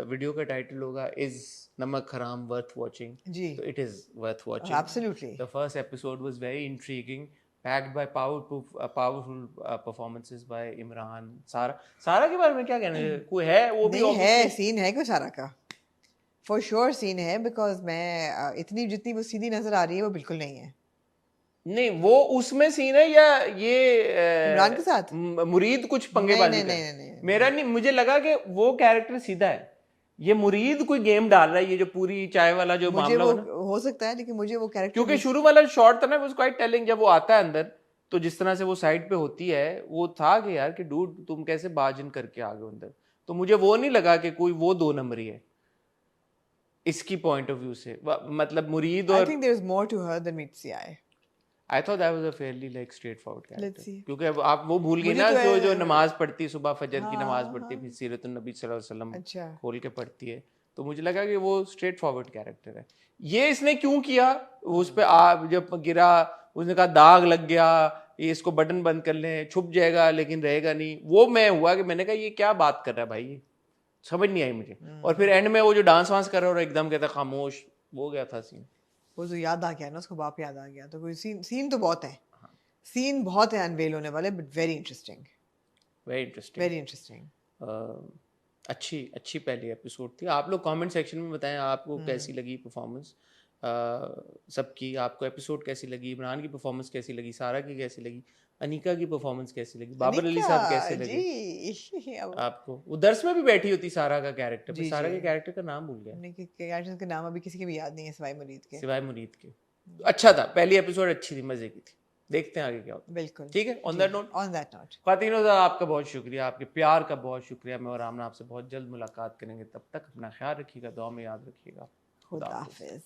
Speaker 1: video का title होगा is नमक हराम वर्थ वाचिंग,
Speaker 2: जी.
Speaker 1: तो it is worth watching.
Speaker 2: Absolutely.
Speaker 1: The first episode was very intriguing, packed by powerful performances by Imran. सारा के बारे में क्या कहना है? कोई है वो भी
Speaker 2: नहीं है,
Speaker 1: obviously-
Speaker 2: सीन है कोई सारा का. For sure सीन है, because मैं इतनी जितनी वो सीधी नजर आ रही है वो बिल्कुल नहीं है.
Speaker 1: नहीं, वो उसमें सीन है या ये
Speaker 2: इमरान के साथ?
Speaker 1: मुरीद कुछ पंगेबाजी
Speaker 2: नहीं,
Speaker 1: कर-
Speaker 2: नहीं.
Speaker 1: मेरा नहीं, मुझे लगा कि वो कैरेक्टर सीधा है, ये मुरीद कोई गेम डाल रहा है, ये जो पूरी चाय वाला जो
Speaker 2: मुझे
Speaker 1: मामला
Speaker 2: वो
Speaker 1: हो ना,
Speaker 2: हो सकता है, लेकिन मुझे वो कैरेक्टर
Speaker 1: क्योंकि शुरू वाला शॉट था ना, वो क्वाइट टेलिंग, जब वो आता है अंदर तो जिस तरह से वो साइड पे होती है, वो था कि यार कि डूड तुम कैसे बाजिन करके आ गए अंदर. तो मुझे वो नहीं लगा कि कोई वो 2 नंबरी है इसकी पॉइंट ऑफ व्यू से, मतलब मुरीद
Speaker 2: I
Speaker 1: और
Speaker 2: think there is more to her than meets the eye.
Speaker 1: I thought that was a fairly like straightforward character.
Speaker 2: Let's see.
Speaker 1: क्योंकि अब आप वो भूल गई
Speaker 2: मुझे
Speaker 1: ना,
Speaker 2: तो
Speaker 1: जो
Speaker 2: है-
Speaker 1: नमाज पढ़ती, सुबह फजर की
Speaker 2: हाँ,
Speaker 1: नमाज पढ़ती,
Speaker 2: हाँ।
Speaker 1: फिर सीरत नबी सल्लल्लाहु अलैहि वसल्लम
Speaker 2: अच्छा.
Speaker 1: खोल के पढ़ती है, तो मुझे लगा कि वो स्ट्रेट फॉरवर्ड कैरेक्टर है. ये इसने क्यों किया, उस पे आप जब गिरा, उसने कहा दाग लग गया, ये इसको बटन बंद कर लें, छुप जाएगा लेकिन रहेगा नहीं, वो मैं हुआ कि मैंने कहा ये क्या बात कर रहा है भाई, ये समझ नहीं आई मुझे. और फिर एंड में वो जो डांस वांस कर रहा है और एकदम कहता है खामोश, वो गया था सीन.
Speaker 2: वो जो याद आ गया ना, उसको बाप याद आ गया, तो कोई सीन तो बहुत है. सीन बहुत है अनवेल होने वाले, but very interesting.
Speaker 1: Very interesting.
Speaker 2: Very interesting.
Speaker 1: अच्छी पहली एपिसोड थी. आप लोग कमेंट सेक्शन में बताएं आपको कैसी लगी परफॉर्मेंस. सबकी। आपको एपिसोड कैसी लगी, इमरान की परफॉर्मेंस कैसी लगी, सारा की कैसी लगी, अनीका की परफॉर्मेंस कैसी लगी, बाबर अली साहब कैसे लगे
Speaker 2: जी
Speaker 1: आपको? वो दर्स में भी बैठी होती सारा का कैरेक्टर,
Speaker 2: जी,
Speaker 1: सारा
Speaker 2: जी।
Speaker 1: के कैरेक्टर का नाम भूल गया
Speaker 2: कैरेक्टर्स के नाम अभी किसी के भी याद नहीं है सिवाय मुरीद के।
Speaker 1: सिवाय मुनीत के। अच्छा था, पहली एपिसोड अच्छी थी, मजे की थी। देखते हैं आगे क्या होता है।
Speaker 2: बिल्कुल
Speaker 1: ठीक है, on that note,
Speaker 2: on that note
Speaker 1: ख्वातीनो साहब आपका बहुत शुक्रिया, आपके प्यार का बहुत शुक्रिया। मैं और आमना आपसे बहुत जल्द मुलाकात करेंगे, तब तक अपना ख्याल रखिएगा, दुआ में याद रखिएगा। खुदा
Speaker 2: खुदा
Speaker 1: हाफिज़।
Speaker 2: हाफिज।